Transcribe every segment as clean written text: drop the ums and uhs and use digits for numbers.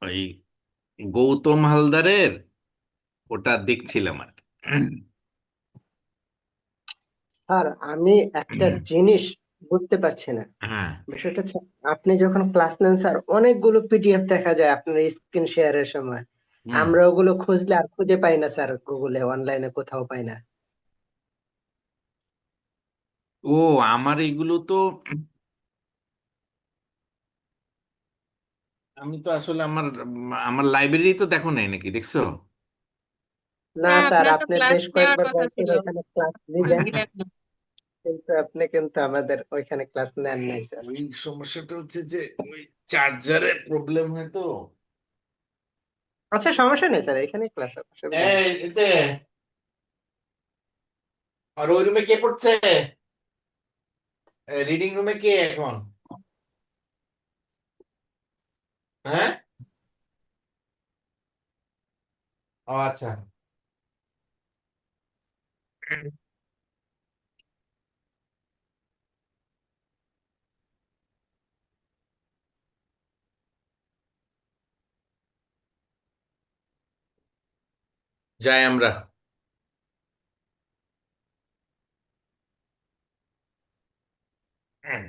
ওই গৌতম হালদারের ওটা দেখছিলাম আর কি। স্যার, আমি একটা জিনিস বুঝতে পারছি না। হ্যাঁ। বিষয়টা হচ্ছে, আপনি যখন ক্লাস নেন স্যার, অনেকগুলো পিডিএফ দেখা যায় আপনার স্ক্রিন শেয়ারের সময়। হুম। আমরা ওগুলো খুঁজলে আর খুঁজে পাই না স্যার, গুগলে অনলাইনে কোথাও পাই না। ও, আমার এগুলো তো, আমি তো আসলে আমার আমার লাইব্রেরি তো দেখো নাই, নাকি দেখছো? না স্যার স্যার, আপনার তো আপনি ক্লাস বেশ নেওয়ার কয়েকবার কথা বলছেন ছিল, ওইখানে ক্লাস কিন্তু দিবেন, দিলেন না। কিন্তু আপনি কিন্তু আমাদের ওইখানে ক্লাস নেন নাই স্যার। ওই সমস্যাটা হচ্ছে যে ওই চার্জারের প্রবলেম হয় তো। আচ্ছা, সমস্যা নেই স্যার, এখানে ক্লাস হবে, অসুবিধা নেই। এই এতে, আর ওই রুমে কে পড়ছে? রিডিং রুমে কে এখন? হ্যাঁ। ও আচ্ছা। যাই আমরা। হুম,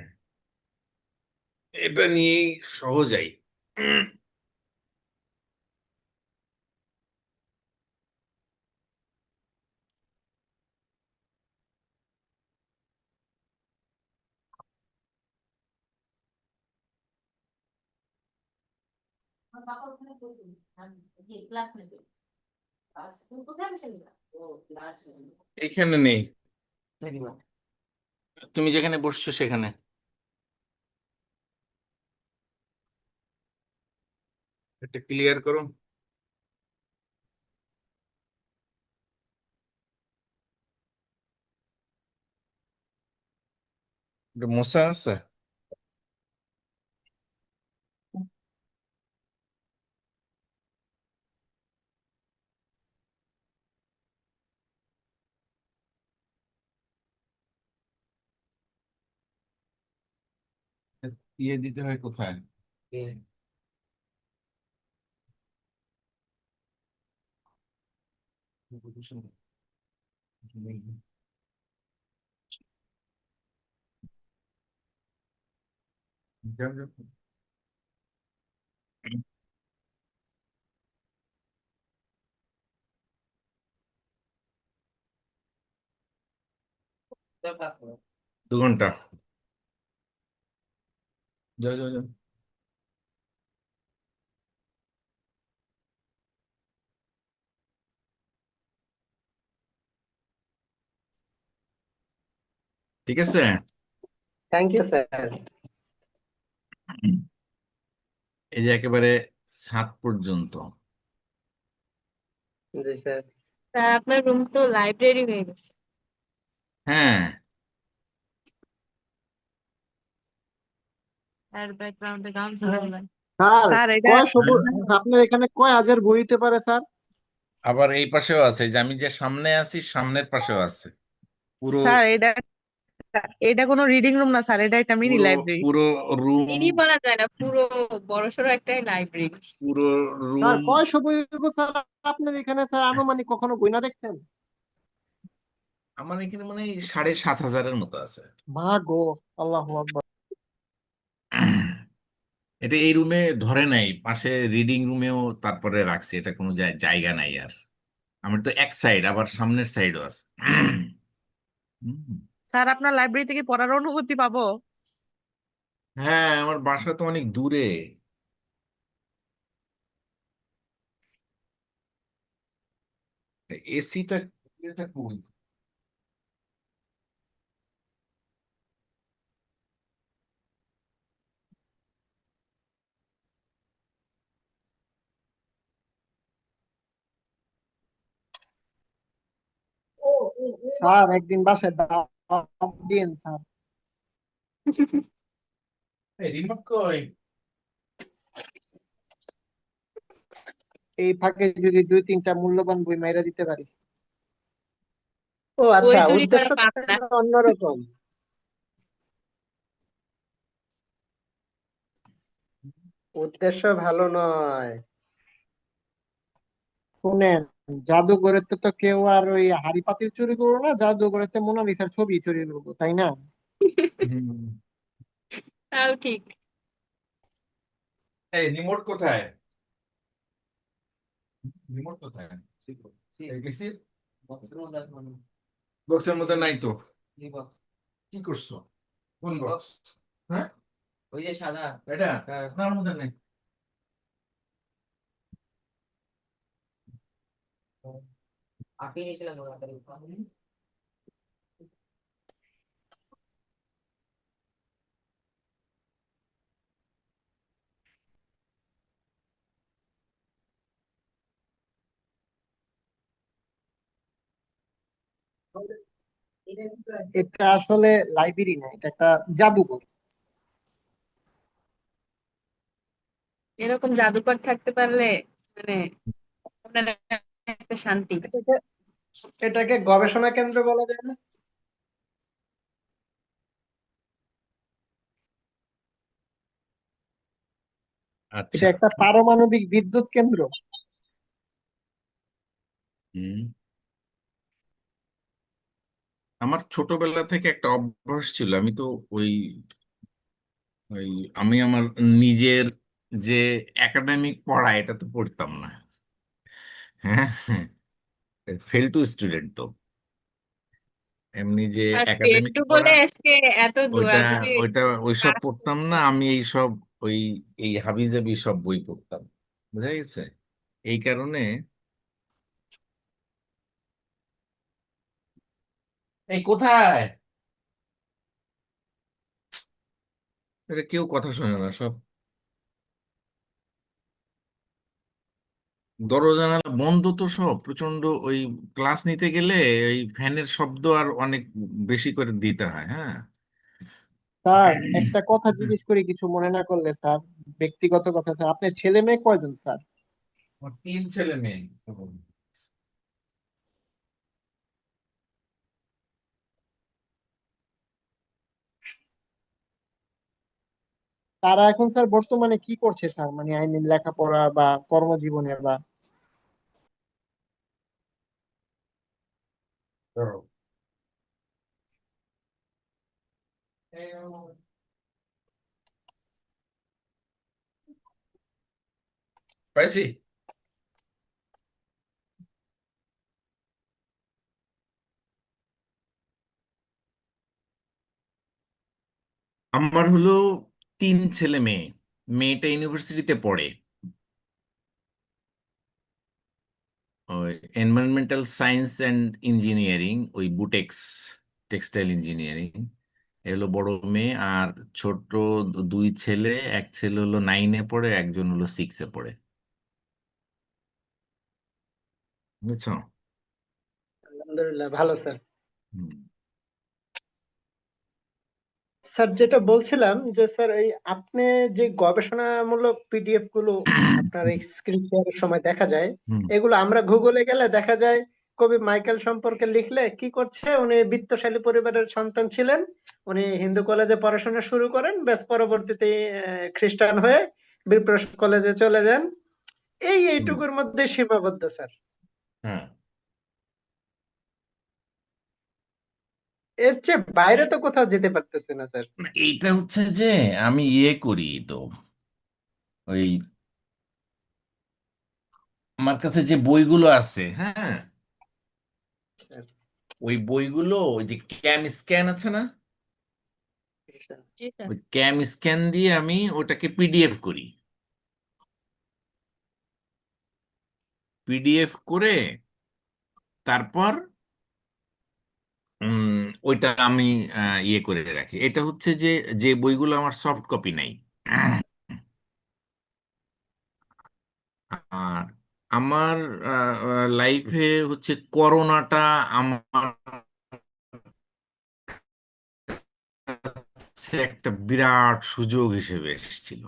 এটা নিয়েই সহজাই। এখানে নেই, তুমি যেখানে বসছো সেখানে। এটা ক্লিয়ার করো। এটা মশা আছে। ইয়ে দিতে হয় কোথায়? যাও, যাও। দু ঘন্টা। যাও, যাও, যাও। ঠিক আছে। Thank you sir. এই যে একেবারে ছাদ পর্যন্ত। জি স্যার। স্যার আপনার রুম তো লাইব্রেরি হয়ে গেছে। হ্যাঁ। আর ব্যাকগ্রাউন্ডে গান চলে। স্যার, স্যার এটা কয় সবুজ আপনার এখানে কয় আজের বই হইতে পারে স্যার? আবার এই পাশেও আছে, যে আমি যে সামনে আছি সামনের পাশেও আছে। পুরো, স্যার এটা এটা কোনো রিডিং রুম না স্যার, এটা একটা মিনি পুরো, লাইব্রেরি। পুরো রুম, মিনি বলা যায় না, পুরো বড়সড় একটা লাইব্রেরি। পুরো স্যার, রুম। কয় সবুজ স্যার আপনার এখানে স্যার? আনুমানিক কখনো বই না দেখছেন? আমার এখানে মানে 7,500-এর মতো আছে। মা গো, আল্লাহ আকবার। এটা এই রুমে ধরে নাই, পাশে রিডিং রুমেও তারপরে রাখছি, এটা কোনো জায়গা নাই আর। আমার তো এক সাইড, আবার সামনের সাইডও আছে। হুম। স্যার আপনার লাইব্রেরি থেকে পড়ার অনুভূতি পাবো? হ্যাঁ, আমার বাসা তো অনেক দূরে। এসিটা, এটা কই? স্যার, একদিন বাসায় দাওয়াত দিন স্যার। রিমোট কই? এই ফাঁকে যদি দুই তিনটা মূল্যবান বই মাইরা দিতে পারি। ও বই আচ্ছা, চুরি করা উদ্দেশ্যটা পাপ না। তাহলে অন্যরকম। উদ্দেশ্য ভালো নয়। শুনেন, জাদুঘরেতে তো কেউ আর ওই হাড়ি পাতিল চুরি করবো না, জাদুঘরেতে মোনালিসার ছবি চুরি করবো, তাই না? হুম। তাও ঠিক। এই রিমোট কোথায়? রিমোট কোথায়? এই গেছি বক্সের মধ্যে নাই তো। কি করছো? কোন বক্স? হ্যাঁ, ওই যে সাদা এটা না, ওর মধ্যে নেই। এটা আসলে লাইব্রেরি না, এটা একটা জাদুঘর। এরকম জাদুকর থাকতে পারলে মানে মনের একটা শান্তি। এটাকে এটাকে গবেষণা কেন্দ্র বলা যায় না? আচ্ছা। এটা একটা পারমাণবিক বিদ্যুৎ কেন্দ্র। হুম। আমার ছোটবেলা থেকে একটা অভ্যাস ছিল, আমি তো ওই ওই আমি আমার নিজের যে একাডেমিক পড়া এটা তো পড়তাম না। হ্যাঁ, ফেল টু স্টুডেন্ট তো। এমনি যে আর ফেল একাডেমিক টু বলে পড়া আজকে এত ওইটা দৌড়াদৌড়ি ওইটা ওইসব পাস পড়তাম করতে। না আমি, এইসব ওই এই হাবিজাবি সব বই পড়তাম, বুঝা গেছে। এই কারণে এই কোথায় এটা কেউ কথা শোনে না সব, দরজা জানালা বন্ধ তো সব প্রচন্ড। ওই ক্লাস নিতে গেলে ওই ফ্যানের শব্দ আর অনেক বেশি করে দিতে হয়। হ্যাঁ। স্যার, একটা কথা জিজ্ঞেস করি, কিছু মনে না করলে স্যার, ব্যক্তিগত কথা স্যার, আপনার ছেলে মেয়ে কয়জন স্যার? আমার 3 ছেলে মেয়ে। তারা এখন স্যার বর্তমানে কি করছে স্যার, মানে আই মিন লেখাপড়া বা কর্মজীবনে বা? পাইছি। আমার হলো 3 ছেলে মেয়ে। মেয়েটা ইউনিভার্সিটিতে পড়ে, ওই এনভায়রনমেন্টাল সায়েন্স অ্যান্ড ইঞ্জিনিয়ারিং, ওই বুটেক্স, টেক্সটাইল ইঞ্জিনিয়ারিং। এ হলো বড় মেয়ে। আর ছোট 2 ছেলে, এক ছেলে হলো 9-এ পড়ে, একজন হলো 6-এ পড়ে। বুঝছো? আলহামদুলিল্লাহ, ভালো স্যার। হুম। স্যার, যেটা বলছিলাম যে স্যার, এই আপনি যে গবেষণামূলক পিডিএফ গুলো আপনার এই স্ক্রিন শেয়ারের সময় দেখা যায়, হুম। এগুলো আমরা গুগলে গেলে দেখা যায় কবি মাইকেল সম্পর্কে লিখলে কি করছে, উনি বিত্তশালী পরিবারের সন্তান ছিলেন, উনি হিন্দু কলেজে পড়াশোনা শুরু করেন, বেশ পরবর্তীতে খ্রিস্টান হয়ে বিপ্রস কলেজে চলে যান। হুম। এইটুকুর মধ্যে সীমাবদ্ধ স্যার। হ্যাঁ। এর চেয়ে বাইরে তো কোথাও যেতে পারতেছে না স্যার। না, এইটা হচ্ছে যে আমি ইয়ে করি তো, ওই আমার কাছে যে বইগুলো আছে, হ্যাঁ, স্যার, ওই বইগুলো ওই যে ক্যাম স্ক্যান আছে না, স্যার। জি স্যার। ওই ক্যাম স্ক্যান দিয়ে আমি ওটাকে পিডিএফ করি। পিডিএফ করে তারপর ওইটা আমি ইয়ে করে রাখি। এটা হচ্ছে যে যে বইগুলো আমার সফট কপি নাই। আর আমার লাইফে হচ্ছে করোনাটা আমার কাছে একটা বিরাট সুযোগ হিসেবে এসেছিল।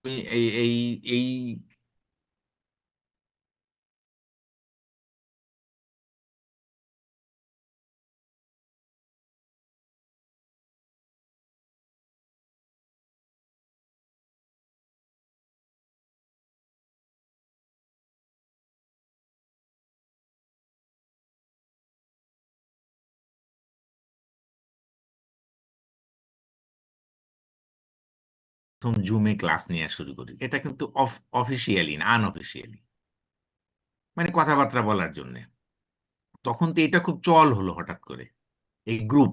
এই এই এই প্রথম জুমে ক্লাস নেওয়া শুরু করি। এটা কিন্তু অফিসিয়ালি না, আনঅফিসিয়ালি, মানে কথাবার্তা বলার জন্য। তখন তো এটা খুব চল হলো হঠাৎ করে, এই গ্রুপ।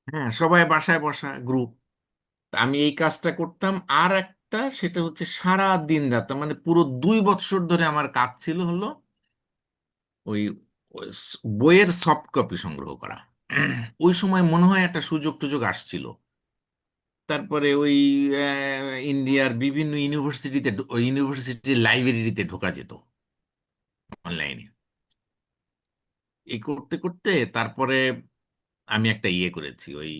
হ্যাঁ, সবাই বাসায় বসা গ্রুপ। আমি এই কাজটা করতাম। আর একটা, সেটা হচ্ছে সারা দিন রাত, মানে পুরো 2 বছর ধরে আমার কাজ ছিল হলো ওই বইয়ের সফট কপি সংগ্রহ করা। ওই সময় মনে হয় একটা সুযোগ টুযোগ আসছিল। তারপরে ওই ইন্ডিয়ার বিভিন্ন ইউনিভার্সিটির লাইব্রেরিতে ঢোকা যেত অনলাইনে। এই করতে করতে তারপরে আমি একটা ইয়ে করেছি, ওই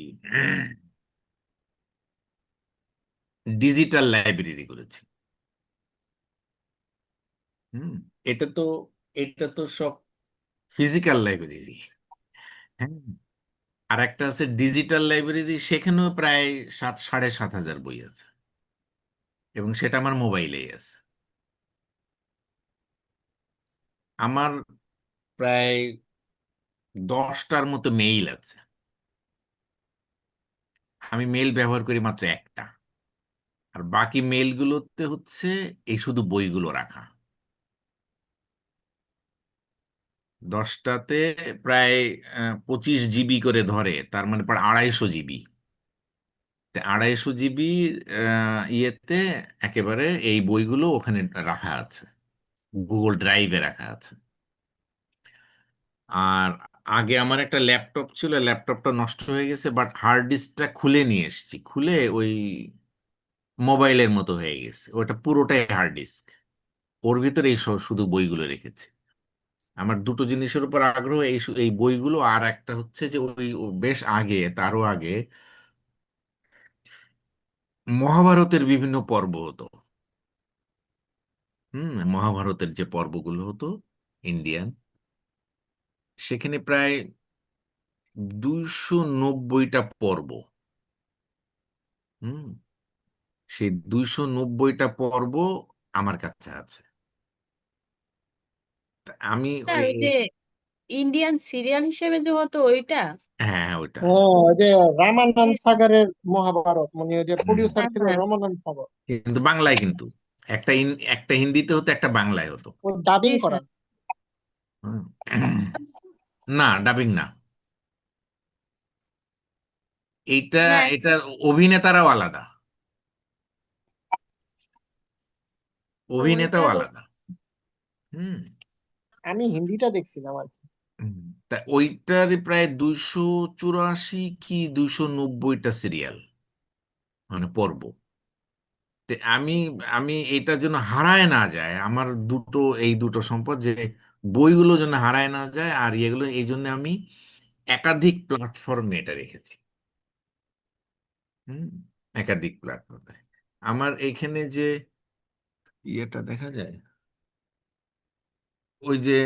ডিজিটাল লাইব্রেরি করেছি। হুম। এটা তো এটা তো সব ফিজিক্যাল লাইব্রেরি। হ্যাঁ। আর একটা আছে ডিজিটাল লাইব্রেরি, সেখানেও প্রায় 7,500 বই আছে, এবং সেটা আমার মোবাইলেই আছে। আমার প্রায় 10টার মতো মেইল আছে। আমি মেইল ব্যবহার করি মাত্র একটা। আর বাকি মেইলগুলোতে হচ্ছে এই শুধু বইগুলো রাখা। 10টাতে প্রায় 25 জিবি করে ধরে, তার মানে প্রায় 250 জিবি। 250 জিবি ইয়েতে একেবারে এই বইগুলো ওখানে রাখা আছে, গুগল ড্রাইভে রাখা আছে। আর আগে আমার একটা ল্যাপটপ ছিল, ল্যাপটপটা নষ্ট হয়ে গেছে, বাট হার্ড ডিস্কটা খুলে নিয়ে এসেছি। খুলে ওই মোবাইলের মতো হয়ে গেছে, ওটা পুরোটাই হার্ড ডিস্ক। ওর ভিতরে এই শুধু বইগুলো রেখেছি। আমার দুটো জিনিসের উপর আগ্রহ, এই বইগুলো। আর একটা হচ্ছে যে ও বেশ আগে, তারও আগে মহাভারতের বিভিন্ন পর্ব হতো। মহাভারতের যে পর্বগুলো হতো ইন্ডিয়ান, সেখানে প্রায় 290টা পর্ব। হুম। সেই 290টা পর্ব আমার কাছে আছে। তা আমি স্যার ওই যে ইন্ডিয়ান সিরিয়াল হিসেবে যে হতো ওইটা। হ্যাঁ, ওইটা। হ্যাঁ, ওই যে রামানন্দ সাগরের মহাভারত, মানে ওই যে হুম। প্রডিউসার হ্যাঁ ছিল হ্যাঁ রামানন্দ সাগর। কিন্তু বাংলায়, কিন্তু একটা হিন্দিতে হতো, একটা বাংলায় হতো। ও ডাবিং জি করা। স্যার। হুম। না, ডাবিং না। এইটা না এটার অভিনেতারাও আলাদা, অভিনেতাও ওইটার আলাদা। হুম। আমি হিন্দিটা দেখছিলাম আর কি। হুম। তা ওইটার প্রায় 284 কি 290টা সিরিয়াল, মানে পর্ব। তে আমি আমি এটার জন্য হারায় না যায় আমার এই দুটো সম্পদ, যে বইগুলো যেন হারায় না যায়, আর ইয়েগুলো, এই জন্য আমি একাধিক প্ল্যাটফর্মে এটা রেখেছি। হুম। একাধিক প্ল্যাটফর্মে আমার এইখানে যে ইয়েটা দেখা যায়, ওই যে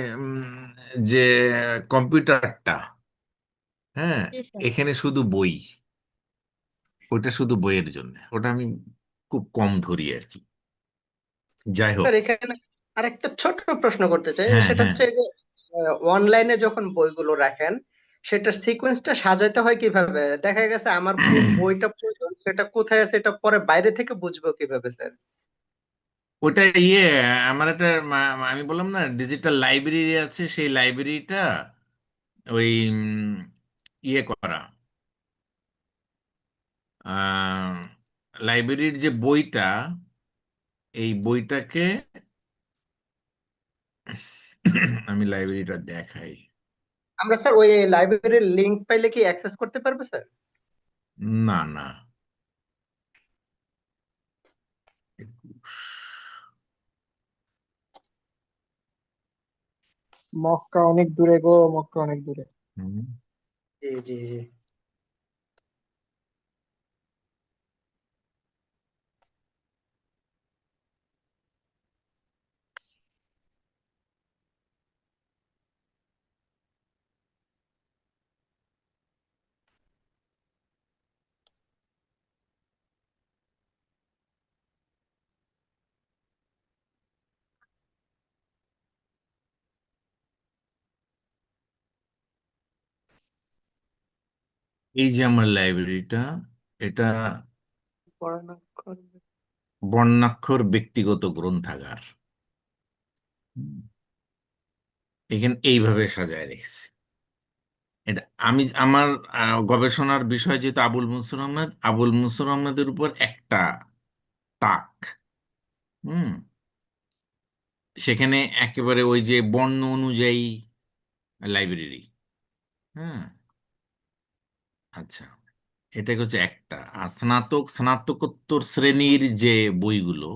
যে কম্পিউটারটা, হ্যাঁ, জি স্যার। এখানে শুধু বই। ওটা শুধু বইয়ের জন্য, ওটা আমি খুব কম ধরি আর কি। যাই হোক। স্যার এখানে আরেকটা ছোট্ট প্রশ্ন করতে চাই, হ্যাঁ, সেটা হ্যাঁ। হচ্ছে যে অনলাইনে যখন বইগুলো রাখেন সেটার সিকোয়েন্সটা সাজাতে হয় কিভাবে? দেখা গেছে আমার কোন বইটা প্রয়োজন সেটা কোথায় আছে, এটা পরে বাইরে থেকে বুঝবো কিভাবে স্যার? ওটা আমার একটা আমি বললাম না, ডিজিটাল লাইব্রেরি আছে, সেই লাইব্রেরিটা ওই করা, লাইব্রেরির যে বইটা, এই বইটাকে আমি লাইব্রেরিটা দেখাই। আমরা স্যার ওই লাইব্রেরির লিংক পাইলে কি অ্যাক্সেস করতে পারবো স্যার? না, না। মক্কা অনেক দূরে গো, মক্কা অনেক দূরে। হুম। জি জি জি। এই যে আমার লাইব্রেরিটা, এটা বর্ণাক্ষর। বর্ণাক্ষর ব্যক্তিগত গ্রন্থাগার। হুম, এখানে এইভাবে সাজায় রেখেছি। এটা আমি আমার গবেষণার বিষয় যেহেতু আবুল মনসুর আহমেদের উপর একটা তাক। হুম, সেখানে একেবারে ওই যে বর্ণ অনুযায়ী লাইব্রেরি। হ্যাঁ, আচ্ছা, এটা হচ্ছে একটা। আর স্নাতকোত্তর শ্রেণীর যে বইগুলো,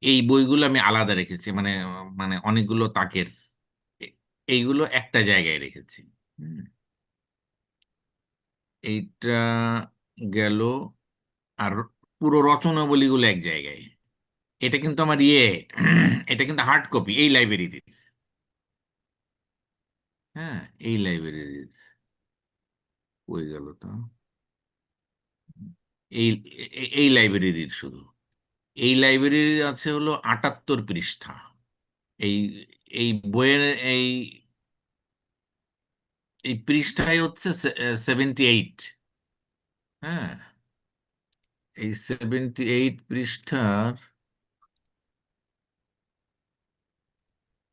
এই বইগুলো আমি আলাদা রেখেছি, মানে মানে অনেকগুলো তাকের, এ- এইগুলো একটা জায়গায় রেখেছি। হুম, এইটা গেল। আর পুরো রচনাবলীগুলো এক জায়গায়। এটা কিন্তু আমার এটা কিন্তু হার্ড কপি এই লাইব্রেরির। হ্যাঁ, এই লাইব্রেরির হয়ে গেল তো। এই এই লাইব্রেরির শুধু এই লাইব্রেরির আছে হলো 78 পৃষ্ঠা। এই এই বইয়ের এই এই পৃষ্ঠায় হচ্ছে 78। হ্যাঁ, এই 78 পৃষ্ঠার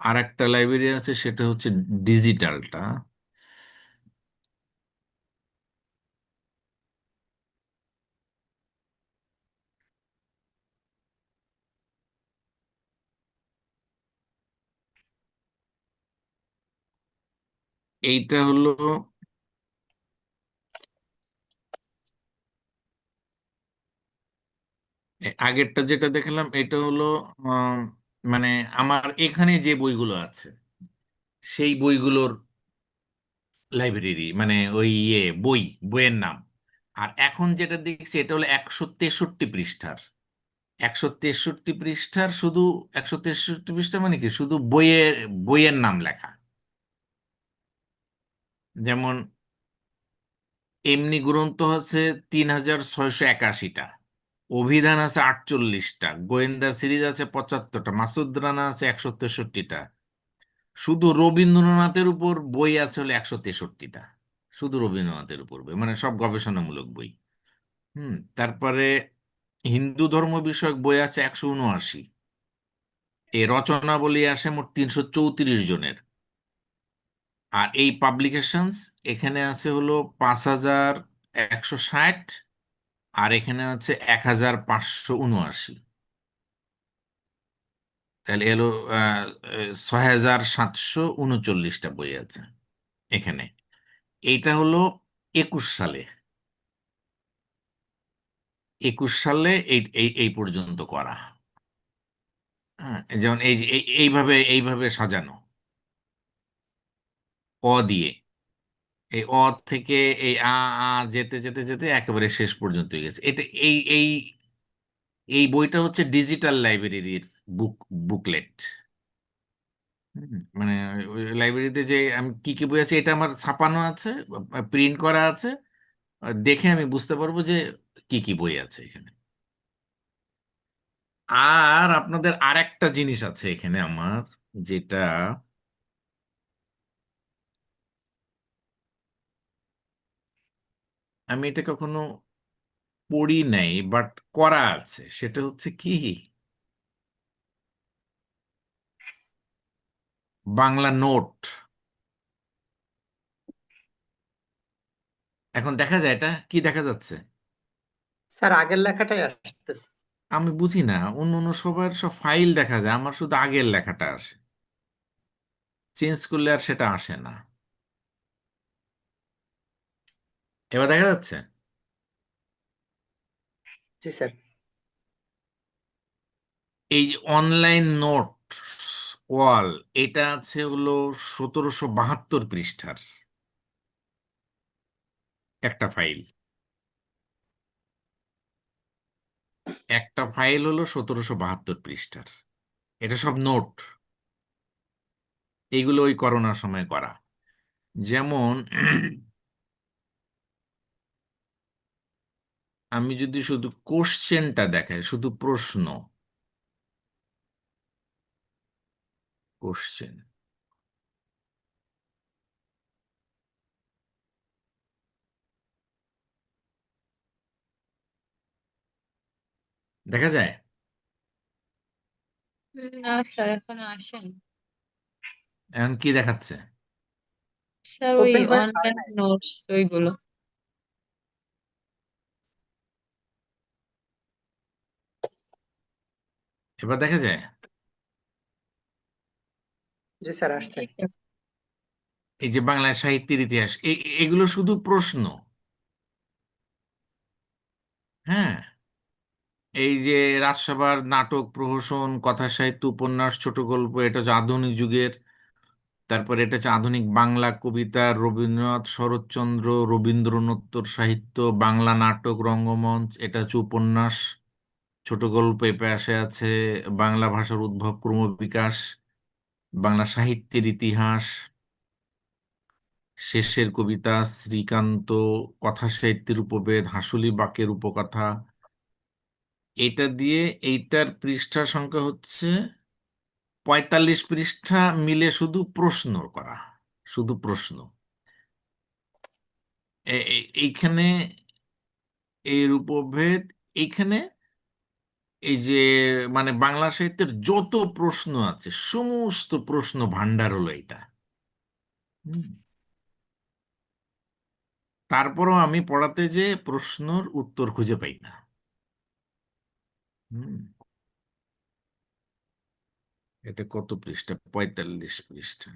আর একটা লাইব্রেরি আছে, সেটা হচ্ছে ডিজিটালটা। এইটা হলো আগেরটা যেটা দেখলাম, এটা হলো আম, মানে আমার এখানে যে বইগুলো আছে সেই বইগুলোর লাইব্রেরি, মানে ওই বইয়ের নাম। আর এখন যেটা দেখছি এটা হলো 163 পৃষ্ঠার। 163 পৃষ্ঠার শুধু 163 পৃষ্ঠা মানে কি, শুধু বইয়ের নাম লেখা। যেমন এমনি গ্রন্থ আছে 3681টা, অভিধান আছে 48টা, গোয়েন্দা সিরিজ আছে 75টা, মাসুদ রানা আছে 163টা। শুধু রবীন্দ্রনাথের উপর বই আছে হলো 163টা। শুধু রবীন্দ্রনাথের উপর বই, মানে সব গবেষণামূলক বই। তারপরে হিন্দু ধর্ম বিষয়ক বই আছে 179। এই রচনাবলী আসে মোট 334 জনের। আর এই পাবলিকেশনস এখানে আছে হলো 5160। আর এখানে আছে 1579। তাহলে এলো 6739টা বই আছে এখানে। এইটা হলো 21 সালে। 21 সালে এই এই এই পর্যন্ত করা। হ্যাঁ, যেমন এইভাবে সাজানো, দিয়ে এই থেকে এই যেতে যেতে যেতে একেবারে শেষ পর্যন্ত গেছে। এটা এই এই বইটা হচ্ছে ডিজিটাল লাইব্রেরির বুকলেট। মানে ওই লাইব্রেরিতে যে আমি কি কি বই আছে এটা আমার ছাপানো আছে, প্রিন্ট করা আছে। দেখে আমি বুঝতে পারবো যে কি কি বই আছে এখানে। আর আপনাদের আরেকটা জিনিস আছে এখানে আমার, যেটা আমি এটা কখনো পড়ি নাই, বাট করা আছে, সেটা হচ্ছে কি, বাংলা নোট। এখন দেখা যায়, এটা কি দেখা যাচ্ছে? স্যার আগের লেখাটাই আসতেছে। আমি বুঝি না, অন্য অন্য সবার সব ফাইল দেখা যায়, আমার শুধু আগের লেখাটা আসে। চেঞ্জ করলে আর সেটা আসে না। এবার দেখা যাচ্ছে জি স্যার। এই অনলাইন নোট ওয়াল, এটা আছে হলো 1772 পৃষ্ঠার একটা ফাইল। একটা ফাইল হলো 1772 পৃষ্ঠার। এটা সব নোট, এইগুলো ওই করোনার সময় করা। যেমন আমি যদি শুধু কোশ্চেনটা দেখাই, শুধু প্রশ্ন, কোশ্চেন, দেখা যায়? না স্যার এখনো আসেনি। এখন কি দেখাচ্ছে? স্যার ওই ওপেন হয়ে যায় অনলাইন নাই। নোটস ওইগুলো। এবার দেখা যায়? জি স্যার, আসছে। জি স্যার। এই যে বাংলা সাহিত্যের ইতিহাস, এগুলো শুধু প্রশ্ন। হ্যাঁ, এই যে রাজসভার নাটক, প্রহসন, কথা সাহিত্য, উপন্যাস, ছোট গল্প, এটা হচ্ছে আধুনিক যুগের। তারপরে এটা হচ্ছে আধুনিক বাংলা কবিতা, রবীন্দ্রনাথ, শরৎচন্দ্র, রবীন্দ্রনাথোত্তর সাহিত্য, বাংলা নাটক, রঙ্গমঞ্চ, এটা হচ্ছে উপন্যাস, ছোট গল্প। এ পাশে আছে বাংলা ভাষার উদ্ভব, ক্রমবিকাশ, বাংলা সাহিত্যের ইতিহাস, শেষের কবিতা, শ্রীকান্ত, কথা সাহিত্যের উপভেদ, হাঁসুলি বাঁকের উপকথা। এটা দিয়ে এইটার পৃষ্ঠা সংখ্যা হচ্ছে 45 পৃষ্ঠা, মিলে শুধু প্রশ্ন করা, শুধু প্রশ্ন। এইখানে এর উপভেদ, এইখানে এই যে মানে বাংলা সাহিত্যের যত প্রশ্ন আছে সমস্ত প্রশ্ন ভান্ডার হলো এটা। হুম। তারপরও আমি পড়াতে যে প্রশ্নর উত্তর খুঁজে পাই না। হুম। এটা কত পৃষ্ঠা? 45 পৃষ্ঠা।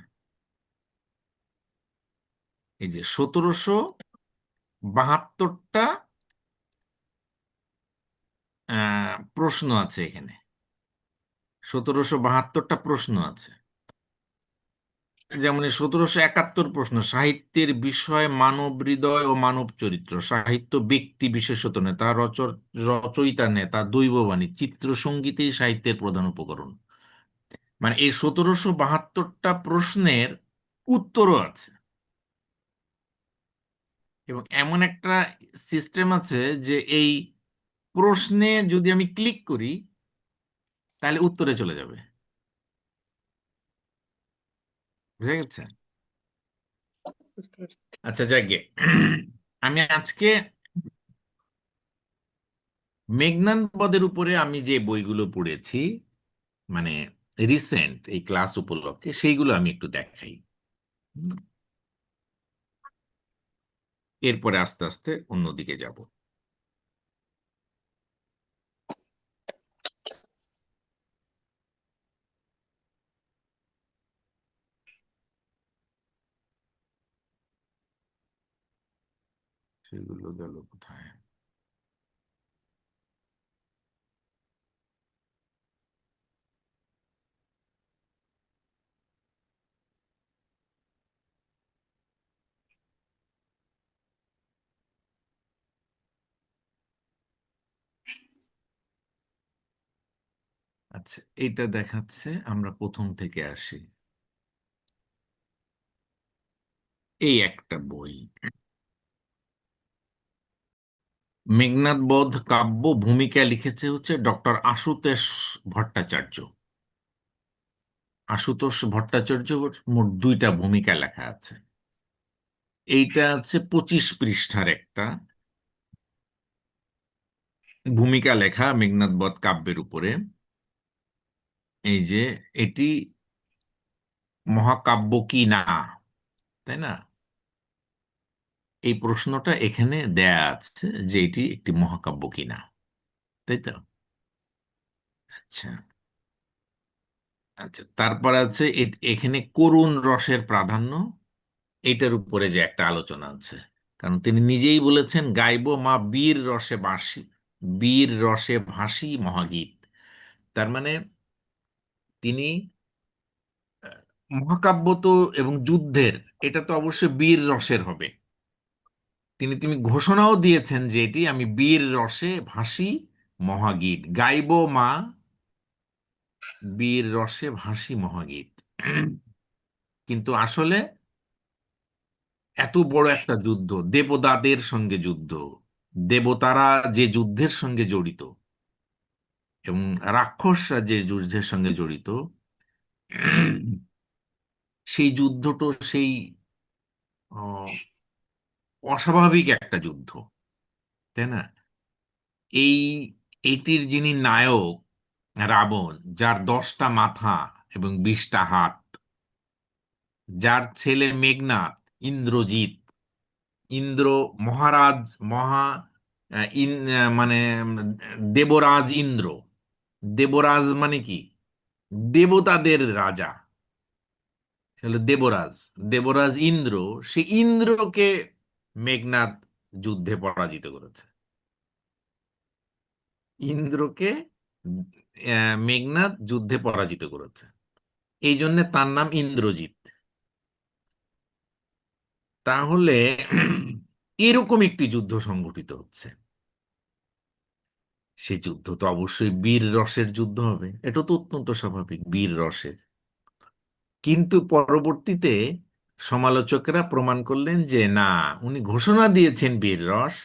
এই যে 1772টা প্রশ্ন আছে এখানে, 1772টা প্রশ্ন আছে। যেমন 1771 প্রশ্ন, সাহিত্যের বিষয় মানব হৃদয় ও মানব চরিত্র, সাহিত্য ব্যক্তি বিশেষত নয়, তার রচয়িতা নেই, তার দৈববাণী, চিত্র সঙ্গীতই সাহিত্যের প্রধান উপকরণ। মানে এই 1772টা প্রশ্নের উত্তরও আছে। এবং এমন একটা সিস্টেম আছে যে এই প্রশ্নে যদি আমি ক্লিক করি তাহলে উত্তরে চলে যাবে। বুঝা গেছে? বুঝতে পারছি। আচ্ছা, যাকে আমি আজকে মেঘনাদ বধের উপরে আমি যে বইগুলো পড়েছি, মানে রিসেন্ট এই ক্লাস উপলক্ষে, সেইগুলো আমি একটু দেখাই। হুম। এরপরে আস্তে আস্তে অন্যদিকে যাব। সেগুলো গেল কোথায়? আচ্ছা, এটা দেখাচ্ছে, আমরা প্রথম থেকে আসি। এই একটা বই, মেঘনাদ বধ কাব্য, ভূমিকা লিখেছে হচ্ছে ডক্টর আশুতোষ ভট্টাচার্য। আশুতোষ ভট্টাচার্য মোট 2টা ভূমিকা লেখা আছে। এইটা হচ্ছে 25 পৃষ্ঠার একটা ভূমিকা লেখা মেঘনাদ বধ কাব্যের উপরে। এই যে এটি মহাকাব্য কি না, তাই না? এই প্রশ্নটা এখানে দেয়া আছে যে এটি একটি মহাকাব্য কি না, তাই তো? আচ্ছা। আচ্ছা, তারপর আছে এখানে করুণ রসের প্রাধান্য, এইটার উপরে যে একটা আলোচনা আছে। কারণ তিনি নিজেই বলেছেন, গাইবো মা বীর রসে বাঁশি, বীর রসে ভাসি মহাগীত। তার মানে তিনি মহাকাব্য তো এবং যুদ্ধের, এটা তো অবশ্যই বীর রসের হবে। তিনি তিনি ঘোষণাও দিয়েছেন যে এটি আমি বীর রসে ভাসি মহাগীত, গাইবো মা বীর রসে ভাসি মহাগীত। কিন্তু আসলে এত বড় একটা যুদ্ধ, দেবতাদের সঙ্গে যুদ্ধ, দেবতারা যে যুদ্ধের সঙ্গে জড়িত এবং রাক্ষসরা যে যুদ্ধের সঙ্গে জড়িত, সেই যুদ্ধটা সেই আহ, অস্বাভাবিক একটা যুদ্ধ, তাই না? এই এটির যিনি নায়ক রাবণ, যার 10টা মাথা এবং 20টা হাত, যার ছেলে মেঘনাদ, ইন্দ্রজিৎ, ইন্দ্র মহারাজ, মহা মানে দেবরাজ ইন্দ্র। দেবরাজ মানে কি? দেবতাদের রাজা, সে হলো দেবরাজ। দেবরাজ ইন্দ্র, সে ইন্দ্রকে মেঘনাদ যুদ্ধে পরাজিত করেছে। ইন্দ্রকে মেঘনাদ যুদ্ধে পরাজিত করেছে, এই জন্য তার নাম ইন্দ্রজিৎ। তাহলে এরকম একটি যুদ্ধ সংঘটিত হচ্ছে। সে যুদ্ধ তো অবশ্যই বীর রসের যুদ্ধ হবে, এটা তো অত্যন্ত স্বাভাবিক, বীর রসের। কিন্তু পরবর্তীতে সমালোচকরা প্রমাণ করলেন যে না, উনি ঘোষণা দিয়েছেন বীর রস,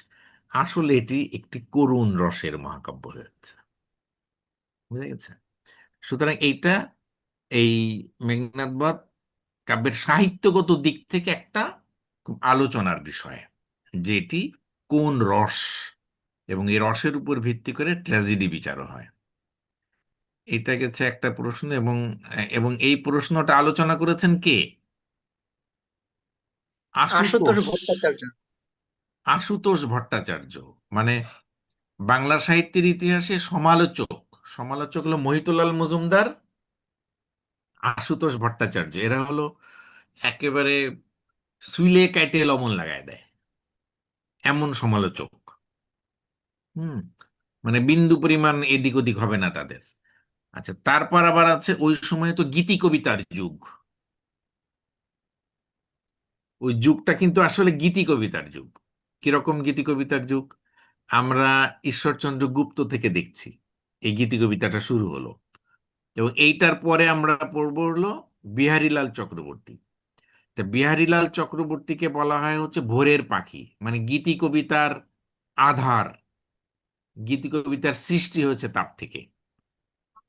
আসলে এটি একটি করুণ রসের মহাকাব্য হয়েছে। বুঝা গেছে? সুতরাং এইটা এই মেঘনাদ বধ কাব্যের সাহিত্যগত দিক থেকে একটা খুব আলোচনার বিষয়, যে এটি কোন রস, এবং এই রসের উপর ভিত্তি করে ট্র্যাজেডি বিচারও হয়। এটা গেছে একটা প্রশ্ন। এবং এবং এই প্রশ্নটা আলোচনা করেছেন কে? আশুতোষ আশুতোষ। ভট্টাচার্য। আশুতোষ ভট্টাচার্য মানে বাংলা সাহিত্যের ইতিহাসে সমালোচক। সমালোচক হলো মহিতুলাল মজুমদার, আশুতোষ ভট্টাচার্য। এরা হলো একেবারে সুইলে কাইটে লবণ লাগায় দেয় এমন সমালোচক। হুম, মানে বিন্দু পরিমাণ এদিক ওদিক হবে না তাদের। আচ্ছা, তারপর আবার আছে ওই সময় তো গীতি কবিতার যুগ। ওই যুগটা কিন্তু আসলে গীতি কবিতার যুগ। কিরকম গীতি কবিতার যুগ? আমরা ঈশ্বরচন্দ্র গুপ্ত থেকে দেখছি এই গীতি কবিতাটা শুরু হলো, এবং এইটার পরে আমরা পড়বো হলো বিহারীলাল চক্রবর্তী। তা বিহারীলাল চক্রবর্তীকে বলা হয় হচ্ছে ভোরের পাখি, মানে গীতি কবিতার আধার, গীতি কবিতার সৃষ্টি হয়েছে তার থেকে।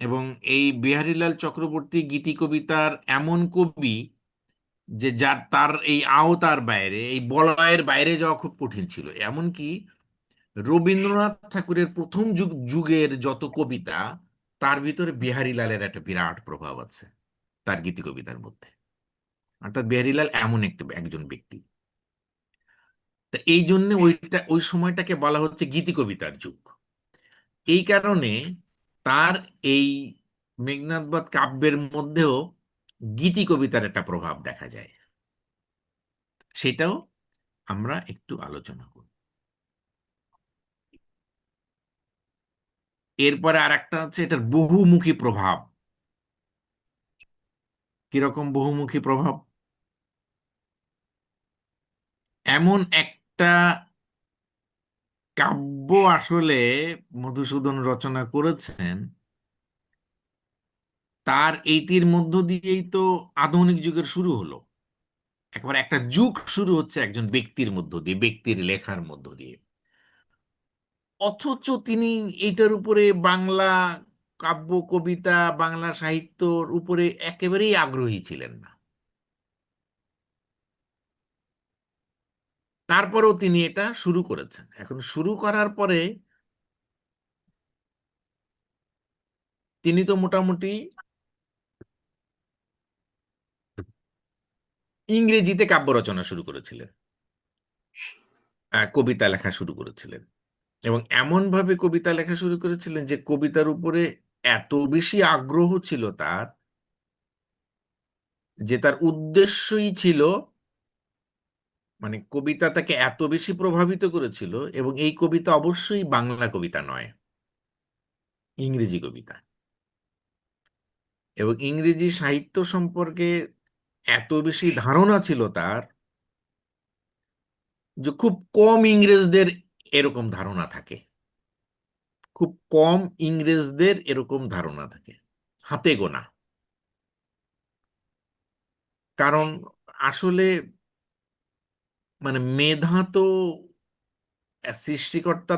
এবং এই বিহারীলাল চক্রবর্তী গীতি কবিতার এমন কবি যে যার তার এই আওতার বাইরে, এই বলয়ের বাইরে যাওয়া খুব কঠিন ছিল। এমনকি রবীন্দ্রনাথ ঠাকুরের প্রথম যুগের যত কবিতা, তার ভিতরে বিহারীলালের একটা বিরাট প্রভাব আছে তার গীতি কবিতার মধ্যে। অর্থাৎ বিহারীলাল এমন একজন ব্যক্তি। তা এই জন্য ওই সময়টাকে বলা হচ্ছে গীতি কবিতার যুগ। এই কারণে তার এই মেঘনাদ বধ কাব্যের মধ্যেও গীতি কবিতার একটা প্রভাব দেখা যায়। সেটাও আমরা একটু আলোচনা করব। এরপরে আর একটা হচ্ছে এটার বহুমুখী প্রভাব। কিরকম বহুমুখী প্রভাব? এমন একটা কাব্য আসলে মধুসূদন রচনা করেছেন, তার এইটির মধ্য দিয়েই তো আধুনিক যুগের শুরু হলো। একবার একটা যুগ শুরু হচ্ছে একজন ব্যক্তির মধ্য দিয়ে, ব্যক্তির লেখার মধ্য দিয়ে। অথচ তিনি এইটার উপরে বাংলা কাব্য কবিতা, বাংলা সাহিত্যর উপরে একেবারেই আগ্রহী ছিলেন না। তারপরেও তিনি এটা শুরু করেছেন। এখন শুরু করার পরে তিনি তো মোটামুটি ইংরেজিতে কাব্য রচনা শুরু করেছিলেন, কবিতা লেখা শুরু করেছিলেন। এবং এমন ভাবে কবিতা লেখা শুরু করেছিলেন যে কবিতার উপরে এত বেশি আগ্রহ ছিল তার, যে তার উদ্দেশ্যই ছিল, মানে কবিতা তাকে এত বেশি প্রভাবিত করেছিল। এবং এই কবিতা অবশ্যই বাংলা কবিতা নয়, ইংরেজি কবিতা। এবং ইংরেজি সাহিত্য সম্পর্কে এত বেশি ধারণা ছিল তার, যে খুব কম ইংরেজদের এরকম ধারণা থাকে। খুব কম ইংরেজদের এরকম ধারণা থাকে, হাতে গোনা। কারণ আসলে মানে মেধা তো সৃষ্টিকর্তা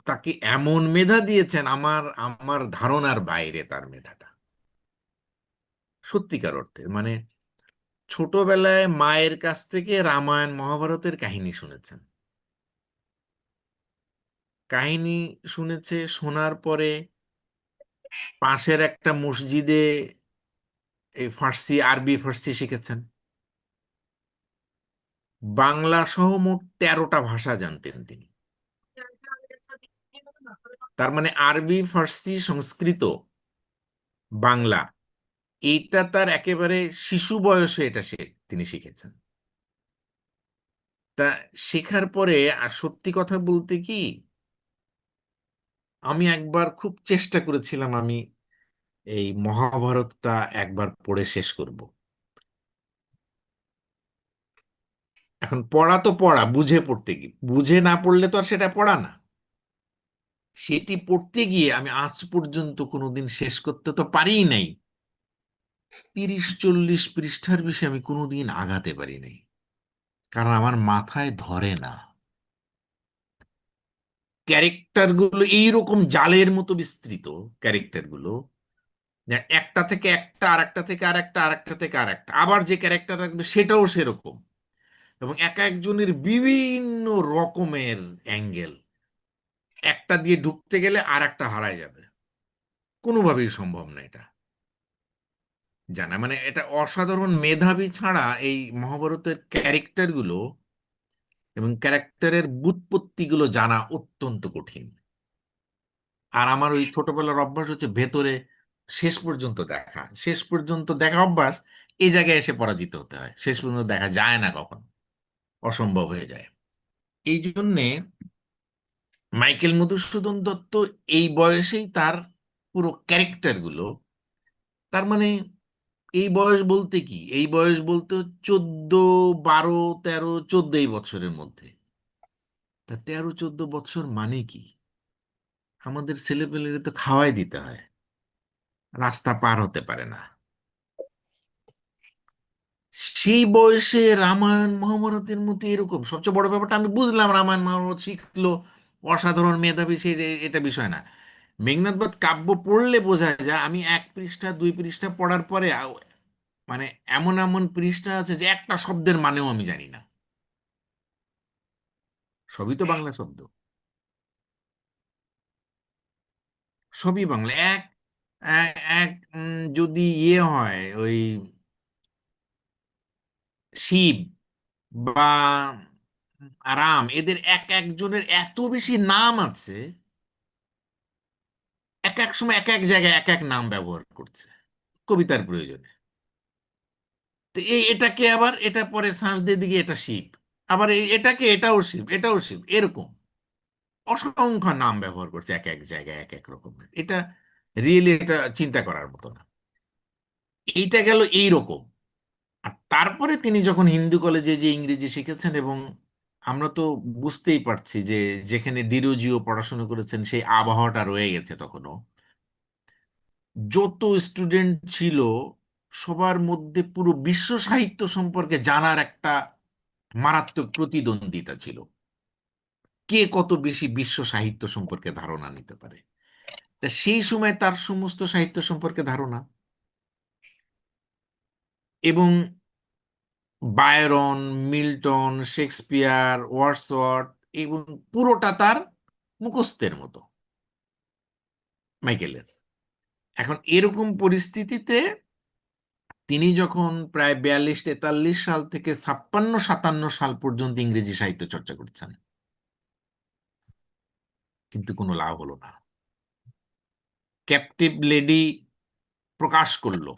তাকে এমন মেধা দিয়েছেন, আমার আমার ধারণার বাইরে তার মেধাটা, সত্যিকার অর্থে। মানে ছোটবেলায় মায়ের কাছ থেকে রামায়ণ মহাভারতের কাহিনী শুনেছেন, কাহিনী শুনেছে, শোনার পরে পাশের একটা মসজিদে এই ফার্সি, আরবি ফার্সি শিখেছেন। বাংলা সহ মোট 13টা ভাষা জানতেন তিনি। তার মানে আরবি, ফার্সি, সংস্কৃত, বাংলা, এইটা তার একেবারে শিশু বয়সে তিনি শিখেছেন। তা শেখার পরে, আর সত্যি কথা বলতে কি, আমি একবার খুব চেষ্টা করেছিলাম আমি এই মহাভারতটা একবার পড়ে শেষ করব। এখন পড়া তো পড়া, বুঝে পড়তে গিয়ে, বুঝে না পড়লে তো আর সেটা পড়া না। সেটি পড়তে গিয়ে আমি আজ পর্যন্ত কোনোদিন শেষ করতে তো পারিই নাই। 30-40 পৃষ্ঠার বেশি আমি কোনোদিন আগাতে পারি নাই, কারণ আমার মাথায় ধরে না। ক্যারেক্টার গুলো এইরকম জালের মতো বিস্তৃত, ক্যারেক্টার গুলো, যে একটা থেকে একটা, আর একটা থেকে আর একটা, আর একটা থেকে আর একটা, আবার যে ক্যারেক্টার রাখবে সেটাও সেরকম, এবং এক একজনের বিভিন্ন রকমের অ্যাঙ্গেল, একটা দিয়ে ঢুকতে গেলে আর একটা হারায় যাবে, কোনোভাবেই সম্ভব না এটা জানা। মানে এটা অসাধারণ মেধাবী ছাড়া এই মহাভারতের ক্যারেক্টারগুলো এবং ক্যারেক্টারের ব্যুৎপত্তিগুলো জানা অত্যন্ত কঠিন। আর আমার ওই ছোটবেলার অভ্যাস হচ্ছে ভেতরে শেষ পর্যন্ত দেখা, শেষ পর্যন্ত দেখা অভ্যাস। এই জায়গায় এসে পরাজিত হতে হয়, শেষ পর্যন্ত দেখা যায় না, কখন অসম্ভব হয়ে যায়। এই জন্যে মাইকেল মধুসূদন দত্ত এই বয়সেই তার পুরো ক্যারেক্টারগুলো, তার মানে এই বয়স বলতে কি, এই বয়স বলতে 14, 12, 13, 14 বছরের মধ্যে। তা 13-14 বছর মানে কি? আমাদের ছেলেপেলের তো খাওয়াই দিতে হয়, রাস্তা পার হতে পারে না। সেই বয়সে রামায়ণ মহাভারতের মধ্যে এরকম সবচেয়ে বড় ব্যাপারটা আমি বুঝলাম, রামায়ণ মহাভারত শিখলো, অসাধারণ মেধাবী, সে এটা বিষয় না। মেঘনাদবধ কাব্য পড়লে বোঝা যায়, আমি 1 পৃষ্ঠা 2 পৃষ্ঠা পড়ার পরে মানে এমন এমন পৃষ্ঠা আছে যে একটা শব্দের মানেও আমি জানি না। সবই তো বাংলা শব্দ, সবই বাংলা। এক এক এক, যদি ইয়ে হয়, ওই শিব বা রাম, এদের এক একজনের এত বেশি নাম আছে, এক এক সময় এক এক জায়গায় এক এক নাম ব্যবহার করছে কবিতার প্রয়োজনে। তো এটাকে আবার এটা পরে শ্বাস দিয়ে দিকে এটা শিব, আবার এটাকে এটাও শিব, এটাও শিব, এরকম অসংখ্য নাম ব্যবহার করছে এক এক জায়গায় এক এক রকমের। এটা রিয়েলি এটা চিন্তা করার মতো না। এইটা গেল এই রকম। আর তারপরে তিনি যখন হিন্দু কলেজে যে ইংরেজি শিখেছেন, এবং আমরা তো বুঝতেই পারছি যে যেখানে ডিরোজিও পড়াশোনা করেছেন সেই আবহাওয়াটা রয়ে গেছে তখনো। যত স্টুডেন্ট ছিল সবার মধ্যে পুরো বিশ্ব সাহিত্য সম্পর্কে জানার একটা মারাত্মক প্রতিদ্বন্দ্বিতা ছিল, কে কত বেশি বিশ্ব সাহিত্য সম্পর্কে ধারণা নিতে পারে। তা সেই সময় তার সমস্ত সাহিত্য সম্পর্কে ধারণা, এবং বায়রন, মিল্টন, শেক্সপিয়ার, ওয়ার্ডসওয়ার্থ, এবং পুরোটা তার মুখস্থের মতো মাইকেলের। এখন এরকম পরিস্থিতিতে তিনি যখন প্রায় 42-43 সাল থেকে 56-57 সাল পর্যন্ত ইংরেজি সাহিত্য চর্চা করছেন, কিন্তু কোনো লাভ হলো না। ক্যাপটিভ লেডি প্রকাশ করলো,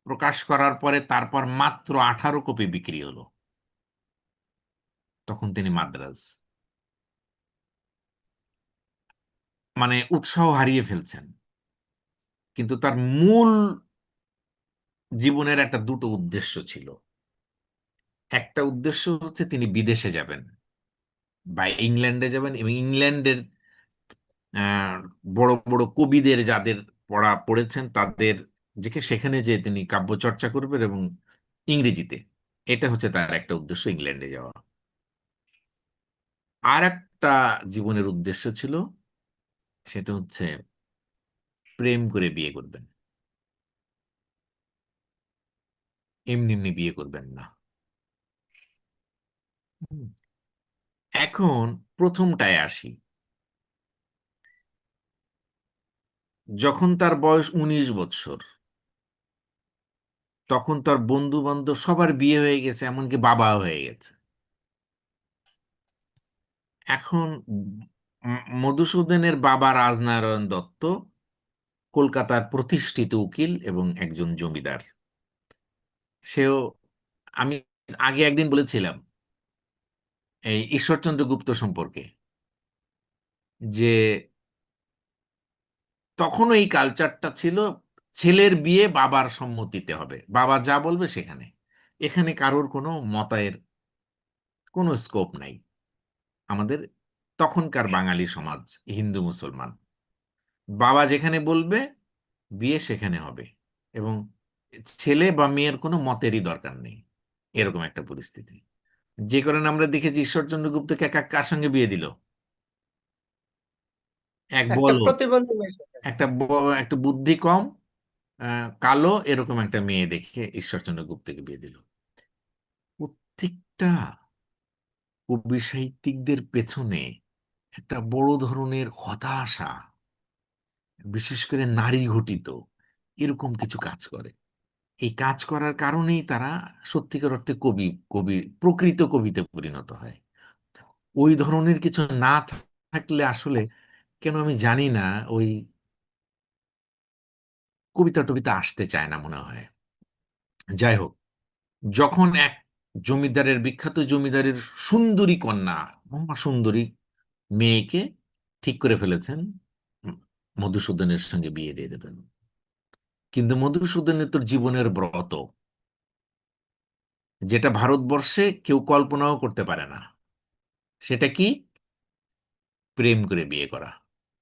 প্রকাশ করার পরে তারপর মাত্র 18 কপি বিক্রি হলো। তখন তিনি মাদ্রাজ, মানে উৎসাহ হারিয়ে ফেলছেন। কিন্তু তার মূল জীবনের একটা দুটো উদ্দেশ্য ছিল। একটা উদ্দেশ্য হচ্ছে তিনি বিদেশে যাবেন বা ইংল্যান্ডে যাবেন, এবং ইংল্যান্ডের আহ, বড় বড় কবিদের যাদের পড়েছেন তাদের সেখানে যে তিনি কাব্য চর্চা করবেন, এবং ইংরেজিতে। এটা হচ্ছে তার একটা উদ্দেশ্য, ইংল্যান্ডে যাওয়া। আর একটা জীবনের উদ্দেশ্য ছিল, সেটা হচ্ছে প্রেম করে বিয়ে করবেন। এমনি এমনি বিয়ে করবেন না। হুম। এখন প্রথমটায় আসি। যখন তার বয়স 19 বছর, তখন তার বন্ধু বান্ধব সবার বিয়ে হয়ে গেছে, এমনকি বাবা হয়ে গেছে। এখন মধুসূদনের বাবা রাজনারায়ণ দত্ত কলকাতার প্রতিষ্ঠিত উকিল এবং একজন জমিদার। সেও, আমি আগে একদিন বলেছিলাম এই ঈশ্বরচন্দ্র গুপ্ত সম্পর্কে, যে তখনও এই কালচারটা ছিল, ছেলের বিয়ে বাবার সম্মতিতে হবে, বাবা যা বলবে সেখানে। এখানে কারোর কোনো মতের কোনো স্কোপ নাই। আমাদের তখনকার বাঙালি সমাজ, হিন্দু মুসলমান, বাবা যেখানে বলবে বিয়ে সেখানে হবে, এবং ছেলে বা মেয়ের কোনো মতেরই দরকার নেই, এরকম একটা পরিস্থিতি। যে কারণে আমরা দেখেছি ঈশ্বরচন্দ্র গুপ্তকে কার সঙ্গে বিয়ে দিল? এক একটা বলদ, প্রতিবন্ধী মেয়ে। একটা বুদ্ধি কম, কালো, এরকম একটা মেয়ে দেখে ঈশ্বরচন্দ্র গুপ্তকে বিয়ে দিল। প্রত্যেকটা কবি সাহিত্যিকদের পেছনে একটা বড় ধরনের হতাশা, বিশেষ করে নারী ঘটিত এরকম কিছু কাজ করে। এই কাজ করার কারণেই তারা সত্যিকার অর্থে কবি, প্রকৃত কবিতে পরিণত হয়। ওই ধরনের কিছু না থাকলে আসলে, কেন আমি জানি না, ওই কবিতা টবিতা আসতে চায় না মনে হয়। যাই হোক, যখন এক জমিদারের, বিখ্যাত জমিদারের সুন্দরী কন্যা, মহা সুন্দরী মেয়েকে ঠিক করে ফেলেছেন উম, মধুসূদনের সঙ্গে বিয়ে দিয়ে দেবেন, কিন্তু মধুসূদনের তোর জীবনের ব্রত, যেটা ভারতবর্ষে কেউ কল্পনাও করতে পারে না। সেটা কি? প্রেম করে বিয়ে করা,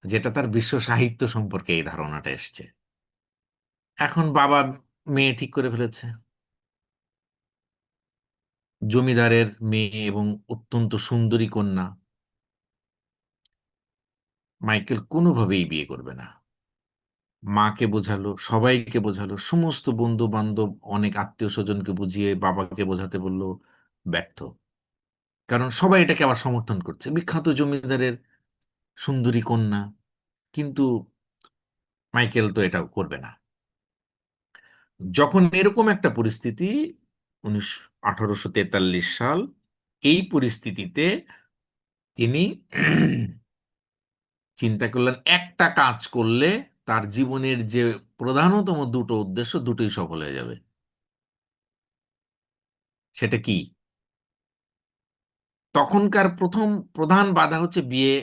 যেটা তার বিশ্ব সাহিত্য সম্পর্কে এই ধারণাটা এসছে। এখন বাবা মেয়ে ঠিক করে ফেলেছে, জমিদারের মেয়ে এবং অত্যন্ত সুন্দরী কন্যা। মাইকেল কোনোভাবেই বিয়ে করবে না। মাকে বোঝালো, সবাইকে বোঝালো, সমস্ত বন্ধু বান্ধব, অনেক আত্মীয় স্বজনকে বুঝিয়ে বাবাকে বোঝাতে বললো, ব্যর্থ। কারণ সবাই এটাকে আবার সমর্থন করছে, বিখ্যাত জমিদারের সুন্দরী কন্যা, কিন্তু মাইকেল তো এটা করবে না। যখন এরকম একটা পরিস্থিতি, 1843 সাল, এই পরিস্থিতিতে তিনি চিন্তা করলেন একটা কাজ করলে তার জীবনের যে প্রধানতম দুটো উদ্দেশ্য, দুটোই সফল হয়ে যাবে। সেটা কি? তখনকার প্রথম প্রধান বাধা হচ্ছে বিয়ে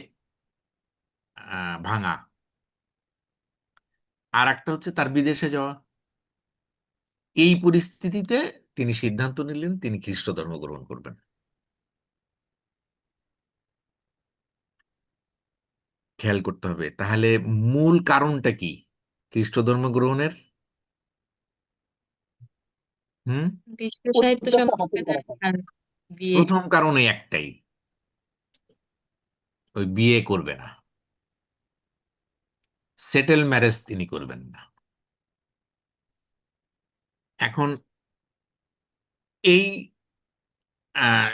ভাঙা, আর একটা হচ্ছে তার বিদেশে যাওয়া। এই পরিস্থিতিতে তিনি সিদ্ধান্ত নিলেন তিনি খ্রিস্ট ধর্ম গ্রহণ করবেন। খেয়াল করতে হবে তাহলে মূল কারণটা কি খ্রিস্ট ধর্ম গ্রহণের? হুম। বিশ্ব সাহিত্য পত্রিকাটা সম্পর্কে হাসিল করা হয়। জানার বিয়ে। প্রথম কারণ ওই একটাই, ওই বিয়ে করবে না, সেটেল ম্যারেজ তিনি করবেন না। এখন এই আহ,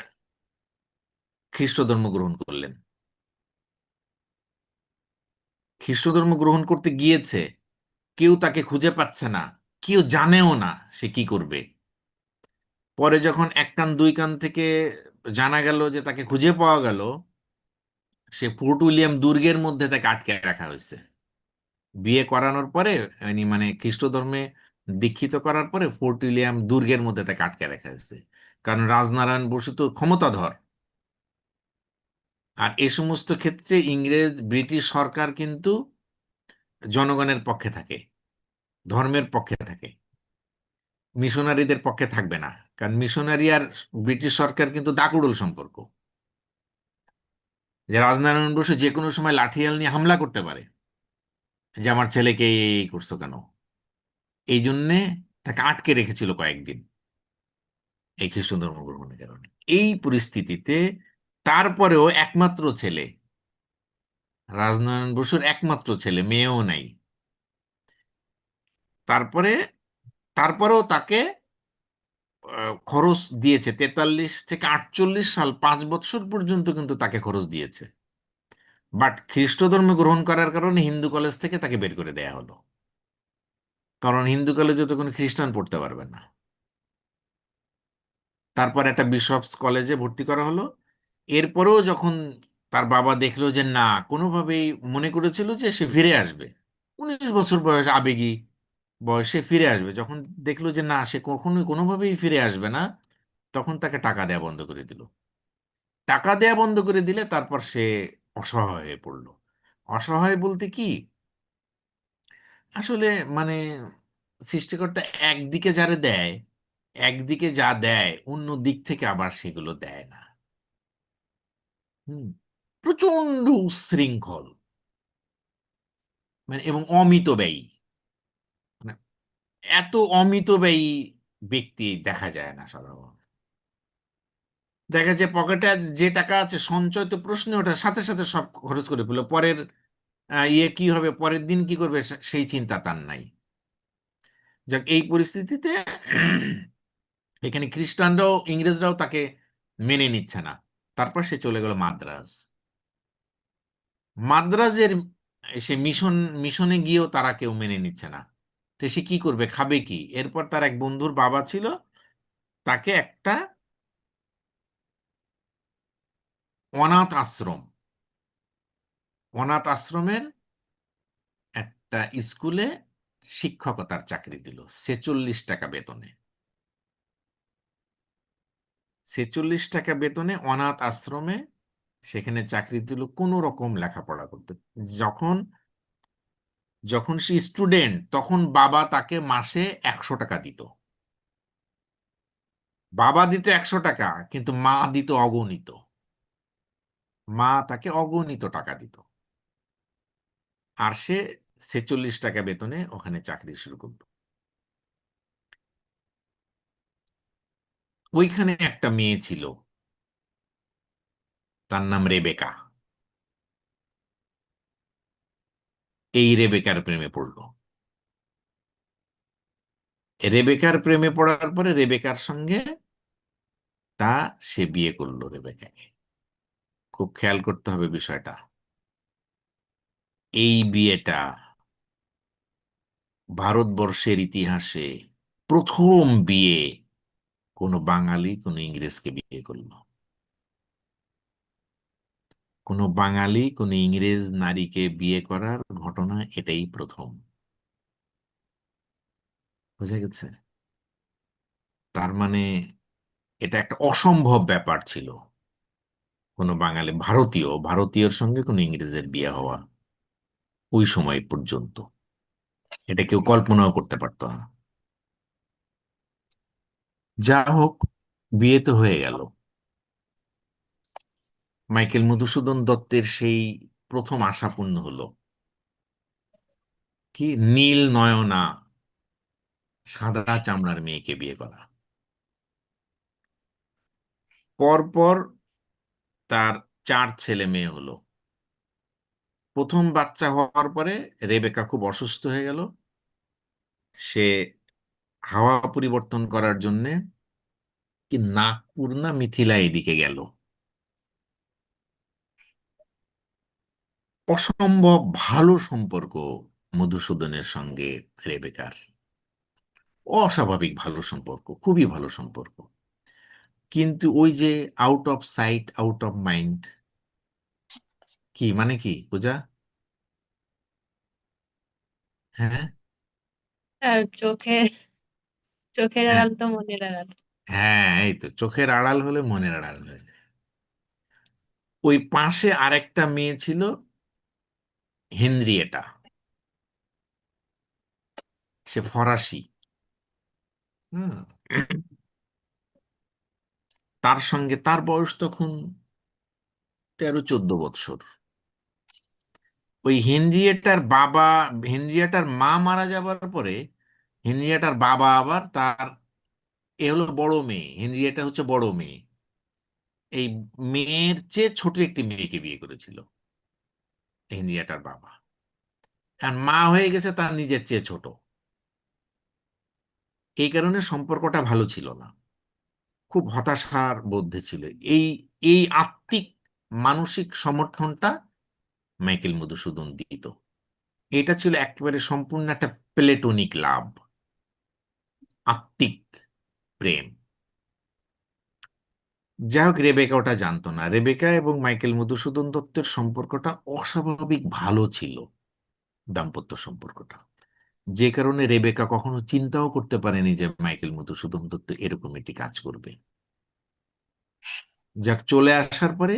খ্রিস্ট ধর্ম গ্রহণ করলেন। খ্রিস্ট ধর্ম গ্রহণ করতে গিয়েছে, কেউ তাকে খুঁজে পাচ্ছে না, কেউ জানেও না সে কি করবে। পরে যখন এক কান দুই কান থেকে জানা গেল যে তাকে খুঁজে পাওয়া গেল, সে ফোর্ট উইলিয়াম দুর্গের মধ্যে তাকে আটকে রাখা হয়েছে। বিয়ে করানোর পরে, মানে খ্রিস্ট ধর্মে দীক্ষিত করার পরে ফোর্ট উইলিয়াম দুর্গের মধ্যে তাকে আটকে রাখা হয়েছে, কারণ রাজনারায়ণ বসু তো ক্ষমতাধর। আর এ সমস্ত ক্ষেত্রে ইংরেজ, ব্রিটিশ সরকার কিন্তু জনগণের পক্ষে থাকে, ধর্মের পক্ষে থাকে, মিশনারিদের পক্ষে থাকবে না। কারণ মিশনারি আর ব্রিটিশ সরকার কিন্তু দাকুড়ল সম্পর্ক, যে রাজনারায়ণ বসু যে কোনো সময় লাঠিয়াল নিয়ে হামলা করতে পারে, যে আমার ছেলেকে এই করছো কেন। এই জন্যে তাকে আটকে রেখেছিল কয়েকদিন এই খ্রিস্ট ধর্ম গ্রহণের কারণে। এই পরিস্থিতিতে তারপরেও একমাত্র ছেলে, রাজনারায়ণ বসুর একমাত্র ছেলে, মেয়েও নাই, তারপরে তারপরেও তাকে খরচ দিয়েছে 43 থেকে 48 সাল, 5 বছর পর্যন্ত কিন্তু তাকে খরচ দিয়েছে। বাট খ্রিস্ট ধর্ম গ্রহণ করার কারণে হিন্দু কলেজ থেকে তাকে বের করে দেয়া হলো, কারণ হিন্দু কলেজে তো কোনো খ্রিস্টান পড়তে পারবে না। তারপর একটা বিশপস কলেজে ভর্তি করা হলো। এরপরেও যখন তার বাবা দেখলো যে না, কোনোভাবেই, মনে করেছিল যে সে ফিরে আসবে, 19 বছর বয়স, আবেগী বয়সে ফিরে আসবে, যখন দেখলো যে না, সে কখনোই কোনোভাবেই ফিরে আসবে না, তখন তাকে টাকা দেয়া বন্ধ করে দিল। টাকা দেয়া বন্ধ করে দিলে তারপর সে অসহায় হয়ে পড়লো। অসহায় বলতে কি, আসলে মানে সৃষ্টিকর্তা একদিকে যারে দেয়, একদিকে যা দেয় অন্য দিক থেকে আবার সেগুলো দেয় না। হুম। প্রচন্ড উচ্ছৃঙ্খল, মানে এবং অমিতব্যয়ী, মানে এত অমিতব্যয়ী ব্যক্তি দেখা যায় না সাধারণত। দেখা যায় পকেটে যে টাকা আছে, সঞ্চয় তো প্রশ্ন ওঠার সাথে সাথে সব খরচ করে ফেললো, পরের ইয়ে কি হবে, পরের দিন কি করবে, সেই চিন্তা তার নাই। যাক, এই পরিস্থিতিতে এখানে খ্রিস্টানরাও, ইংরেজরাও তাকে মেনে নিচ্ছে না। তারপর সে চলে গেল মাদ্রাজ। মাদ্রাজের সে মিশনে গিয়েও তারা কেউ মেনে নিচ্ছে না। তো সে কি করবে, খাবে কি? এরপর তার এক বন্ধুর বাবা ছিল, তাকে একটা অনাথ আশ্রম, অনাথ আশ্রমের একটা স্কুলে শিক্ষকতার চাকরি দিল 46 টাকা বেতনে। 46 টাকা বেতনে অনাথ আশ্রমে সেখানে চাকরি দিল, কোনো রকম লেখাপড়া করতে। যখন যখন সে স্টুডেন্ট, তখন বাবা তাকে মাসে 100 টাকা দিত। বাবা দিত 100 টাকা, কিন্তু মা দিত অগণিত। মা তাকে অগণিত টাকা দিত। আর সে 46 টাকা বেতনে ওখানে চাকরি শুরু করলো। ওইখানে একটা মেয়ে ছিল, তার নাম রেবেকা। এই রেবেকার প্রেমে পড়লো। রেবেকার প্রেমে পড়ার পরে রেবেকার সঙ্গে সে বিয়ে করলো রেবেকাকে। খুব খেয়াল করতে হবে বিষয়টা। এই বিয়েটা ভারতবর্ষের ইতিহাসে প্রথম বিয়ে, কোনো বাঙালি কোনো ইংরেজকে বিয়ে করলো। কোনো বাঙালি কোনো ইংরেজ নারীকে বিয়ে করার ঘটনা এটাই প্রথম। বুঝা গেছে? তার মানে এটা একটা অসম্ভব ব্যাপার ছিল, কোনো বাঙালি, ভারতীয়র সঙ্গে কোনো ইংরেজের বিয়ে হওয়া ওই সময় পর্যন্ত। এটা কেউ কল্পনাও করতে পারতো না। যা হোক, বিয়ে তো হয়ে গেল। মাইকেল মধুসূদন দত্তের সেই প্রথম আশা পূর্ণ হলো। কি, নীল নয়না সাদা চামড়ার মেয়েকে বিয়ে করা। পরপর তার 4 ছেলে মেয়ে হলো। প্রথম বাচ্চা হওয়ার পরে রেবেকা খুব অসুস্থ হয়ে গেল। সে হাওয়া পরিবর্তন করার জন্যে কি নাগপুর না মিথিলা এদিকে গেল। অসম্ভব ভালো সম্পর্ক মধুসূদনের সঙ্গে রেবেকার, অস্বাভাবিক ভালো সম্পর্ক, খুবই ভালো সম্পর্ক। কিন্তু ওই যে out of sight out of mind, কি মানে, কি পূজা? হ্যাঁ, আর চোখের হ্যাঁ, আড়াল তো মনের আড়াল। হ্যাঁ, এই তো, চোখের আড়াল হলে মনের আড়াল হয়ে যায়। ওই পাশে আরেকটা মেয়ে ছিল, হেনরিয়েটা। সে ফরাসি। হুম। তার সঙ্গে তার বয়স তখন 13-14 বৎসর। ওই হেনরিয়েটার মা মারা যাবার পরে হেনরিয়েটার বাবা আবার তার, এ হলো বড় মেয়ে, হেনরিয়েটা হচ্ছে বড় মেয়ে, এই মেয়ের চেয়ে ছোট একটি মেয়েকে বিয়ে করেছিল হেনরিয়েটার বাবা। আর মা হয়ে গেছে তার নিজের চেয়ে ছোট। এই কারণে সম্পর্কটা ভালো ছিল না, খুব হতাশার মধ্যে ছিল। এই এই আত্মিক মানসিক সমর্থনটা মাইকেল মধুসূদন দিত। এটা ছিল একেবারে সম্পূর্ণ একটা প্লেটোনিক লাভ, আত্মিক প্রেম। যাই হোক, রেবেকা ওটা জানতো না। রেবেকা এবং মাইকেল মধুসূদন দত্তের সম্পর্কটা অস্বাভাবিক ভালো ছিল, দাম্পত্য সম্পর্কটা। যে কারণে রেবেকা কখনো চিন্তাও করতে পারেনি যে মাইকেল মধুসূদন দত্ত এরকম একটি কাজ করবে। যাক, চলে আসার পরে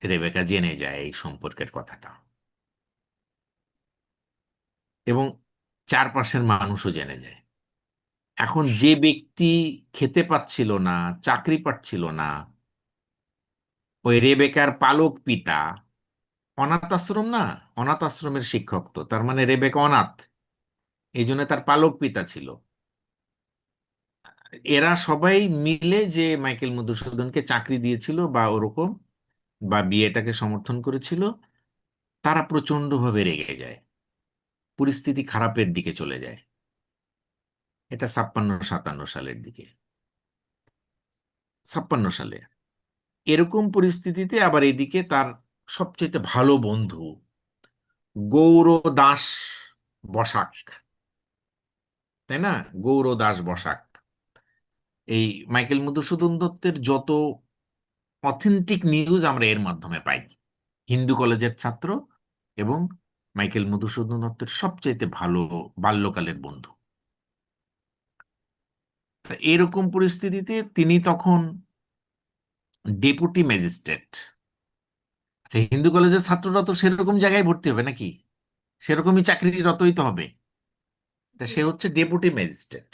রেবেকা জেনে যায় এই সম্পর্কের কথাটা, এবং চারপাশের মানুষও জেনে যায়। এখন যে ব্যক্তি খেতে পাচ্ছিল না, চাকরি পাচ্ছিল না, ওই রেবেকার পালক পিতা, অনাথ আশ্রম না, অনাথ আশ্রমের শিক্ষক, তো তার মানে রেবেকা অনাথ, এই জন্য তার পালক পিতা ছিল। এরা সবাই মিলে যে মাইকেল মধুসূদনকে চাকরি দিয়েছিল বা ওরকম, বা বিয়েটাকে সমর্থন করেছিল, তারা প্রচন্ডভাবে রেগে যায়, পরিস্থিতি খারাপের দিকে চলে যায়। এটা 56-57 সালের দিকে। 56 সালে এরকম পরিস্থিতিতে আবার এদিকে তার সবচেয়ে ভালো বন্ধু গৌর দাস বসাক, তাই না? গৌর দাস বসাক এই মাইকেল মধুসূদন দত্তের যত অথেন্টিক নিউজ আমরা এর মাধ্যমে পাই। হিন্দু কলেজের ছাত্র এবং মাইকেল মধুসূদন দত্তের সবচেয়ে ভালো বাল্যকালের বন্ধু। তা এরকম পরিস্থিতিতে তিনি তখন ডেপুটি ম্যাজিস্ট্রেট। আচ্ছা, হিন্দু কলেজের ছাত্ররা তো সেরকম জায়গায় ভর্তি হবে নাকি? সেরকমই চাকরিরতই তো হবে। তা সে হচ্ছে ডেপুটি ম্যাজিস্ট্রেট।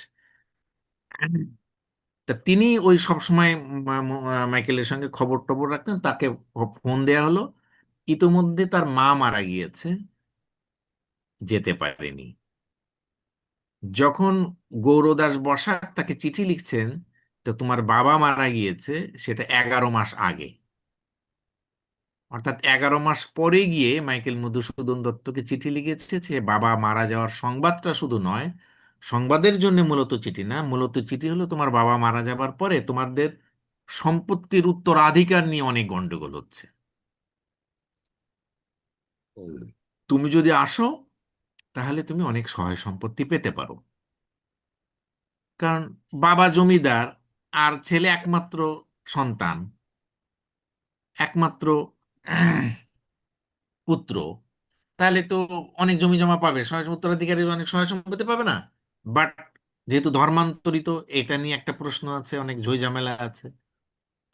তা তিনি ওই সব সময় মাইকেলের সঙ্গে খবর টবর রাখতেন। তাকে ফোন দেয়া হলো, ইতোমধ্যে তার মা মারা গিয়েছে, যেতে পারেনি। যখন গৌরদাস বসাক তাকে চিঠি লিখছেন, তো তোমার বাবা মারা গিয়েছে, সেটা 11 মাস আগে, অর্থাৎ 11 মাস পরে গিয়ে মাইকেল মধুসূদন দত্তকে চিঠি লিখেছে। সে বাবা মারা যাওয়ার সংবাদটা শুধু নয়, সংবাদের জন্য মূলত চিঠি না, মূলত চিঠি হলো তোমার বাবা মারা যাবার পরে তোমাদের সম্পত্তির উত্তরাধিকার নিয়ে অনেক গন্ডগোল হচ্ছে। তুমি যদি আসো তাহলে তুমি অনেক সহায় সম্পত্তি পেতে পারো। কারণ বাবা জমিদার, আর ছেলে একমাত্র সন্তান, একমাত্র পুত্র, তাহলে তো অনেক জমি জমা পাবে, সহায় উত্তরাধিকারী অনেক সহায় সম্পত্তি পাবে না। বাট যেহেতু ধর্মান্তরিত, এটা নিয়ে একটা প্রশ্ন আছে, অনেক ঝই ঝামেলা আছে।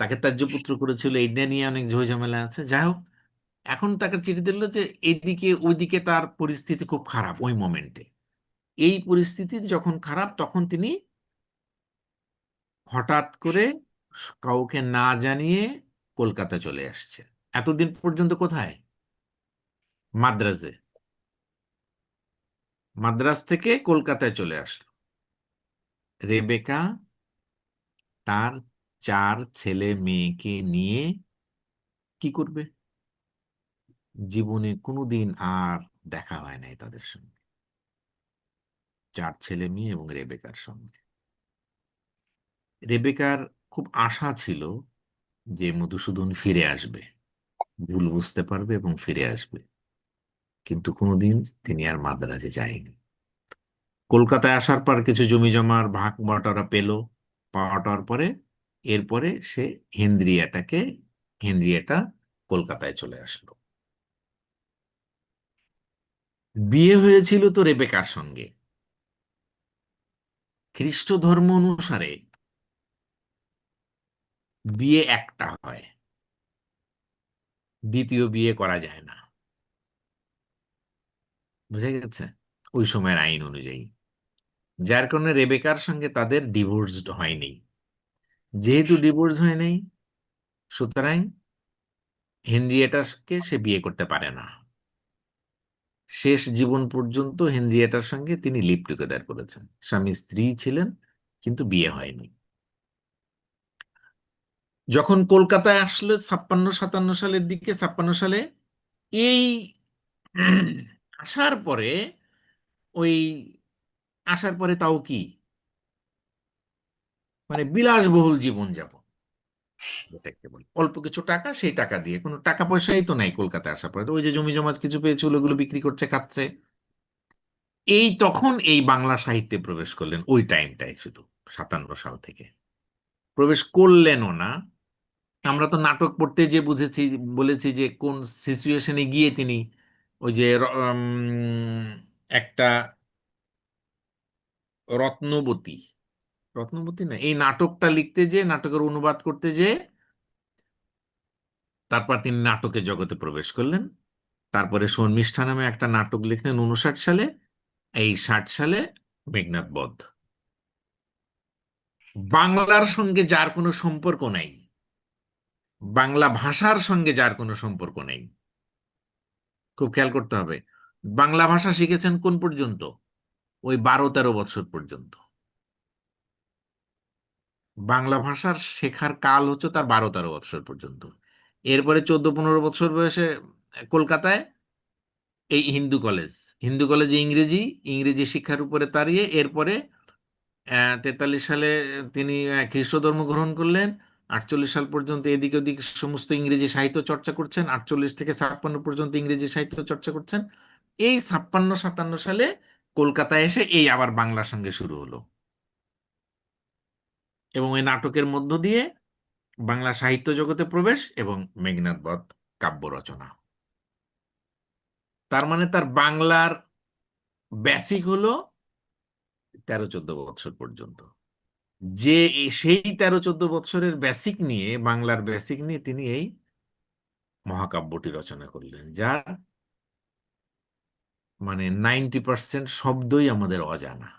তাকে ত্যায্য পুত্র করেছিল, এইটা নিয়ে অনেক ঝই ঝামেলা আছে। যাই হোক, এখন তাকে চিঠি দিল যে এইদিকে ওইদিকে তার পরিস্থিতি খুব খারাপ ওই মোমেন্টে। এই পরিস্থিতি যখন খারাপ, তখন তিনি হঠাৎ করে কাউকে না জানিয়ে কলকাতা চলে আসছে। এতদিন পর্যন্ত কোথায়? মাদ্রাজে। মাদ্রাজ থেকে কলকাতায় চলে আসলো। রেবেকা তার 4 ছেলে মেয়েকে নিয়ে কি করবে? জীবনে কোনোদিন আর দেখা হয় নাই তাদের সঙ্গে, 4 ছেলে মেয়ে এবং রেবেকার সঙ্গে। রেবেকার খুব আশা ছিল যে মধুসূদন ফিরে আসবে, ভুল বুঝতে পারবে এবং ফিরে আসবে, কিন্তু কোনোদিন তিনি আর মাদ্রাজে যায়নি। কলকাতায় আসার পর কিছু জমি জমার ভাগ বাটোয়ারা পেল, পাওয়াটার পরে এরপরে সে হেনরিয়েটাকে, হেনরিয়েটা কলকাতায় চলে আসলো। বিয়ে হয়েছিল তো রেবেকার সঙ্গে। খ্রিস্ট ধর্ম অনুসারে বিয়ে একটা হয়, দ্বিতীয় বিয়ে করা যায় না। বুঝা গেছে? ওই সময়ের আইন অনুযায়ী, যার কারণে রেবেকার সঙ্গে তাদের ডিভোর্সড হয়নি। যেহেতু ডিভোর্স হয় নাই, সুতরাং হেনরিয়েটাকে সে বিয়ে করতে পারে না। শেষ জীবন পর্যন্ত হেনরিয়েটার সঙ্গে তিনি লিভ টুগেদার করেছেন, স্বামী স্ত্রী ছিলেন, কিন্তু বিয়ে হয়নি। যখন কলকাতায় আসলো 56-57 সালের দিকে, 56 সালে, এই আসার পরে, ওই আসার পরে তাও কি, মানে বিলাসবহুল জীবনযাপন, এটাকে বলে অল্প কিছু টাকা, সেই টাকা দিয়ে, কোনো টাকা পয়সাই তো নাই কলকাতায় আসার পরে, তো ওই যে জমি জমা কিছু পেয়েছিল ওগুলো বিক্রি করছে, খাচ্ছে। এই তখন এই বাংলা সাহিত্যে প্রবেশ করলেন ওই টাইমটাই, শুধু 57 সাল থেকে প্রবেশ করলেনও না। আমরা তো নাটক পড়তে যে বুঝেছি, বলেছি যে কোন সিচুয়েশনে গিয়ে তিনি ওই যে একটা রত্নবতী, রত্নবতী না, এই নাটকটা লিখতে যে, নাটকের অনুবাদ করতে যে, তারপর তিনি নাটকের জগতে প্রবেশ করলেন। তারপরে শর্মিষ্ঠা নামে একটা নাটক লিখলেন 59 সালে। এই 60 সালে মেঘনাদ বধ। বাংলার সঙ্গে যার কোনো সম্পর্ক নাই, বাংলা ভাষার সঙ্গে যার কোনো সম্পর্ক নেই, খুব খেয়াল করতে হবে। বাংলা ভাষা শিখেছেন কোন পর্যন্ত? ওই 12-13 বছর পর্যন্ত। বাংলা ভাষার শেখার কাল হচ্ছে তার 12-13 বছর পর্যন্ত। এরপরে 14-15 বছর বয়সে কলকাতায় এই হিন্দু কলেজে ইংরেজি, ইংরেজি শিক্ষার উপরে তাড়িয়ে, এরপরে 43 সালে তিনি খ্রিস্ট ধর্ম গ্রহণ করলেন। 48 সাল পর্যন্ত এদিক ওদিক সমস্ত ইংরেজি সাহিত্য চর্চা করছেন, 48 থেকে 56 পর্যন্ত ইংরেজি সাহিত্য চর্চা করছেন। এই 56-57 সালে কলকাতায় এসে এই আবার বাংলার সঙ্গে শুরু হলো, এবং এই নাটকের মধ্য দিয়ে বাংলা সাহিত্য জগতে প্রবেশ এবং মেঘনাদ বধ কাব্য রচনা। তার মানে তার বাংলার বেসিক হলো 13-14 বছর পর্যন্ত। যে সেই 13-14 বছরের বেসিক নিয়ে, বাংলার বেসিক নিয়ে তিনি এই মহাকাব্যটি রচনা করলেন, যার মানে 90% শব্দই আমাদের অজানা,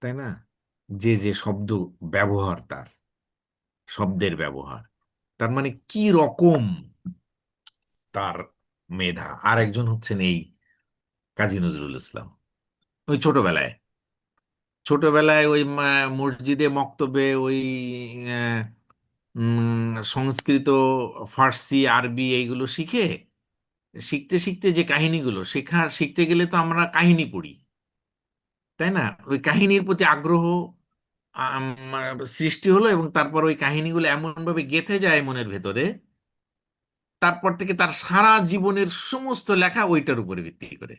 তাই না? যে যে শব্দ ব্যবহার, তার শব্দের ব্যবহার, তার মানে কি রকম তার মেধা। আর একজন হচ্ছেন এই কাজী নজরুল ইসলাম। ওই ছোটবেলায় ওই মসজিদে মক্তবে ওই আহ, সংস্কৃত, ফার্সি, আরবি এইগুলো শিখে, শিখতে শিখতে যে কাহিনীগুলো শিখতে গেলে তো আমরা কাহিনী পড়ি, তাই না? ওই কাহিনীর প্রতি আগ্রহ আম, সৃষ্টি হলো, এবং তারপর ওই কাহিনীগুলো এমন ভাবে গেঁথে যায় মনের ভেতরে, তারপর থেকে তার সারা জীবনের সমস্ত লেখা ওইটার উপরে ভিত্তি করে,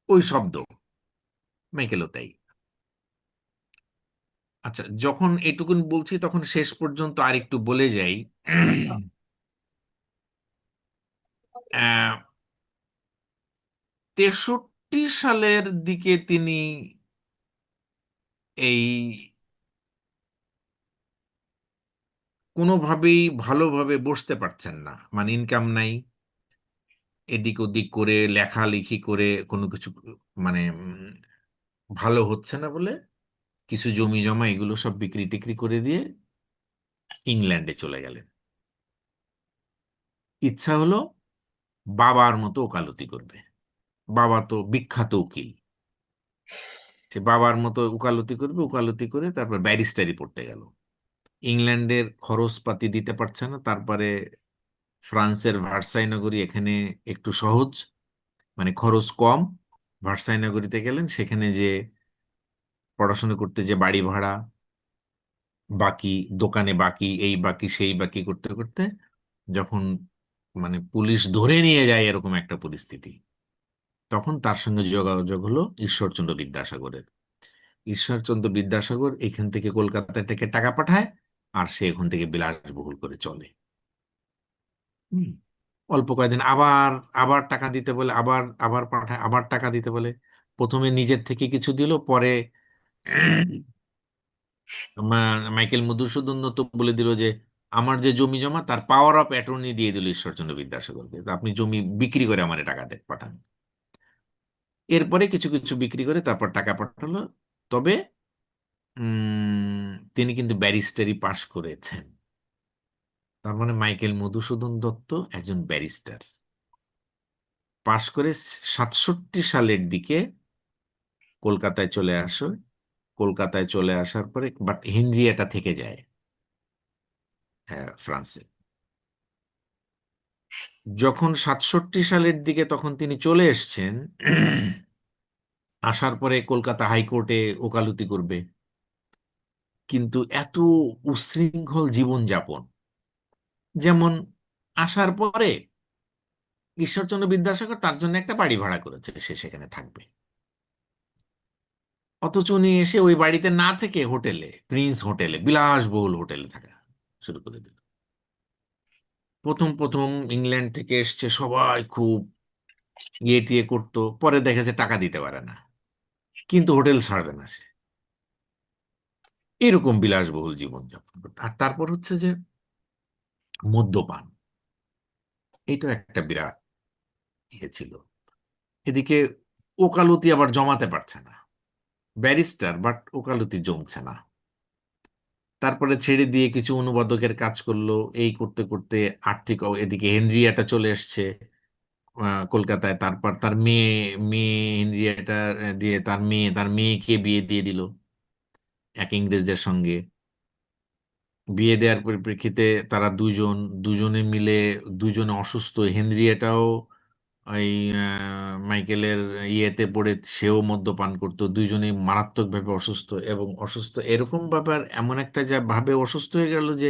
ওই শব্দ। মাইকেলও তাই। আচ্ছা, যখন এটুকুন বলছি তখন শেষ পর্যন্ত আর একটু বলে যাই। 63 সালের দিকে তিনি এই কোনোভাবেই ভালোভাবে বসতে পারছেন না, মানে ইনকাম নাই, এদিক ওদিক করে লেখালেখি করে কোনো কিছু মানে ভালো হচ্ছে না বলে কিছু জমি জমা এগুলো সব বিক্রি টিক্রি করে দিয়ে ইংল্যান্ডে চলে গেলেন। ইচ্ছা হলো বাবার মতো ওকালতি করবে। বাবা তো বিখ্যাত উকিল, সে বাবার মতো ওকালতি করবে, ওকালতি করে তারপর ব্যারিস্টারি পড়তে গেল। ইংল্যান্ডের খরচপাতি দিতে পারছে না, তারপরে ফ্রান্সের ভার্সাই নগরী এখানে একটু সহজ, মানে খরচ কম। ভার্সাই নগরীতে গেলেন, সেখানে যে পড়াশোনা করতে, যে বাড়ি ভাড়া বাকি, দোকানে বাকি, এই বাকি সেই বাকি করতে করতে যখন মানে পুলিশ ধরে নিয়ে যায় এরকম একটা পরিস্থিতি, তখন তার সঙ্গে যোগাযোগ হলো ঈশ্বরচন্দ্র বিদ্যাসাগরের। ঈশ্বরচন্দ্র বিদ্যাসাগর এখান থেকে কলকাতা থেকে টাকা পাঠায়, আর সে এখান থেকে বিলাসবহুল করে চলে। হুম। অল্প কয়েকদিন আবার আবার টাকা দিতে বলে, আবার আবার পাঠায়, আবার টাকা দিতে বলে। প্রথমে নিজের থেকে কিছু দিল, পরে মাইকেল মধুসূদন দত্ত বলে দিল যে আমার যে জমি জমা তার পাওয়ার অফ অ্যাটর্নি দিয়ে দিল ঈশ্বরচন্দ্র বিদ্যাসাগরকে, তো আপনি জমি বিক্রি করে আমার টাকা পাঠান। এরপরে কিছু কিছু বিক্রি করে তারপর টাকা পাঠালো। তবে তিনি কিন্তু ব্যারিস্টারি পাশ করেছেন। তার মানে মাইকেল মধুসূদন দত্ত একজন ব্যারিস্টার পাশ করে 67 সালের দিকে কলকাতায় চলে আসো। কলকাতায় চলে আসার পরে বাট হেনরিয়েটা থেকে যায়, হ্যাঁ, ফ্রান্সে। যখন 67 সালের দিকে তখন তিনি চলে এসছেন, আসার পরে কলকাতা হাইকোর্টে ওকালতি করবে। কিন্তু এত উচ্ছৃঙ্খল জীবনযাপন, যেমন আসার পরে ঈশ্বরচন্দ্র বিদ্যাসাগর তার জন্য একটা বাড়ি ভাড়া করেছে, সে সেখানে থাকবে। অথচ উনি এসে ওই বাড়িতে না থেকে হোটেলে, প্রিন্স হোটেলে, বিলাসবহুল হোটেলে থাকা শুরু করে দিল। প্রথম প্রথম ইংল্যান্ড থেকে এসছে, সবাই খুব ইয়ে টিয়ে করতো, পরে দেখেছে টাকা দিতে পারে না, কিন্তু হোটেল ছাড়বে না সে। এরকম বিলাসবহুল জীবনযাপন। আর তারপর হচ্ছে যে মদ্যপান, এটা একটা বিরাট ইয়ে ছিল। এদিকে ওকালতি আবার জমাতে পারছে না, ব্যারিস্টার বাট ওকালতি জমছে না। তারপরে ছেড়ে দিয়ে কিছু অনুবাদকের কাজ করলো, এই করতে করতে আর্থিক এদিকে হেনরিয়াটা চলে এসছে কলকাতায়। তারপর তার মেয়ে মেয়ে হেনরিয়াটা দিয়ে তার মেয়েকে বিয়ে দিয়ে দিল এক ইংরেজদের সঙ্গে। বিয়ে দেওয়ার পরিপ্রেক্ষিতে তারা দুজনে মিলে, দুজনে অসুস্থ। হেনরিয়েটাও ওই মাইকেলের ইয়েতে পড়ে সেও মদ্যপান করতো, দুইজনেই মারাত্মকভাবে অসুস্থ। এবং অসুস্থ এরকম ব্যাপার, এমন একটা যা ভাবে অসুস্থ হয়ে গেল যে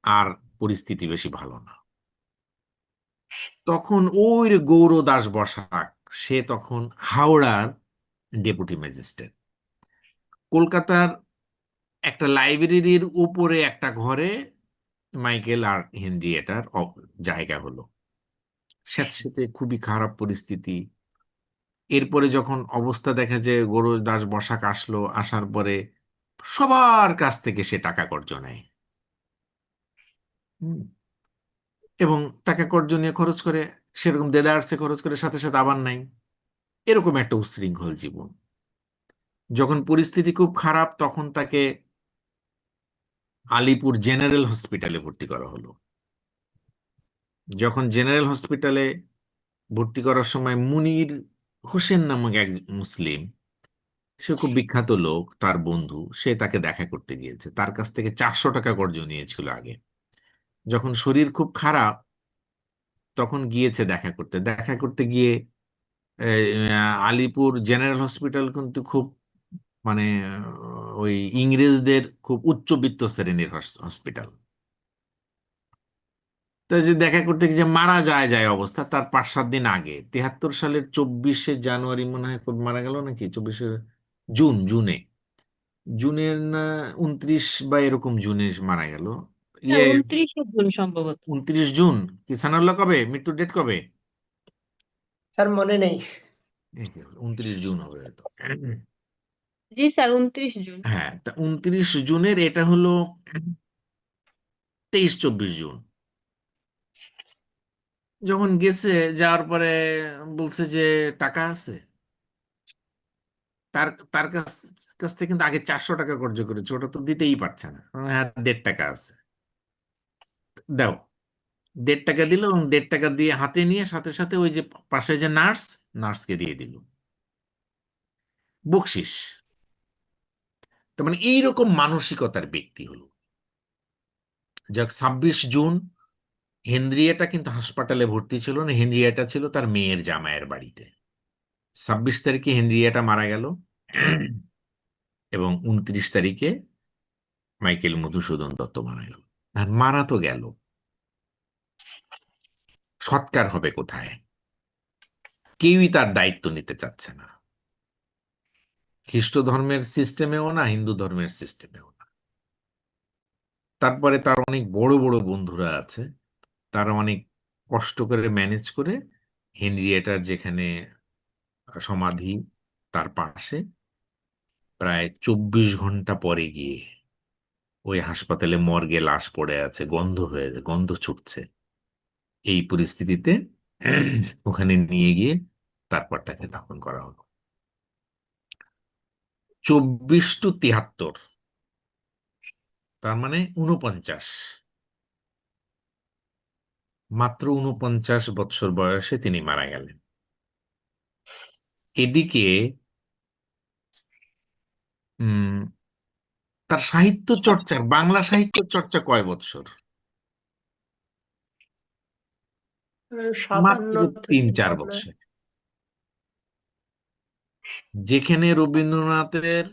আর পরিস্থিতি বেশি ভালো না। তখন ওই রে গৌর দাস বসাক, সে তখন হাওড়ার ডেপুটি ম্যাজিস্ট্রেট। কলকাতার একটা লাইব্রেরির উপরে একটা ঘরে মাইকেল আর হেনরিয়েটার জায়গা হলো। সাথে সাথে খুবই খারাপ পরিস্থিতি। এরপরে যখন অবস্থা দেখা যায়, গৌর দাস বসাক আসলো, আসার পরে সবার কাছ থেকে সে টাকা কর্জ নেয়। হুম। এবং টাকা কর্জ নিয়ে খরচ করে, সেরকম দেদারসে খরচ করে, সাথে সাথে আবার নাই। এরকম একটা উচ্ছৃঙ্খল জীবন। যখন পরিস্থিতি খুব খারাপ, তখন তাকে আলিপুর জেনারেল হসপিটালে ভর্তি করা হলো। যখন জেনারেল হসপিটালে ভর্তি করার সময় মুনির হোসেন নামক এক মুসলিম, সে খুব বিখ্যাত লোক, তার বন্ধু, সে তাকে দেখা করতে গিয়েছে। তার কাছ থেকে 400 টাকা কর্জ নিয়েছিল আগে। যখন শরীর খুব খারাপ, তখন গিয়েছে দেখা করতে। দেখা করতে গিয়ে আলিপুর জেনারেল হসপিটাল কিন্তু খুব মানে ওই ইংরেজদের খুব উচ্চবিত্ত শ্রেণীর হসপিটাল। তো যে দেখা করতে গিয়ে যে মারা যায় যায় অবস্থা, তার 5-7 দিন আগে, 73 সালের 24শে জানুয়ারি মনে হয় মারা গেল, নাকি 24শে জুনে জুনের না 29 বা এরকম জুনে মারা গেল। হ্যাঁ, ইয়ে 29শে জুন সম্ভবত। 29 জুন। কি সানাউল্লাহ কবে মৃত্যুর ডেট কবে? স্যার মনে নেই। 29 জুন হবে হয়তো। জি স্যার, 29 জুন। হ্যাঁ, তা 29 জুনের এটা হলো 23-24 জুন। যখন গেছে, যাওয়ার পরে বলছে যে টাকা আছে তার তার কাছ কাছ থেকে, কিন্তু আগে 400 টাকা কর্জ করেছে, ওটা তো দিতেই পারছে না। হ্যাঁ, 1.5 টাকা আছে, দাও। 1.5 টাকা দিল, এবং 1.5 টাকা দিয়ে হাতে নিয়ে সাথে সাথে ওই যে পাশে যে নার্সকে দিয়ে দিল বকশিস। তার মানে এইরকম মানসিকতার ব্যক্তি হলো। যাক, 26 জুন হেনরিয়েটা কিন্তু হাসপাতালে ভর্তি ছিল না, হেনরিয়েটা ছিল তার মেয়ের জামাইয়ের বাড়িতে। 26 তারিখে হেনরিয়েটা মারা গেল, এবং 29 তারিখে মাইকেল মধুসূদন দত্ত মারা গেল। আর মারা তো গেল, সৎকার হবে কোথায়? কেউই তার দায়িত্ব নিতে চাচ্ছে না, খ্রিস্ট ধর্মের সিস্টেমেও না, হিন্দু ধর্মের সিস্টেমেও না। তারপরে তার অনেক বড় বড় বন্ধুরা আছে, তারা অনেক কষ্ট করে ম্যানেজ করে হেনরিয়েটার যেখানে সমাধি, তার পাশে প্রায় 24 ঘন্টা পরে গিয়ে ওই হাসপাতালে মর্গে লাশ পড়ে আছে, গন্ধ ছুটছে। এই পরিস্থিতিতে ওখানে নিয়ে গিয়ে তারপর তাকে দাফন করা হলো। 24 টু 73, তার মানে 49, মাত্র 49 বছর বয়সে তিনি মারা গেলেন। এদিকে উম তার সাহিত্য চর্চার, বাংলা সাহিত্য চর্চা কয় বৎসর? মাত্র 57 থেকে 3-4 বৎসর। যেখানে রবীন্দ্রনাথের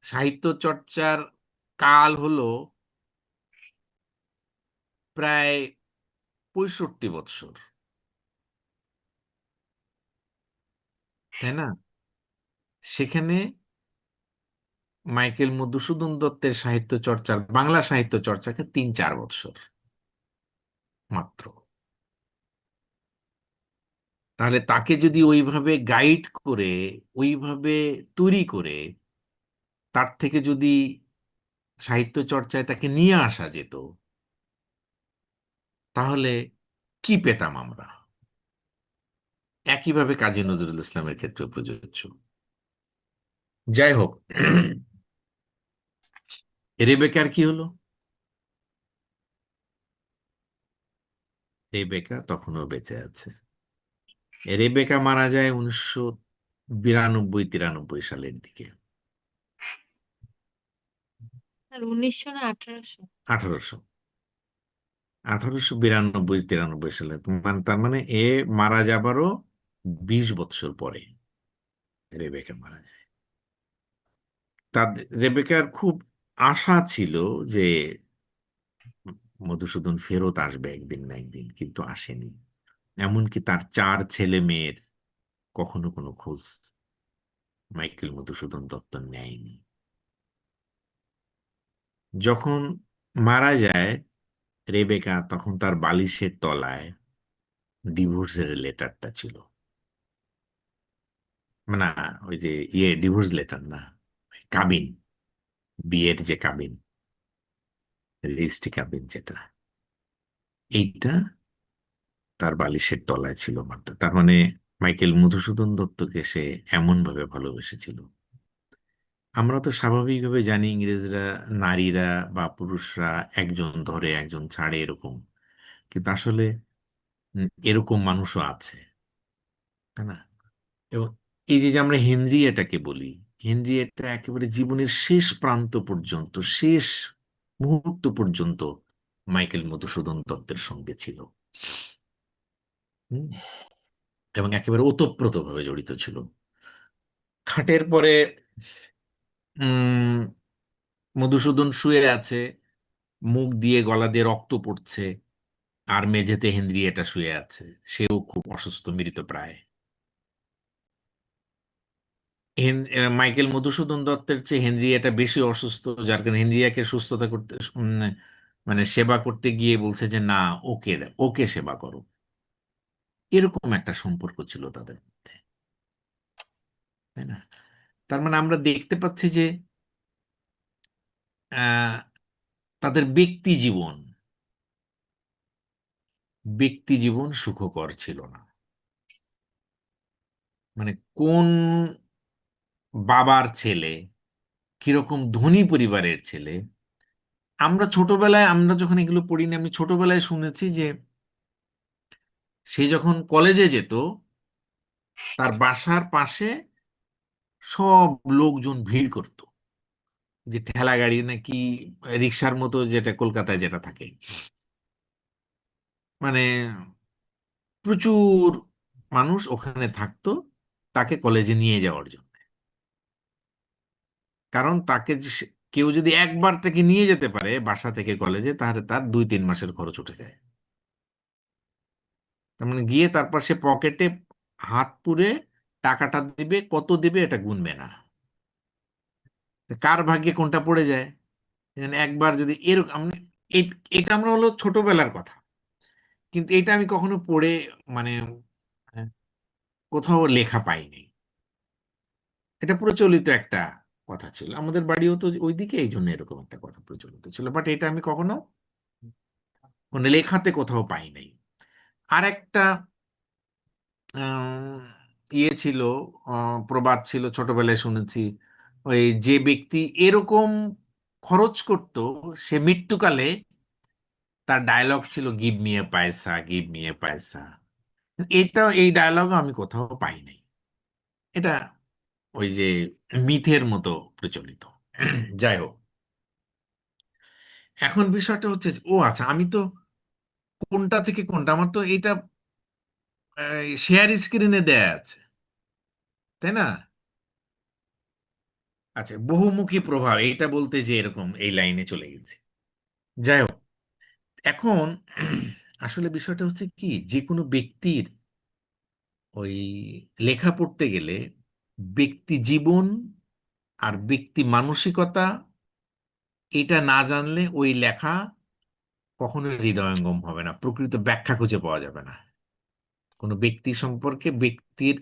সাহিত্য চর্চার কাল হলো প্রায় 65 বৎসর, তাই না? সেখানে মাইকেল মধুসূদন দত্তের সাহিত্য চর্চার, বাংলা সাহিত্য চর্চাকে 3-4 বৎসর মাত্র। তাহলে তাকে যদি ওইভাবে গাইড করে, ওইভাবে তৈরি করে, তার থেকে যদি সাহিত্য চর্চায় তাকে নিয়ে আসা যেত, তাহলে কি পেতাম আমরা? একইভাবে কাজী নজরুল ইসলামের ক্ষেত্রে প্রযোজ্য। যাই হোক, রেবেকার কি হলো? রেবেকা তখনও বেঁচে আছে। রেবেকা মারা যায় 1992-93 সালের দিকে। আর 1900 না 1800? 1800, 1892-93 সালে, মানে তার মানে এ মারা যাবারও 20 বৎসর পরে রেবেকা মারা যায়। রেবেকার খুব আশা ছিল যে মধুসূদন ফেরত আসবে একদিন না একদিন, কিন্তু আসেনি। এমনকি তার 4 ছেলে মেয়ের কখনো কোনো খোঁজ মাইকেল মধুসূদন দত্ত নেয়নি। যখন মারা যায় রেবেকা, তখন তার বালিশের তলায় ডিভোর্সের লেটারটা ছিল। না, ওই যে ডিভোর্স লেটার না, কাবিন, বিয়ের যে কাবিন, রেজিস্ট্রি কাবিন যেটা, এইটা তার বালিশের তলায় ছিল মাত্র। তার মানে মাইকেল মধুসূদন দত্তকে সে এমন ভাবে ভালোবেসেছিল। আমরা তো স্বাভাবিকভাবে জানি ইংরেজরা, নারীরা বা পুরুষরা একজন ধরে একজন ছাড়ে এরকম, কিন্তু আসলে এরকম মানুষও আছে, তাই না? এবং এই যে যে আমরা হেনরিয়েটাকে বলি, হেনরিয়েটা একেবারে জীবনের শেষ প্রান্ত পর্যন্ত, শেষ মুহূর্ত পর্যন্ত মাইকেল মধুসূদন দত্তের সঙ্গে ছিল। হুম, এবং একেবারে ওতপ্রোতভাবে জড়িত ছিল। খাটের পরে উম মধুসূদন শুয়ে আছে, মুখ দিয়ে গলা দিয়ে রক্ত পড়ছে, আর মেঝেতে হেনরিয়েটা শুয়ে আছে, সেও খুব অসুস্থ, মৃতপ্রায়। মাইকেল মধুসূদন দত্তের চেয়ে হেনরিয়েটা বেশি অসুস্থ, যার কারণে হেনরিয়াকে সুস্থতা করতে, মানে সেবা করতে গিয়ে বলছে যে না, ওকে ওকে সেবা করো। এরকম একটা সম্পর্ক ছিল তাদের মধ্যে, তাই না? তার মানে আমরা দেখতে পাচ্ছি যে আহ তাদের ব্যক্তি জীবন সুখকর ছিল না। মানে কোন বাবার ছেলে, কিরকম ধনী পরিবারের ছেলে, আমরা ছোটবেলায়, আমরা যখন এগুলো পড়িনি, আমি ছোটবেলায় শুনেছি যে সে যখন কলেজে যেত, তার বাসার পাশে সব লোকজন ভিড় করত, যে ঠেলা গাড়ি নাকি রিক্সার মতো, যেটা কলকাতায় যেটা থাকে, মানে প্রচুর মানুষ ওখানে থাকতো তাকে কলেজে নিয়ে যাওয়ার জন্য। কারণ তাকে কেউ যদি একবার তাকে নিয়ে যেতে পারে বাসা থেকে কলেজে, তাহলে তার 2-3 মাসের খরচ উঠে যায়। তার মানে গিয়ে তারপর সে পকেটে হাত পুরে টাকাটা দিবে, কত দিবে এটা গুনবে না। কার ভাগ্যে কোনটা পড়ে যায়। এখানে একবার যদি এরকম এটা আমরা হলো ছোটবেলার কথা, কিন্তু এটা আমি কখনো পড়ে, মানে আহ, কোথাও লেখা পাইনি। এটা প্রচলিত একটা কথা ছিল, আমাদের বাড়িও তো ওইদিকে, এই জন্য এরকম একটা কথা প্রচলিত ছিল, বাট এটা আমি কখনো কোনো লেখাতে কোথাও পাই নাই। আর একটা আহ, ছিল, প্রবাদ ছিল, ছোটবেলায় শুনেছি, ওই যে ব্যক্তি এরকম খরচ করত, সে মৃত্যুকালে তার ডায়লগ ছিল গিভ মি এ পয়সা, গিভ মি এ পয়সা। এই ডায়লগ আমি কোথাও পাই নাই। এটা ওই যে মিথের মতো প্রচলিত। যাই হোক, এখন বিষয়টা হচ্ছে ও আচ্ছা, আমি তো কোনটা থেকে কোনটা, আমার তো এটা শেয়ার স্ক্রিনে দেয়া আছে, তাই না? আচ্ছা, বহুমুখী প্রভাব এইটা বলতে যে এরকম এই লাইনে চলে গেছে। যাই হোক, এখন আসলে বিষয়টা হচ্ছে কি, যে কোনো ব্যক্তির ওই লেখা পড়তে গেলে ব্যক্তি জীবন আর ব্যক্তি মানসিকতা এটা না জানলে ওই লেখা কখনো হৃদয়ঙ্গম হবে না, প্রকৃত ব্যাখ্যা খুঁজে পাওয়া যাবে না। কোনো ব্যক্তি সম্পর্কে ব্যক্তির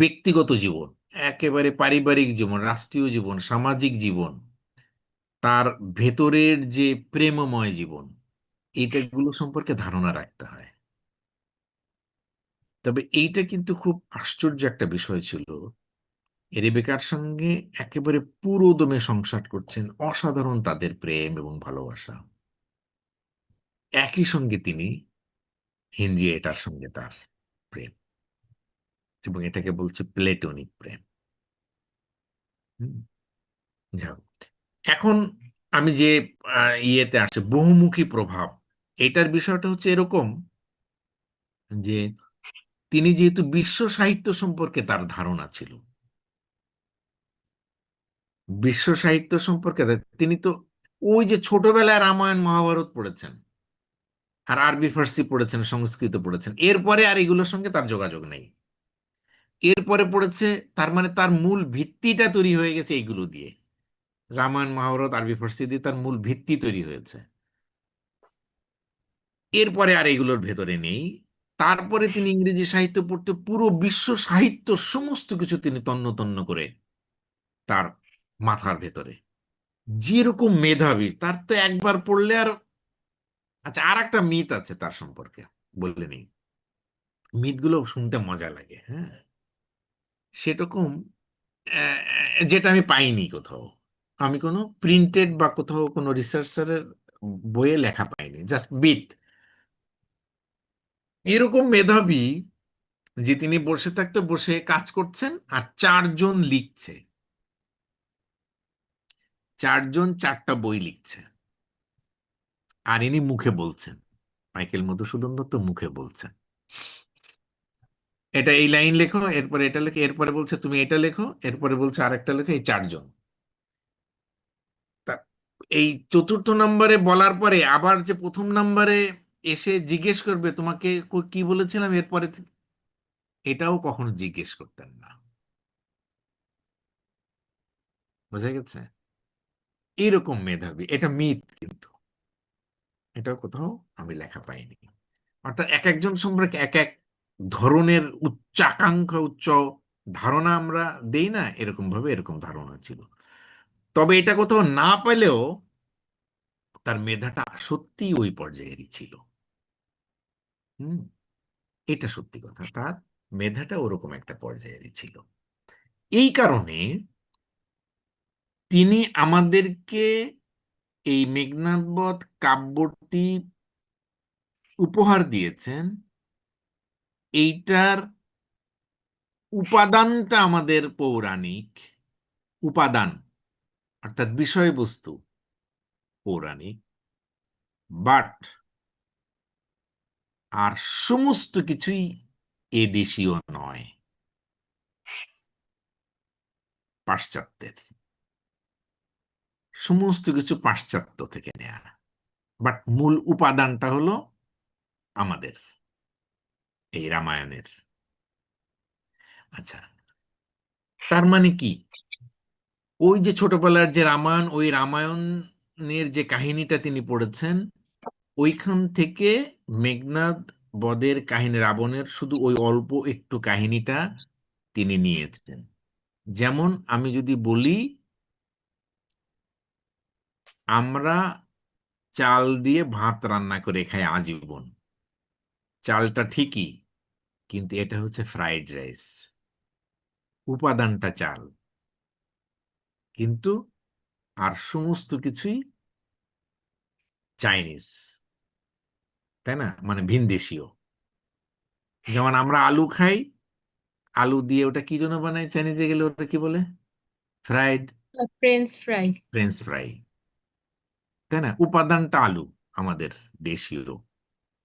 ব্যক্তিগত জীবন, একেবারে পারিবারিক জীবন, রাষ্ট্রীয় জীবন, সামাজিক জীবন, তার ভেতরের যে প্রেমময় জীবন, এইটাগুলো সম্পর্কে ধারণা রাখতে হয়। তবে এইটা কিন্তু খুব আশ্চর্য একটা বিষয় ছিল, রেবেকার সঙ্গে একেবারে পুরোদমে সংসার করছেন, অসাধারণ তাদের প্রেম এবং ভালোবাসা। একই সঙ্গে তিনি হেনরিয়েটার সঙ্গে তার প্রেম, এবং এটাকে বলছে প্লেটোনিক প্রেম। হুম, যাই হোক। এখন আমি যে ইয়েতে আসছে বহুমুখী প্রভাব, এটার বিষয়টা হচ্ছে এরকম যে তিনি যেহেতু বিশ্ব সাহিত্য সম্পর্কে তার ধারণা ছিল, বিশ্ব সাহিত্য সম্পর্কে তিনি তো ওই যে ছোটবেলায় রামায়ণ মহাভারত পড়েছেন, আর আরবি ফার্সি পড়েছেন, সংস্কৃত পড়েছেন, এরপরে আর এগুলোর সঙ্গে তার যোগাযোগ নেই। এরপরে পড়েছে, তার মানে তার মূল ভিত্তিটা তৈরি হয়ে গেছে এইগুলো দিয়ে। রামায়ণ মহাভারত আরবি ফার্সি দিয়ে তার মূল ভিত্তি তৈরি হয়েছে, এরপরে আর এগুলোর ভেতরে নেই। তারপরে তিনি ইংরেজি সাহিত্য পড়তে পুরো বিশ্ব সাহিত্য সমস্ত কিছু তিনি তন্ন তন্ন করে তার মাথার ভেতরে, যেরকম মেধাবী তার তো একবার পড়লে আর। আচ্ছা, আর একটা মিথ আছে তার সম্পর্কে, বললে নেই, মিথগুলো শুনতে মজা লাগে, হ্যাঁ, সেরকম যেটা আমি পাইনি কোথাও, আমি কোনো প্রিন্টেড বা কোথাও কোনো রিসার্চারের বইয়ে লেখা পাইনি, জাস্ট মিথ। এরকম মেধাবী যে তিনি বসে থাকতে বসে কাজ করছেন আর চারজন লিখছে, চারজন চারটা বই লিখছে, আর ইনি মুখে বলছেন, মাইকেল মধুসূদন দত্ত মুখে বলছেন এটা এই লাইন লেখো, এরপরে এটা লেখো, এরপরে বলছে তুমি এটা লেখো, এরপরে বলছে আরেকটা লেখো, এই চারজন। তা এই চতুর্থ নম্বরে বলার পরে আবার যে প্রথম নম্বরে এসে জিজ্ঞেস করবে তোমাকে কি বলেছিলাম এরপরে, এটাও কখনো জিজ্ঞেস করতেন না। বোঝা গেছে? এরকম মেধাবী, এটা মিথ কিন্তু, এটাও কোথাও আমি লেখা পাইনি। অর্থাৎ এক একজন সম্পর্কে এক এক ধরনের উচ্চ আকাঙ্ক্ষা, উচ্চ ধারণা আমরা দেই না, এরকম ভাবে এরকম ধারণা ছিল। তবে এটা কোথাও না পেলেও তার মেধাটা সত্যিই ওই পর্যায়েরই ছিল। হুম, এটা সত্যি কথা, তার মেধাটা ওরকম একটা পর্যায়েরই ছিল। এই কারণে তিনি আমাদেরকে এই মেঘনাদ বধ কাব্যটি উপহার দিয়েছেন। এইটার উপাদানটা আমাদের পৌরাণিক উপাদান, অর্থাৎ বিষয়বস্তু পৌরাণিক, বাট আর সমস্ত কিছুই এদেশীয় নয়, পাশ্চাত্যের। সমস্ত কিছু পাশ্চাত্য থেকে নেয়া, বাট মূল উপাদানটা হলো আমাদের এই রামায়ণের। আচ্ছা, তার মানে কি, ওই যে ছোটবেলার যে রামায়ণ, ওই রামায়ণের যে কাহিনীটা তিনি পড়েছেন, ওইখান থেকে মেঘনাদ বধের কাহিনী, রাবণের শুধু ওই অল্প একটু কাহিনীটা তিনি নিয়েছেন। যেমন আমি যদি বলি, আমরা চাল দিয়ে ভাত রান্না করে খাই আজীবন, চালটা ঠিকই, কিন্তু এটা হচ্ছে ফ্রাইড রাইস, উপাদানটা চাল, কিন্তু আর সমস্ত কিছুই চাইনিজ, তাই না, মানে ভিনদেশীয়। যেমন আমরা আলু খাই, আলু দিয়ে ওটা কি জন্য বানায়, চাইনিজে গেলে ওটা কি বলে, fried, French fry. French fry, তাই না, উপাদানটা আলু আমাদের দেশীয়,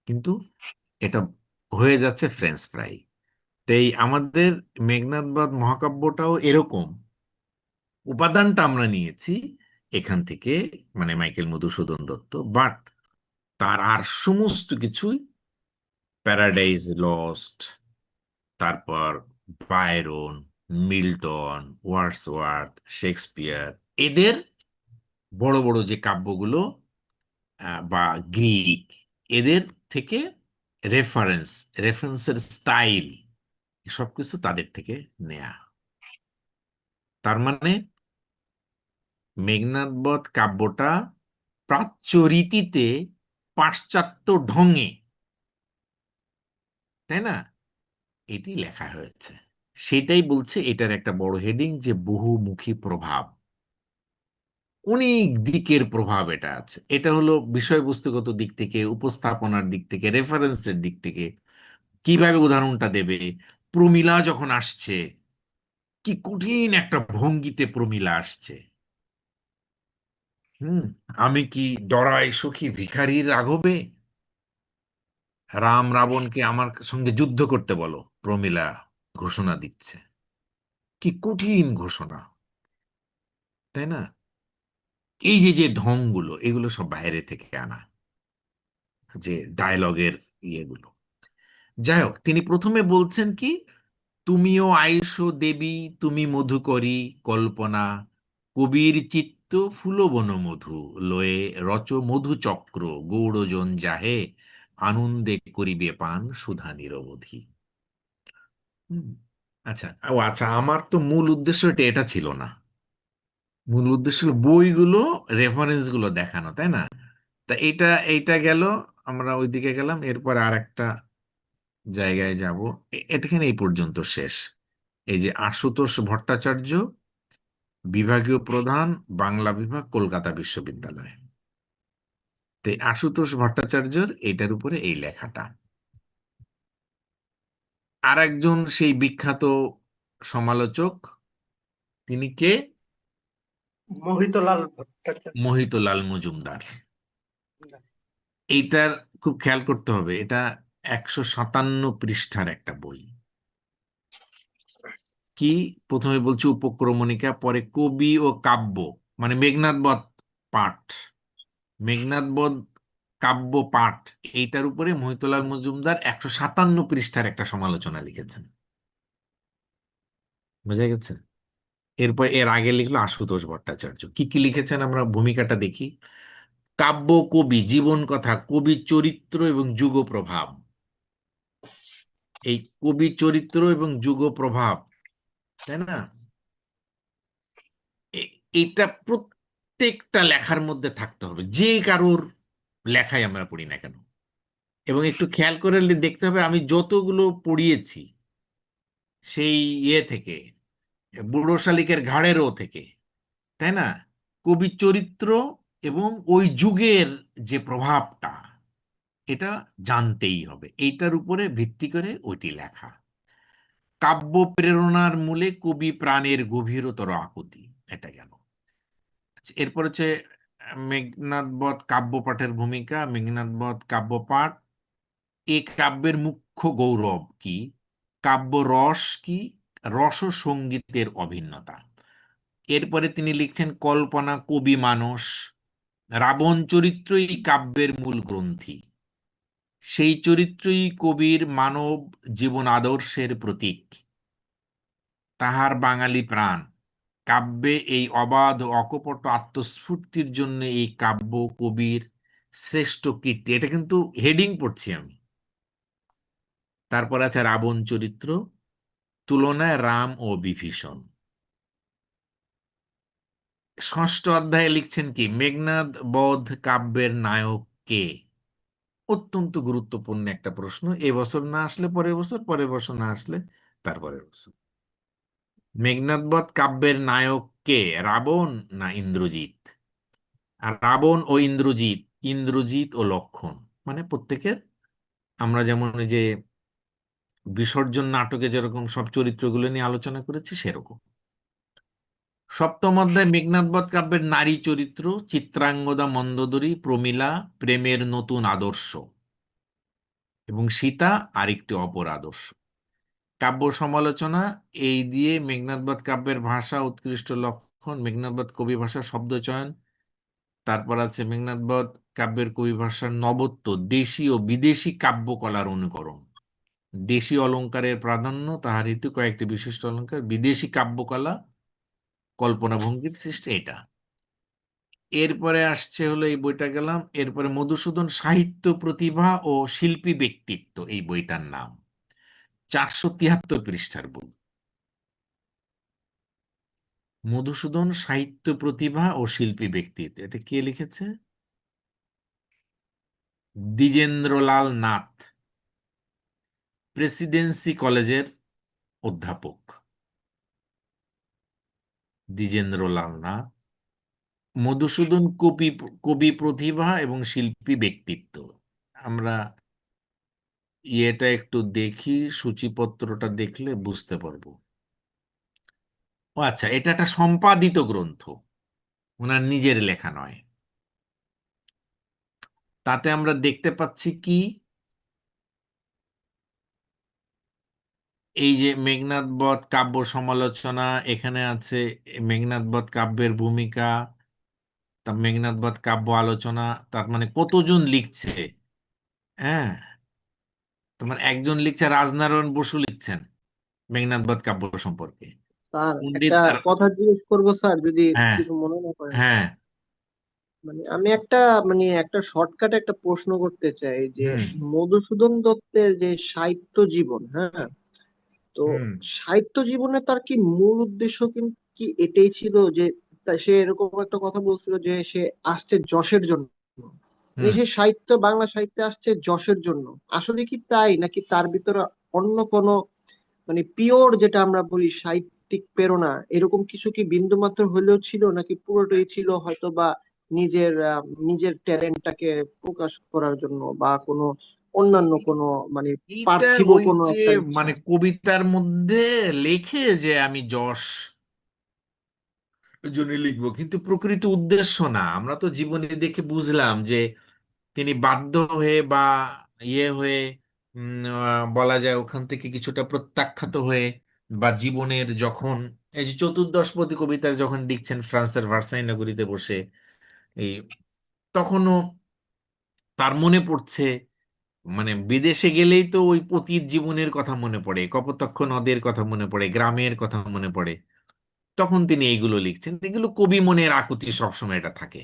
কিন্তু এটা হয়ে যাচ্ছে ফ্রেঞ্চ ফ্রাই। তাই আমাদের মেঘনাদ বধ মহাকাব্যটাও এরকম, উপাদানটা আমরা নিয়েছি এখান থেকে, মানে মাইকেল মধুসূদন দত্ত, বাট তার আর সমস্ত কিছুই প্যারাডাইজ লস্ট, তারপর বায়রন, মিল্টন, ওয়ার্ডসওয়ার্থ, শেক্সপিয়ার, এদের বড় বড় যে কাব্যগুলো বা গ্রিক, এদের থেকে রেফারেন্স, রেফারেন্সের স্টাইল, সবকিছু তাদের থেকে নেয়া। তার মানে মেঘনাদ বধ কাব্যটা প্রাচ্য রীতিতে পাশ্চাত্য ঢঙে, তাই না, এটি লেখা হয়েছে। সেটাই বলছে এটার একটা বড় হেডিং যে বহুমুখী প্রভাব, অনেক দিকের প্রভাব এটা আছে। এটা হলো বিষয়বস্তুগত দিক থেকে, উপস্থাপনার দিক থেকে, রেফারেন্সের দিক থেকে, কিভাবে উদাহরণটা দেবে। প্রমিলা যখন আসছে, কি কঠিন একটা ভঙ্গিতে প্রমিলা আসছে। হুম, আমি কি ডরাই সখী ভিখারির রাঘবে, রাম রাবণকে আমার সঙ্গে যুদ্ধ করতে বলো, প্রমিলা ঘোষণা দিচ্ছে। কি কঠিন ঘোষণা, তাই না? এই যে যে ঢংগুলো, এগুলো সব বাইরে থেকে আনা, যে ডায়লগের ইয়েগুলো। যাই হোক, তিনি প্রথমে বলছেন কি, তুমিও আইসো দেবী, তুমি মধুকরী কল্পনা, কবির চিত্ত ফুলবন মধু, লয়ে রচ মধুচক্র, গৌড়জন যাহে, আনন্দে করিবে পান সুধা নিরবধি। হুম, আচ্ছা, ও আচ্ছা, আমার তো মূল উদ্দেশ্য এটা এটা ছিল না। মূল উদ্দেশ্য হলো বইগুলো, রেফারেন্স গুলো দেখানো, তাই না? তা এইটা এইটা গেল, আমরা ওইদিকে গেলাম, এরপর আর একটা জায়গায় যাব। এখানে এই পর্যন্ত শেষ। এই যে আশুতোষ ভট্টাচার্য, বিভাগীয় প্রধান, বাংলা বিভাগ, কলকাতা বিশ্ববিদ্যালয়। তো এই আশুতোষ ভট্টাচার্যর এইটার উপরে এই লেখাটা। আর একজন সেই বিখ্যাত সমালোচক, তিনি কে? মোহিতলাল ভট্টাচার্য। মোহিতলাল মজুমদার। এইটার খুব খেয়াল করতে হবে, এটা 157 পৃষ্ঠার একটা বই। কি, প্রথমে বলছি উপক্রমণিকা, পরে কবি ও কাব্য, মানে মেঘনাদ বধ পাঠ, মেঘনাদ বধ কাব্য পাঠ, এইটার উপরে মহিতলাল মজুমদার 157 পৃষ্ঠার একটা সমালোচনা লিখেছেন। বুঝা গেছে? এরপর এর আগে লিখলো আশুতোষ ভট্টাচার্য। কি কি লিখেছেন আমরা ভূমিকাটা দেখি। কাব্য, কবি, জীবন কথা, কবির চরিত্র এবং যুগ প্রভাব। এই কবি চরিত্র এবং যুগ প্রভাব, তাই না, এটা প্রত্যেকটা লেখার মধ্যে থাকতে হবে, যে কারোর লেখাই আমরা পড়ি না কেন। এবং একটু খেয়াল করে দেখতে হবে, আমি যতগুলো পড়িয়েছি, সেই ইয়ে থেকে, বুড়ো শালিকের ঘাড়েরও থেকে, তাই না, কবি চরিত্র এবং ওই যুগের যে প্রভাবটা, এটা জানতেই হবে। এইটার উপরে ভিত্তি করে ওইটি লেখা। কাব্য প্রেরণার মূলে কবি প্রাণের গভীরতর আকুতি, এটা গেল। আচ্ছা, এরপর হচ্ছে মেঘনাদ বধ কাব্য পাঠের ভূমিকা, মেঘনাদ বধ কাব্য পাঠ, এ কাব্যের মুখ্য গৌরব কি, কাব্য রস কি, রস সঙ্গীতের অভিন্নতা। এরপরে তিনি লিখছেন কল্পনা, কবি মানস, রাবণ চরিত্রই কাব্যের মূল গ্রন্থি, সেই চরিত্রই কবির মানব জীবন আদর্শের প্রতীক, তাহার বাঙালি প্রাণ, কাব্যে এই অবাধ ও অকপট আত্মস্ফূর্তির জন্য এই কাব্য কবির শ্রেষ্ঠ কীর্তি। এটা কিন্তু হেডিং পড়ছি আমি। তারপর আছে রাবণ চরিত্র, তুলনায় রাম ও বিভীষণ। ষষ্ঠ অধ্যায়ে লিখছেন কি, মেঘনাদ বধ কাব্যের নায়ক কে। অত্যন্ত গুরুত্বপূর্ণ একটা প্রশ্ন, এবছর না আসলে পরের বছর, পরের বছর না আসলে তারপরের বছর। মেঘনাদ বধ কাব্যের নায়ক কে, রাবণ না ইন্দ্রজিৎ? আর রাবণ ও ইন্দ্রজিৎ, ইন্দ্রজিৎ ও লক্ষণ, মানে প্রত্যেকের, আমরা যেমন ওই যে বিসর্জন নাটকে যেরকম সব চরিত্রগুলো নিয়ে আলোচনা করেছি, সেরকম। সপ্তম অধ্যায় মেঘনাদ বধ কাব্যের নারী চরিত্র, চিত্রাঙ্গদা, মন্দোদরী, প্রমীলা প্রেমের নতুন আদর্শ, এবং সীতা আরেকটি অপর আদর্শ। কাব্য সমালোচনা, এই দিয়ে মেঘনাদ বধ কাব্যের ভাষা, উৎকৃষ্ট লক্ষণ, সংরক্ষণ, মেঘনাদ বধ কবি ভাষার শব্দচয়ন, তারপর আছে মেঘনাদ বধ কাব্যের কবি ভাষার নবত্ব, দেশি ও বিদেশি কাব্যকলার অনুকরণ, দেশি অলঙ্কারের প্রাধান্য, তাহার হেতু কয়েকটি বিশিষ্ট অলঙ্কার, বিদেশি কাব্যকলা, কল্পনা ভঙ্গির সৃষ্টি, এটা। এরপরে আসছে হলো, এই বইটা গেলাম, এরপরে মধুসূদন সাহিত্য প্রতিভা ও শিল্পী ব্যক্তিত্ব, এই বইটার নাম, 473 পৃষ্ঠার বই। মধুসূদন সাহিত্য প্রতিভা ও শিল্পী ব্যক্তিত্ব, এটা কে লিখেছে? দ্বিজেন্দ্রলাল নাথ, প্রেসিডেন্সি কলেজের অধ্যাপক দ্বিজেন্দ্রলাল নাথ। মধুসূদন কবি, কবি প্রতিভা এবং শিল্পী ব্যক্তিত্ব, আমরা ইয়েটা একটু দেখি, সূচিপত্রটা দেখলে বুঝতে পারবো। ও আচ্ছা, এটা একটা সম্পাদিত গ্রন্থ, ওনার নিজের লেখা নয়। তাতে আমরা দেখতে পাচ্ছি কি, এই যে মেঘনাদ বধ কাব্য সমালোচনা, এখানে আছে মেঘনাদ বধ কাব্যের ভূমিকা, তা মেঘনাদ বধ কাব্য আলোচনা, তার মানে কতজন লিখছে? হ্যাঁ, তোমার একজন লিখছে, রাজনারায়ণ বসু লিখছেন মেঘনাদ বধ কাব্য সম্পর্কে, স্যার পণ্ডিত একটা কথা জিজ্ঞেস করবো স্যার, যদি হ্যাঁ, কিছু মনে না করেন। হ্যাঁ, মানে আমি একটা শর্টকাটে একটা প্রশ্ন করতে চাই যে হুম, মধুসূদন দত্তের যে সাহিত্য জীবন, হ্যাঁ, তো হুম, সাহিত্য জীবনে তার কি মূল উদ্দেশ্য কি এটাই ছিল যে সে এরকম একটা কথা বলছিল যে সে আসছে যশের জন্য, মানে হুম। সে বাংলা সাহিত্যে আসছে যশের জন্য, আসলে কি তাই নাকি তার ভিতরে অন্য কোনো মানে পিওর যেটা আমরা বলি সাহিত্যিক প্রেরণা এরকম কিছু কি বিন্দুমাত্র হলেও ছিল, নাকি পুরোটাই ছিল হয়তো বা নিজের ট্যালেন্টটাকে প্রকাশ করার জন্য বা কোনো অন্যান্য কোনো মানে এইটা পার্থিব ওই কোনো যে একটা ইচ্ছা? মানে কবিতার মধ্যে লেখে যে আমি যশ জন্য লিখবো, কিন্তু প্রকৃত উদ্দেশ্য না। আমরা তো জীবনী দেখে বুঝলাম যে তিনি বাধ্য হয়ে বা ইয়ে হয়ে, বলা যায় ওখান থেকে কিছুটা প্রত্যাখ্যাত হয়ে, বা জীবনের যখন এই যে চতুর্দশপদী কবিতা যখন লিখছেন ফ্রান্সের ভার্সাই নগরীতে বসে, এই তখনও তার মনে পড়ছে, মানে বিদেশে গেলেই তো ওই পতিত জীবনের কথা মনে পড়ে, কপোতাক্ষ নদের কথা মনে পড়ে, গ্রামের কথা মনে পড়ে, তখন তিনি এইগুলো লিখছেন। এগুলো কবি মনের আকুতি, সবসময় এটা থাকে।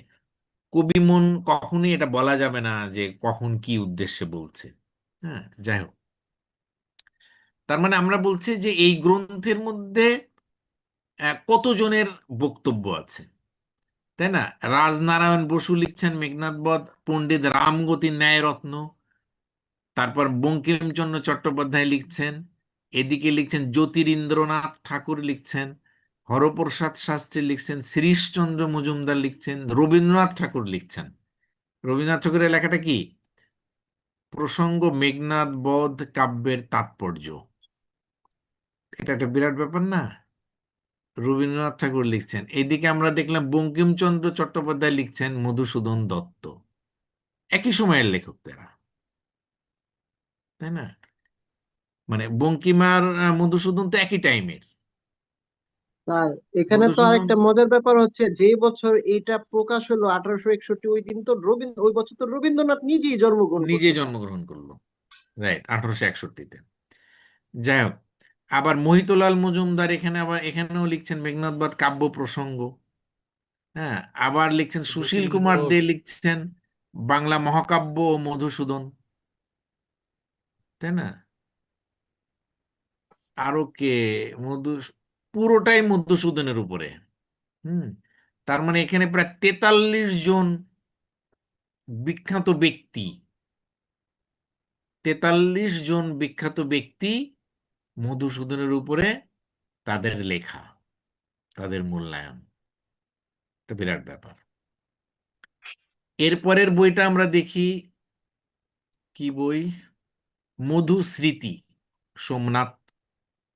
কবি মন কখনোই এটা বলা যাবে না যে কখন কি উদ্দেশ্যে বলছে। হ্যাঁ, যাই হোক, তার মানে আমরা বলছি যে এই গ্রন্থের মধ্যে কতজনের বক্তব্য আছে, তাই না? রাজনারায়ণ বসু লিখছেন মেঘনাদ বধ, পণ্ডিত রামগতি ন্যায়রত্ন, তারপর বঙ্কিমচন্দ্র চট্টোপাধ্যায় লিখছেন, এদিকে লিখছেন জ্যোতিরিন্দ্রনাথ ঠাকুর লিখছেন, হরপ্রসাদ শাস্ত্রী লিখছেন, শ্রীশচন্দ্র মজুমদার লিখছেন, রবীন্দ্রনাথ ঠাকুর লিখছেন। রবীন্দ্রনাথ ঠাকুরের লেখাটা কি? প্রসঙ্গ মেঘনাদ বধ কাব্যের তাৎপর্য, এটা একটা বিরাট ব্যাপার না? রবীন্দ্রনাথ ঠাকুর লিখছেন। এদিকে আমরা দেখলাম বঙ্কিমচন্দ্র চট্টোপাধ্যায় লিখছেন মধুসূদন দত্ত, একই সময়ের লেখক তারা, তাই না? মানে বঙ্কিম আর মধুসূদন তো একই টাইমের। আর এখানে তো মধুসূদন আরেকটা মজার ব্যাপার হচ্ছে, যেই বছর এটা প্রকাশ হলো 1861, ওই দিন তো ওই বছর তো রবীন্দ্রনাথ নিজেই জন্মগ্রহণ নিজে করছে স্যার। জন্মগ্রহণ করলো, রাইট, 1861-তে। যাই হোক, আবার মহিতলাল মজুমদার এখানে, আবার এখানেও লিখছেন মেঘনাদ বধ কাব্য প্রসঙ্গ। হ্যাঁ, আবার লিখছেন সুশীল কুমার দে, লিখছেন বাংলা মহাকাব্য ও মধুসূদন, তাই না? আরো কে? মধু, পুরোটাই মধুসূদনের উপরে। হুম, তার মানে এখানে প্রায় 43 জন বিখ্যাত ব্যক্তি, 43 জন বিখ্যাত ব্যক্তি মধুসূদনের উপরে তাদের লেখা, তাদের মূল্যায়ন, একটা বিরাট ব্যাপার। এরপরের বইটা আমরা দেখি, কি বই? মধুস্মৃতি, সোমনাথ,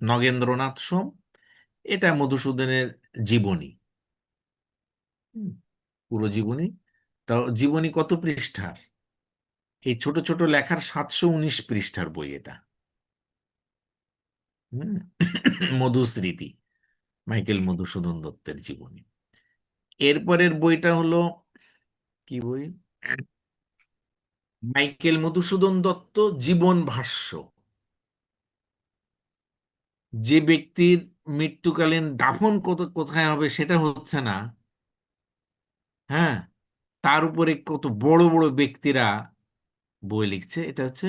নগেন্দ্রনাথ সোম, এটা মধুসূদনের জীবনী। হুম, পুরো জীবনী। তাও জীবনী কত পৃষ্ঠার? এই ছোট ছোট লেখার 719 পৃষ্ঠার বই এটা। হুম, মধুস্মৃতি, মাইকেল মধুসূদন দত্তের জীবনী। এরপরের বইটা হলো কি বই? মাইকেল মধুসূদন দত্ত জীবন ভাষ্য। যে ব্যক্তির মৃত্যুকালীন দাফন কোথায় হবে সেটা হচ্ছে না, হ্যাঁ, তার উপরে কত বড় বড় ব্যক্তিরা বই লিখছে। এটা হচ্ছে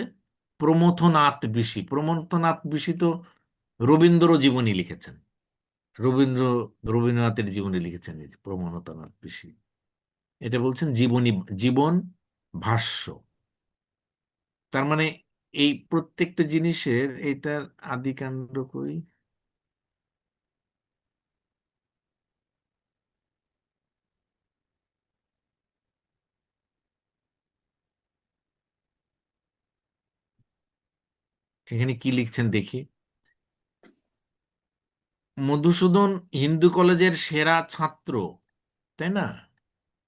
প্রমথনাথ বিশি। প্রমথনাথ বিশি তো রবীন্দ্র জীবনী লিখেছেন। রবীন্দ্র রবীন্দ্রনাথের জীবনী লিখেছেন এই যে প্রমথনাথ বিশি। এটা বলছেন জীবনী, জীবন ভাষ্য। তার মানে এই প্রত্যেকটা জিনিসের এটার আদিকাণ্ড কই? এখানে কি লিখছেন দেখি। মধুসূদন হিন্দু কলেজের সেরা ছাত্র, তাই না?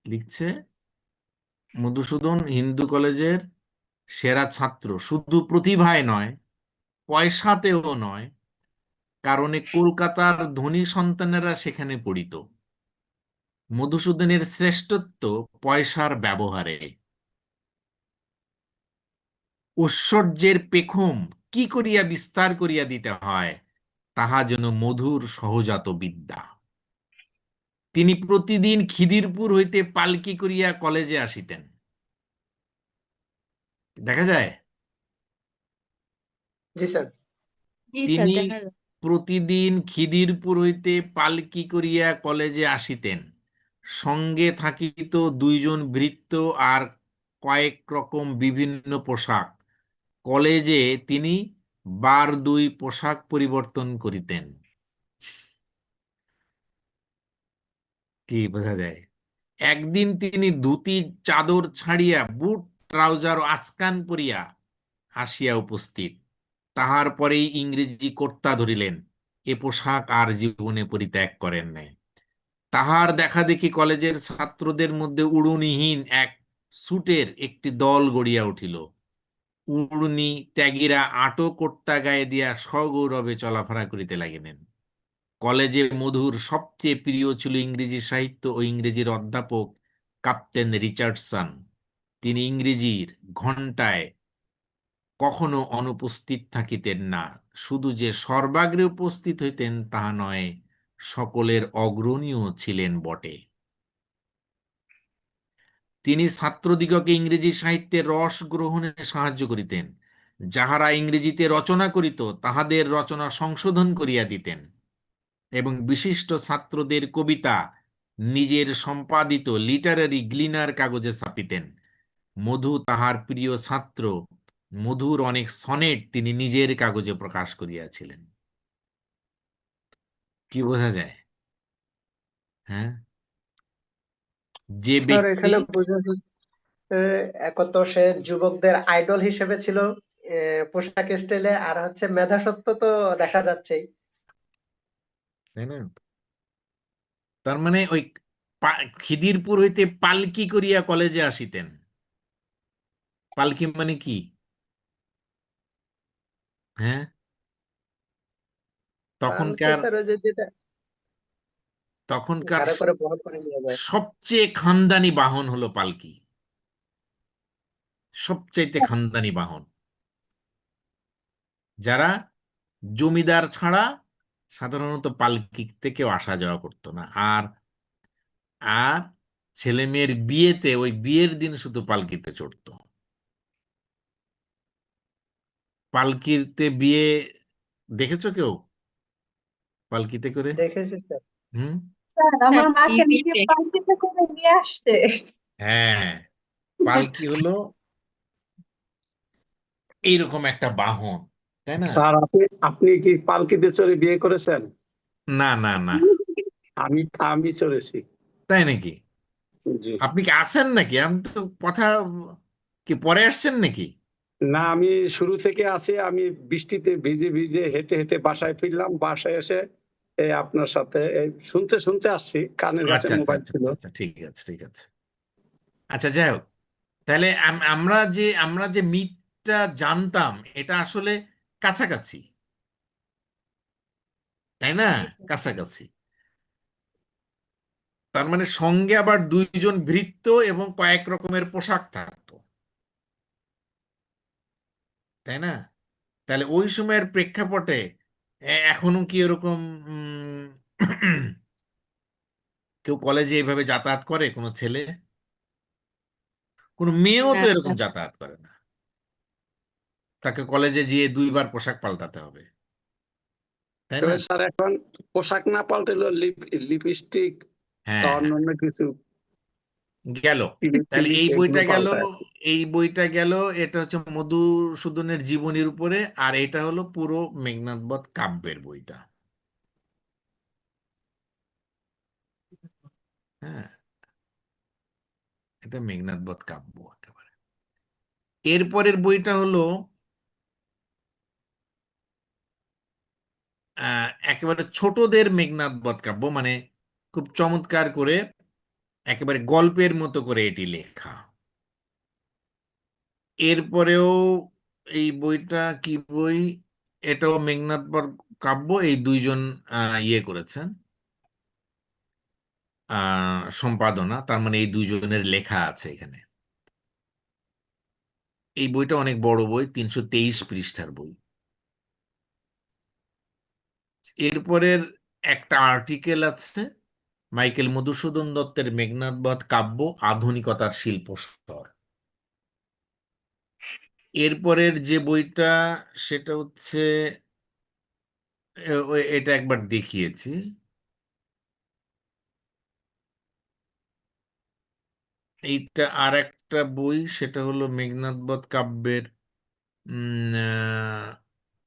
লিখছে মধুসূদন হিন্দু কলেজের সেরা ছাত্র শুধু প্রতিভায় নয়, পয়সাতেও নয়, কারণে কলকাতার ধনী সন্তানেরা সেখানে পড়িত। মধুসূদনের শ্রেষ্ঠত্ব পয়সার ব্যবহারে। ঐশ্বর্যের পেখম কি করিয়া বিস্তার করিয়া দিতে হয়, তাহা যেন মধুর সহজাত বিদ্যা। তিনি প্রতিদিন খিদিরপুর হইতে পালকি করিয়া কলেজে আসিতেন। দেখা যায় জি স্যার। জি স্যার, তিনি দেখা যায়। প্রতিদিন খিদিরপুর হইতে পালকি করিয়া কলেজে আসিতেন। সঙ্গে থাকিত দুইজন ভৃত্য আর কয়েক রকম বিভিন্ন পোশাক। কলেজে তিনি বার দুই পোশাক পরিবর্তন করিতেন। কি বোঝা যায়? একদিন তিনি ধুতি চাদর ছাড়িয়া বুট ট্রাউজার ও আচকান পরিয়া আসিয়া উপস্থিত। তাহার পরেই ইংরেজি কর্তা ধরিলেন। এ পোশাক আর জীবনে পরিত্যাগ করেন নাই। তাহার দেখা দেখি কলেজের ছাত্রদের মধ্যে উড়ুনিহীন এক স্যুটের একটি দল গড়িয়া উঠিল। উড়নি ত্যাগীরা আটো কর্তা গায়ে দিয়া সগৌরবে চলাফেরা করিতে লাগিলেন। কলেজে মধুর সবচেয়ে প্রিয় ছিল ইংরেজি সাহিত্য ও ইংরেজির অধ্যাপক ক্যাপ্টেন রিচার্ডসন। তিনি ইংরেজির ঘণ্টায় কখনো অনুপস্থিত থাকিতেন না। শুধু যে সর্বাগ্রে উপস্থিত হইতেন তাহা নয়, সকলের অগ্রণীও ছিলেন বটে। তিনি ছাত্রদিগকে ইংরেজি সাহিত্যের রস গ্রহণে সাহায্য করিতেন। যাহারা ইংরেজিতে রচনা করিত তাহাদের রচনা সংশোধন করিয়া দিতেন এবং বিশিষ্ট ছাত্রদের কবিতা নিজের সম্পাদিত লিটারারি গ্লিনার কাগজে ছাপিতেন। মধু তাহার প্রিয় ছাত্র। মধুর অনেক সনেট তিনি নিজের কাগজে প্রকাশ করিয়াছিলেন। কি বোঝা যায়? হ্যাঁ, যে স্যার ব্যক্তি, এখানে বোঝা যাচ্ছে এক তো সে যুবকদের আইডল হিসেবে ছিল পোশাক স্টাইলে, আর হচ্ছে মেধাসত্ব তো দেখা যাচ্ছেই। তাই না? তার মানে ওই খিদিরপুর হইতে পালকি করিয়া কলেজে আসিতেন। পালকি মানে কি? হ্যাঁ, পালকি তখনকার স্যার ওই যে যেটা তখনকার ঘাড়ে করে বহন করে নিয়ে যায়। সবচেয়ে খানদানি বাহন হলো পালকি। সবচাইতে খানদানি বাহন। যারা জমিদার ছাড়া সাধারণত পালকিতে কেউ আসা যাওয়া করতো না। আর আর ছেলে মেয়ের বিয়েতে ওই বিয়ের দিন শুধু পালকিতে চড়তো। পালকিতে বিয়ে দেখেছো কেউ পালকিতে করে? দেখেছি স্যার। হুম। স্যার স্যার, আমার মাকে নিজে টিভিতে। পাল্টিতে করে নিয়ে আসছে। হ্যাঁ, পালকি হলো এইরকম একটা বাহন, তাই না? স্যার আপনি আপনি কি পালকিতে চড়ে বিয়ে করেছেন? না না না। আমি আমি চড়েছি। তাই নাকি? জি। আপনি কি আছেন নাকি? আমি তো কথা কি পরে আসছেন নাকি? না, আমি শুরু থেকে আছি। আমি বৃষ্টিতে ভিজে ভিজে হেঁটে হেঁটে বাসায় ফিরলাম। বাসায় এসে আপনার সাথে শুনতে শুনতে আসছি, কানের কাছে আচ্ছা আচ্ছা মোবাইল আচ্ছা ছিল। আচ্ছা, ঠিক আছে ঠিক আছে। আচ্ছা, যাই হোক, তাহলে আমরা যে মিথটা জানতাম এটা আসলে কাছাকাছি, তাই না? জি স্যার। কাছাকাছি। তার মানে সঙ্গে আবার দুইজন ভৃত্য এবং কয়েক রকমের পোশাক থাকতো, তাই না? তাহলে ওই সময়ের প্রেক্ষাপটে এখনো কি এরকম উম, কেউ কলেজে এইভাবে যাতায়াত করে কোনো ছেলে? কোনো মেয়েও না তো এরকম না যাতায়াত করে না, তাকে কলেজে গিয়ে দুইবার পোশাক পাল্টাতে হবে, তাই না? তবে স্যার এখন পোশাক না পাল্টালেও লিপস্টিক হ্যাঁ, হ্যাঁ, অন্যান্য কিছু গেল। তাহলে টিভি এই এগুলো বইটা গেল, পাল্টায়। এই বইটা গেল, এটা হচ্ছে মধুসূদনের জীবনীর উপরে, আর এটা হলো পুরো মেঘনাদ বধ কাব্যের বইটা। হ্যাঁ, এটা মেঘনাদ বধ কাব্য একেবারে। এরপরের বইটা হলো একেবারে ছোটদের মেঘনাদ বধ কাব্য, মানে খুব চমৎকার করে একেবারে গল্পের মতো করে এটি লেখা। এরপরেও এই বইটা কি বই, এটাও মেঘনাদ বধ কাব্য, এই দুইজন ইয়ে করেছেন সম্পাদনা, তার মানে এই দুইজনের লেখা আছে এখানে। এই বইটা অনেক বড় বই, 323 পৃষ্ঠার বই। এরপরের একটা আর্টিকেল আছে, মাইকেল মধুসূদন দত্তের মেঘনাদ বধ কাব্য আধুনিকতার শিল্পস্তর। এরপরের যে বইটা সেটা হচ্ছে এটা একবার দেখিয়েছি, এইটা আর একটা বই, সেটা হলো মেঘনাদ বধ কাব্যের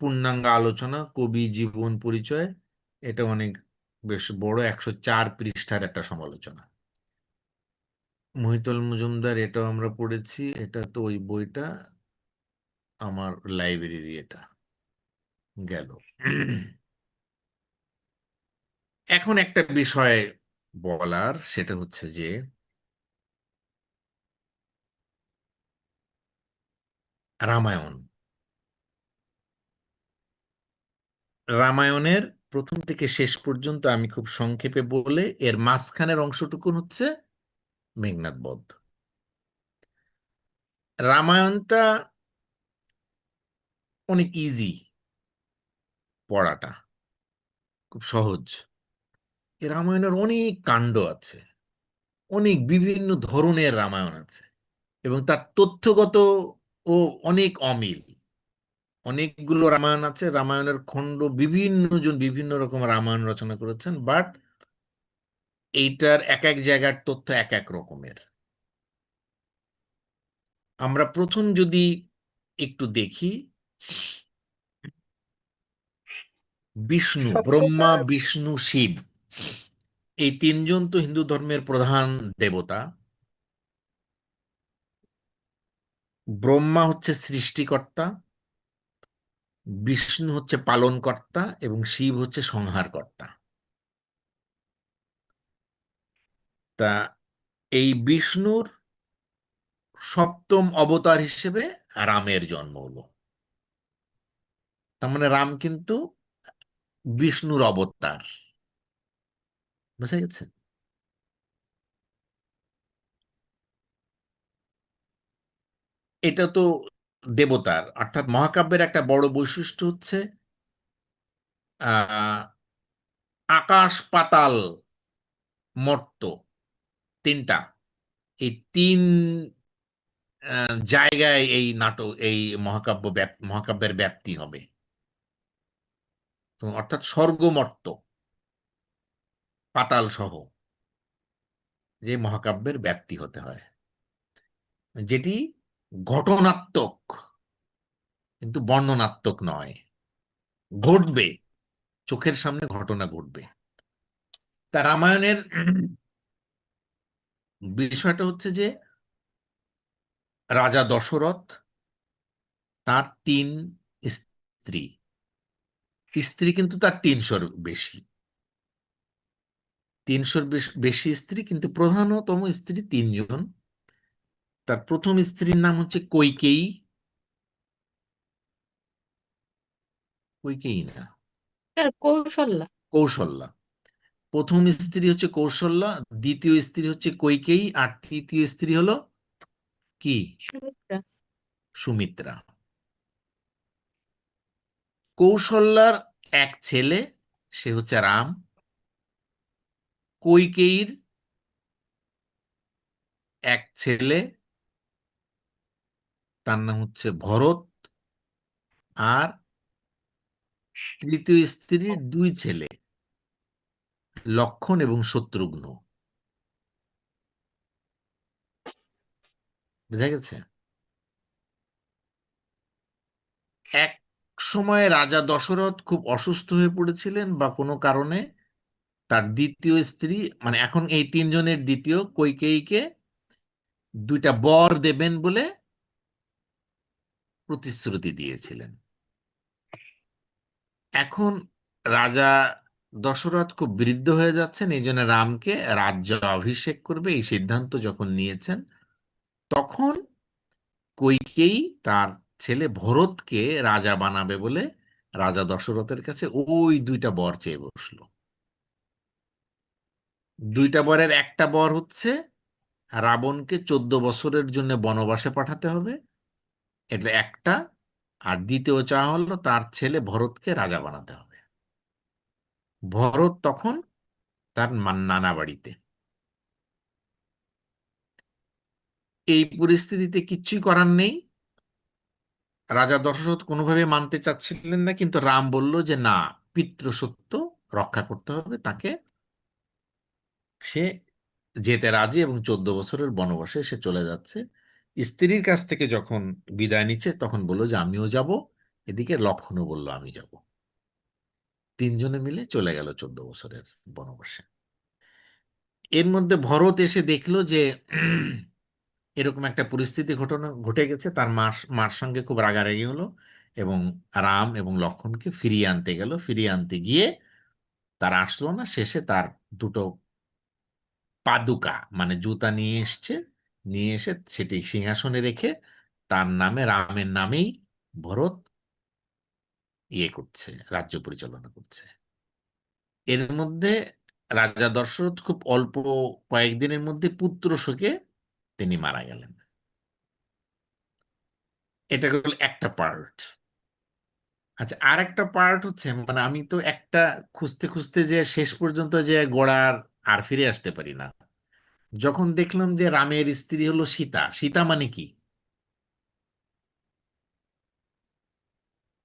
পূর্ণাঙ্গ আলোচনা, কবি জীবন পরিচয়। এটা অনেক বেশ বড়, 104 পৃষ্ঠার একটা সমালোচনা। মহিতুল মজুমদার, এটাও আমরা পড়েছি, এটা তো ওই বইটা আমার লাইব্রেরি, এটা গেল। এখন একটা বিষয় বলার, সেটা হচ্ছে যে রামায়ণ, রামায়ণের প্রথম থেকে শেষ পর্যন্ত আমি খুব সংক্ষেপে বলে, এর মাঝখানের অংশটুকু হচ্ছে মেঘনাদ বধ। রামায়ণটা অনেক ইজি, পড়াটা খুব সহজ। এই রামায়ণের অনেক কাণ্ড আছে, অনেক বিভিন্ন ধরনের রামায়ণ আছে, এবং তার তথ্যগত ও অনেক অমিল। অনেকগুলো রামায়ণ আছে, রামায়ণের খণ্ড, বিভিন্ন জন বিভিন্ন রকম রামায়ণ রচনা করেছেন, বাট এইটার এক এক জায়গার তথ্য এক এক রকমের। আমরা প্রথম যদি একটু দেখি, বিষ্ণু, সত্যতা। ব্রহ্মা, বিষ্ণু, শিব, এই তিনজন তো হিন্দু ধর্মের প্রধান দেবতা। ব্রহ্মা হচ্ছে সৃষ্টিকর্তা, বিষ্ণু হচ্ছে পালনকর্তা, এবং শিব হচ্ছে সংহারকর্তা। তা এই বিষ্ণুর সপ্তম অবতার হিসেবে রামের জন্ম হলো। তার মানে রাম কিন্তু বিষ্ণুর অবতার, বুঝা গেছে? এটা তো দেবতার, অর্থাৎ মহাকাব্যের একটা বড় বৈশিষ্ট্য হচ্ছে আহ আকাশ, পাতাল, মর্ত্য, তিনটা, এই তিন জায়গায় এই নাটক, এই মহাকাব্যের ব্যাপ্তি হবে। তো অর্থাৎ স্বর্গ, মর্ত্য, পাতাল সহ যে মহাকাব্যের ব্যাপ্তি হতে হয়, যেটি ঘটনাত্মক কিন্তু বর্ণনাত্মক নয়, ঘটবে, চোখের সামনে ঘটনা ঘটবে। তা রামায়ণের বিষয়টা হচ্ছে যে রাজা দশরথ, তার 3 স্ত্রী, স্ত্রী কিন্তু তার 300-র বেশি, 300-র বেশি স্ত্রী, কিন্তু প্রধানতম স্ত্রী 3 জন। তার প্রথম স্ত্রীর নাম হচ্ছে কৈকেয়ী, কৈকেয়ী না, স্যার কৌশল্যা। কৌশল্যা। প্রথম স্ত্রী হচ্ছে কৌশল্যা, দ্বিতীয় স্ত্রী হচ্ছে কৈকেয়ী, আর তৃতীয় স্ত্রী হলো কি? সুমিত্রা। সুমিত্রা। কৌশল্যার এক ছেলে, সে হচ্ছে রাম। কৈকেয়ীর এক ছেলে, তার নাম হচ্ছে ভরত। আর তৃতীয় স্ত্রীর দুই ছেলে, লক্ষণ এবং শত্রুঘ্ন। বুঝা গেছে? এক সময় রাজা দশরথ খুব অসুস্থ হয়ে পড়েছিলেন বা কোনো কারণে তার দ্বিতীয় স্ত্রী, মানে এখন এই তিনজনের দ্বিতীয় কৈকেয়ীকে দুইটা বর দেবেন বলে প্রতিশ্রুতি দিয়েছিলেন। এখন রাজা দশরথ খুব বৃদ্ধ হয়ে যাচ্ছেন, এই জন্য রামকে রাজ্য অভিষেক করবে এই সিদ্ধান্ত যখন নিয়েছেন, তখন কৈকেয়ী তার ছেলে ভরতকে রাজা বানাবে বলে রাজা দশরথের কাছে ওই দুইটা বর চেয়ে বসলো। দুইটা বরের একটা বর হচ্ছে রাবণকে 14 বছরের জন্য বনবাসে পাঠাতে হবে, এটা একটা। আর দ্বিতীয় চাওয়া হলো তার ছেলে ভরতকে রাজা বানাতে হবে। ভরত তখন তার নানা বাড়িতে। এই পরিস্থিতিতে কিচ্ছুই করার নেই, রাজা দশরথ কোনোভাবে মানতে চাচ্ছিলেন না, কিন্তু রাম বলল যে না, পিতৃসত্য রক্ষা করতে হবে তাকে। সে যেতে রাজি এবং 14 বছরের বনবাসে সে চলে যাচ্ছে। স্ত্রীর কাছ থেকে যখন বিদায় নিচ্ছে তখন বলল যে আমিও যাব, এদিকে লক্ষণও বলল আমি যাব। তিনজনে মিলে চলে গেল 14 বছরের বনবাসে। এর মধ্যে ভরত এসে দেখলো যে এরকম একটা পরিস্থিতি ঘটনা ঘটে গেছে, তার মার মার সঙ্গে খুব রাগারাগি হলো এবং রাম এবং লক্ষণকে ফিরিয়ে আনতে গেল। ফিরিয়ে আনতে গিয়ে তার আসলো না, শেষে তার দুটো পাদুকা মানে জুতা নিয়ে এসছে, নিয়ে এসে সেটি সিংহাসনে রেখে তার নামে, রামের নামেই ভরত করছে, রাজ্য পরিচালনা করছে। এর মধ্যে রাজা দশরথ খুব অল্প কয়েকদিনের মধ্যে পুত্র শোকে তিনি মারা গেলেন। এটা হলো একটা পার্ট। আচ্ছা, আর একটা পার্ট হচ্ছে, মানে আমি তো একটা খুঁজতে খুঁজতে যে শেষ পর্যন্ত যে গোড়ার আর ফিরে আসতে পারি না। যখন দেখলাম যে রামের স্ত্রী হলো সীতা, সীতা মানে কি?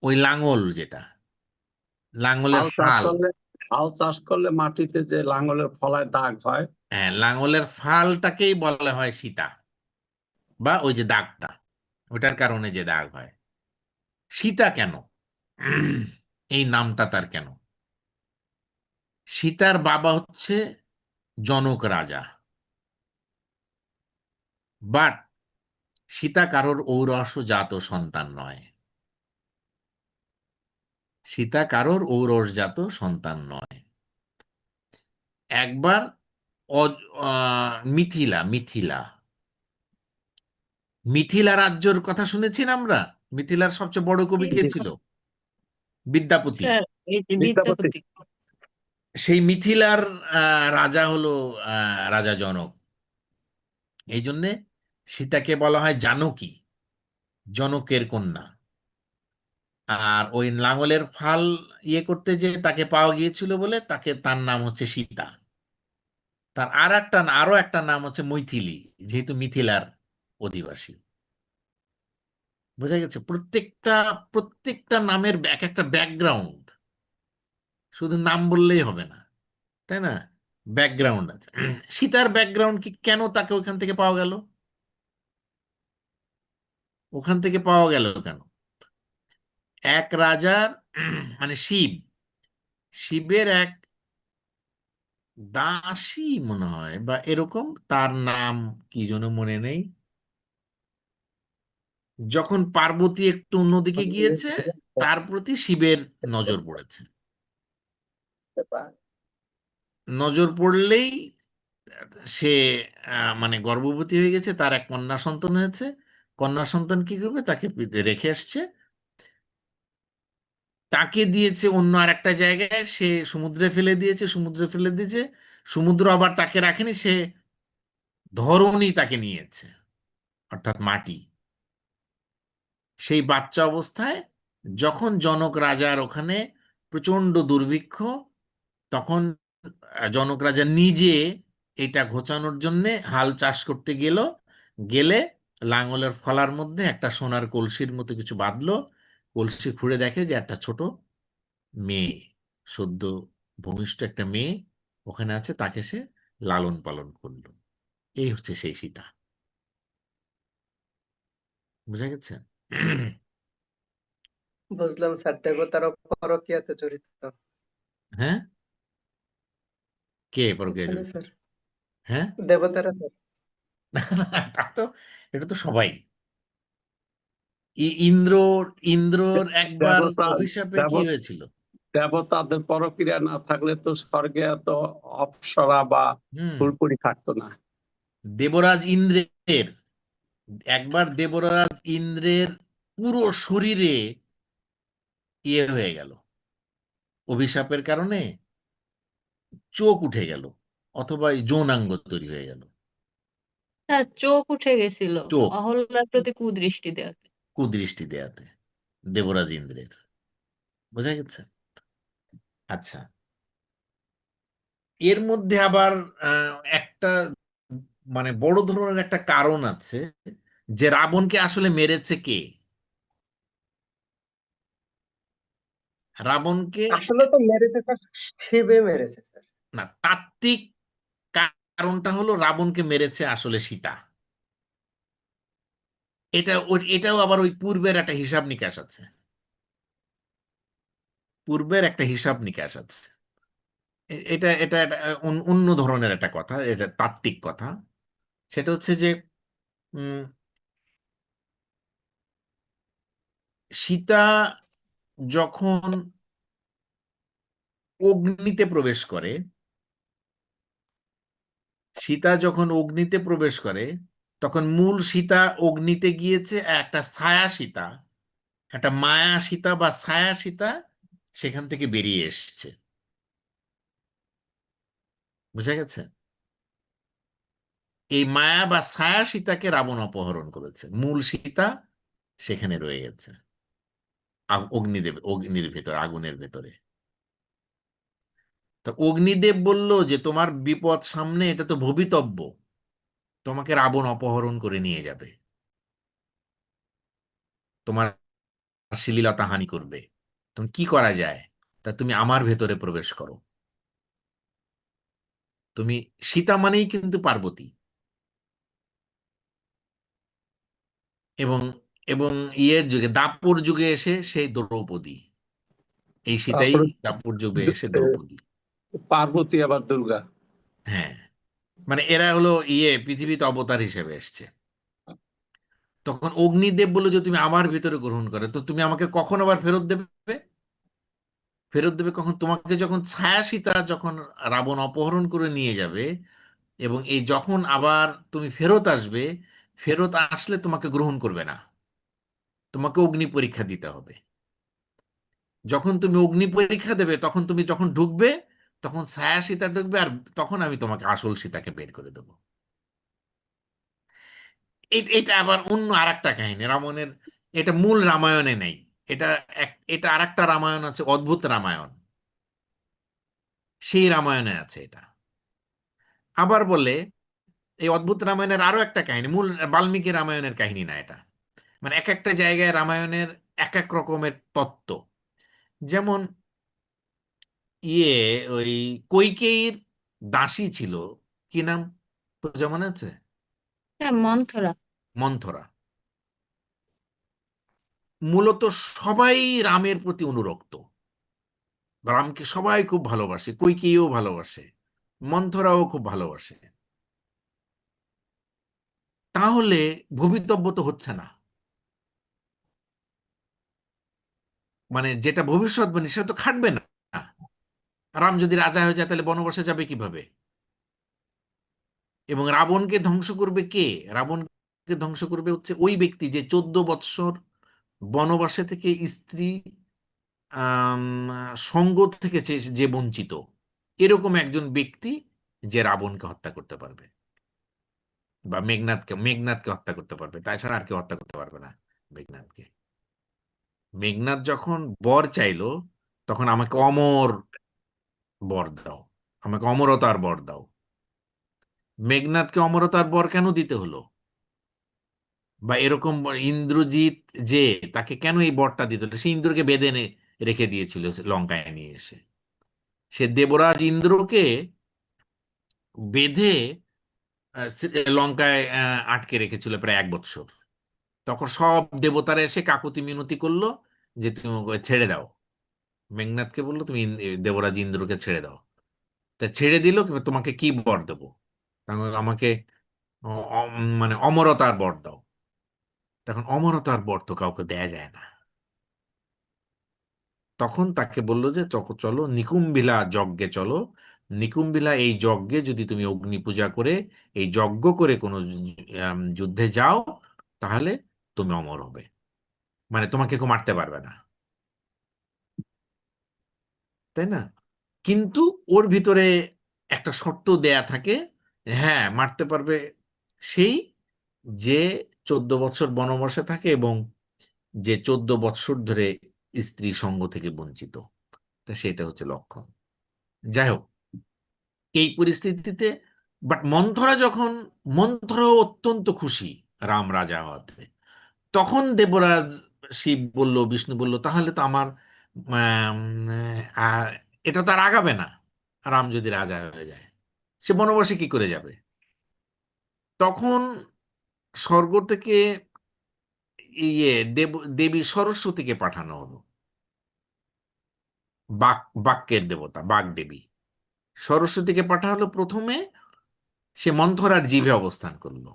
ওই লাঙল, যেটা লাঙলের হাল চাষ ফাল। করলে হাল চাষ করলে মাটিতে যে লাঙ্গলের ফলায় দাগ হয়। হ্যাঁ, লাঙলের ফালটাকেই বলা হয় সীতা, বা ওই যে দাগটা, ওটার কারণে যে দাগ হয়। সীতা কেন? এই নামটা তার কেন? সীতার বাবা হচ্ছে জনক রাজা, বাট সীতা কারোর ঔরস জাত সন্তান নয়। সীতা কারোর ঔরসজাত সন্তান নয়। একবার মিথিলা মিথিলা মিথিলা রাজ্যর কথা শুনেছি না আমরা? মিথিলার সবচেয়ে বড় কবি কে ছিল? বিদ্যাপতি। স্যার, এই যে বিদ্যাপতি। বিদ্যাপতি। সেই মিথিলার রাজা হলো রাজা জনক। এই জন্যে সীতাকে বলা হয় জানকী, জনকের কন্যা। আর ওই লাঙলের ফাল করতে যে তাকে পাওয়া গিয়েছিল বলে তাকে, তার নাম হচ্ছে সীতা। তার আরো একটা নাম হচ্ছে মৈথিলী, যেহেতু মিথিলার অধিবাসী। বোঝা গেছে? প্রত্যেকটা নামের এক একটা ব্যাকগ্রাউন্ড, শুধু নাম বললেই হবে না, তাই না? ব্যাকগ্রাউন্ড আছে। সীতার ব্যাকগ্রাউন্ড কি, কেন তাকে ওখান থেকে পাওয়া গেল? ওখান থেকে পাওয়া গেল কেন? এক রাজার, মানে শিবের এক দাসী মনে হয় বা এরকম, তার নাম কি যেন মনে নেই। যখন পার্বতী একটু অন্যদিকে গিয়েছে, তার প্রতি শিবের নজর পড়েছে। নজর পড়লেই সে মানে গর্ভবতী হয়ে গেছে, তার এক কন্যা সন্তান হয়েছে। কন্যা সন্তান কি করবে? তাকে রেখে আসছে। তাকে দিয়েছে অন্য আরেকটা জায়গায়, সে সমুদ্রে ফেলে দিয়েছে, সমুদ্রে ফেলে দিয়েছে, সমুদ্র আবার তাকে রাখেনি, সে ধরণী তাকে নিয়েছে, অর্থাৎ মাটি। সেই বাচ্চা অবস্থায় যখন জনক রাজার ওখানে প্রচন্ড দুর্ভিক্ষ, তখন জনক রাজা নিজে এটা ঘোচানোর জন্যে হাল চাষ করতে গেলে লাঙলের ফলার মধ্যে একটা সোনার কলসির মতো কিছু বাঁধলো। কলসি খুঁড়ে দেখে যে একটা ছোট মেয়ে, সদ্য ভূমিষ্ঠ একটা মেয়ে ওখানে আছে, তাকে সে লালন পালন করলো। এই হচ্ছে সেই সীতা। বুঝা গেছে? বুঝলাম স্যার, দেবতারা পরকীয়াতে জড়িত। হ্যাঁ, কে পরকীয়া বুঝছেন না জড়িত? স্যার? হ্যাঁ। দেবতারা স্যার। তা তো, এটা তো সবাই। ইন্দ্র, ইন্দ্রর একবার দেবতা অভিশাপে কি দেবতা হয়েছিল? দেবতাদের পরক্রিয়া না থাকলে তো স্বর্গে এত অপ্সরা বা হুম। ফুলকুড়ি থাকতো না। দেবরাজ ইন্দ্রের, একবার দেবরাজ ইন্দ্রের পুরো শরীরে ইয়ে হয়ে গেল, অভিশাপের কারণে চোখ উঠে গেল, অথবা এই যৌনাঙ্গ তৈরি হয়ে গেল। তার চোখ উঠে গেছিল চোখ, অহল্যার প্রতি কুদৃষ্টি দেওয়াতে। কুদৃষ্টি দেয়াতে, দেবরাজ ইন্দ্রের। বোঝা গেছে? আচ্ছা, এর মধ্যে আবার একটা মানে বড় ধরনের একটা কারণ আছে, যে রাবণকে আসলে মেরেছে কে? রাবণকে, আসলে তো মেরেছে স্যার, শিবে মেরেছে স্যার। না, তাত্ত্বিক কারণটা হলো রাবণকে মেরেছে আসলে সীতা। এটাও আবার ওই পূর্বের একটা হিসাব নিকাশ আছে, পূর্বের একটা হিসাব নিকাশ আছে। এটা এটা একটা অন্য ধরনের একটা কথা, এটা তাত্ত্বিক কথা। সেটা হচ্ছে যে উম, সীতা যখন অগ্নিতে প্রবেশ করে, সীতা যখন অগ্নিতে প্রবেশ করে, তখন মূল সীতা অগ্নিতে গিয়েছে, একটা ছায়া সীতা, একটা মায়া সীতা বা ছায়া সীতা সেখান থেকে বেরিয়ে এসছে। বুঝা গেছে? এই মায়া বা ছায়া সীতাকে রাবণ অপহরণ করেছে, মূল সীতা সেখানে রয়ে গেছে অগ্নির ভেতরে, আগুনের ভেতরে। তো অগ্নিদেব বলল যে তোমার বিপদ সামনে, এটা তো ভবিতব্য, তোমাকে রাবণ অপহরণ করে নিয়ে যাবে, তোমার শ্লীলতা হানি করবে, তুমি কি করা যায়? তা তুমি আমার ভেতরে প্রবেশ করো। তুমি, সীতা মানেই কিন্তু পার্বতী, এবং এবং ইয়ের যুগে, দাপর যুগে এসে সেই দ্রৌপদী, এই সীতাই তারপরে দাপর যুগে এসে এ, দ্রৌপদী। পার্বতী আবার দুর্গা। হ্যাঁ, মানে এরা হলো পৃথিবীতে অবতার হিসেবে এসছে। তখন অগ্নিদেব বললো যে তুমি আমার ভিতরে গ্রহণ করে, তো তুমি আমাকে কখন আবার ফেরত দেবে? ফেরত দেবে কখন? তোমাকে যখন ছায়া সীতা, যখন রাবণ অপহরণ করে নিয়ে যাবে, এবং এই যখন আবার তুমি ফেরত আসবে, ফেরত আসলে তোমাকে গ্রহণ করবে না, তোমাকে অগ্নি পরীক্ষা দিতে হবে। যখন তুমি অগ্নি পরীক্ষা দেবে, তখন তুমি যখন ঢুকবে, তখন ছায়া সীতা ঢুকবে, আর তখন আমি তোমাকে আসল সীতাকে বের করে দেবো। এটা আবার অন্য আর একটা কাহিনী রাবণের, এটা মূল রামায়ণে নেই। এটা এটা আর একটা রামায়ণ আছে, অদ্ভুত রামায়ণ, সেই রামায়ণে আছে এটা। আবার বলে, এই অদ্ভুত রামায়ণের আরো একটা কাহিনী, মূল বাল্মীকি রামায়ণের কাহিনী না এটা। মানে এক একটা জায়গায় রামায়ণের এক এক রকমের তত্ত্ব। যেমন ইয়ে ওই কৈকেয়ীর দাসী ছিল, কি নাম, পূজা মনে আছে? হ্যাঁ, মন্থরা। মন্থরা। মূলত সবাই রামের প্রতি অনুরক্ত, রামকে সবাই খুব ভালোবাসে, কৈকেয়ীও ভালোবাসে, মন্থরাও খুব ভালোবাসে। তাহলে ভবিতব্য তো হচ্ছে না, মানে যেটা ভবিষ্যৎবাণী সেটা তো খাটবে না। রাম যদি রাজা হয়ে যায়, তাহলে বনবাসে যাবে কিভাবে? এবং রাবণকে ধ্বংস করবে কে? রাবণকে ধ্বংস করবে হচ্ছে ওই ব্যক্তি যে 14 বৎসর বনবাসে থেকে স্ত্রী আম, সঙ্গ থেকে যে বঞ্চিত, এরকম একজন ব্যক্তি যে রাবণকে হত্যা করতে পারবে বা মেঘনাদকে হত্যা করতে পারবে, তাছাড়া আর কেউ হত্যা করতে পারবে না মেঘনাদকে। মেঘনাদ যখন বর চাইলো, তখন আমাকে অমর বর দাও, আমাকে অমরতার বর দাও। মেঘনাদকে অমরতার বর কেন দিতে হলো, বা এরকম ইন্দ্রজিৎ যে, তাকে কেন এই বরটা দিতে হলো? সে ইন্দ্রকে বেঁধে রেখে দিয়েছিল লঙ্কায় নিয়ে এসে। সে দেবরাজ ইন্দ্রকে বেঁধে লঙ্কায় আটকে রেখেছিল প্রায় 1 বৎসর। তখন সব দেবতারা এসে কাকুতি মিনতি করলো যে তুমি ওকে ছেড়ে দাও। মেঘনাদকে বললো তুমি দেবরাজ ইন্দ্রকে ছেড়ে দাও। তা ছেড়ে দিল, কিন্তু তোমাকে কি বর দেবো? আমাকে মানে অমরতার বর দাও। তখন অমরতার বর তো কাউকে দেয়া যায় না। তখন তাকে বললো যে চলো নিকুম্ভিলা যজ্ঞে চলো। নিকুম্ভিলা এই যজ্ঞে যদি তুমি অগ্নি পূজা করে এই যজ্ঞ করে কোনো যুদ্ধে যাও, তাহলে তুমি অমর হবে, মানে তোমাকে কেউ মারতে পারবে না, তাই না? কিন্তু ওর ভিতরে একটা শর্ত দেয়া থাকে, হ্যাঁ মারতে পারবে সেই যে 14 বছর বনবাসে থাকে এবং যে 14 বছর ধরে স্ত্রী সঙ্গ থেকে বঞ্চিত। তা সেটা হচ্ছে লক্ষণ। যাই হোক, এই পরিস্থিতিতে বাট মন্থরা অত্যন্ত খুশি রাম রাজা হওয়াতে। তখন দেবরাজ শিব বলল, বিষ্ণু বলল, তাহলে তো আমার আম, আর এটা তো আর আগাবে না। রাম যদি রাজা হয়ে যায়, সে বনবাসে কি করে যাবে? তখন স্বর্গ থেকে দেবী সরস্বতীকে পাঠানো হলো। বাক্যের দেবতা বাগ দেবী সরস্বতীকে পাঠানো হলো। প্রথমে সে মন্থরার জিভে অবস্থান করলো,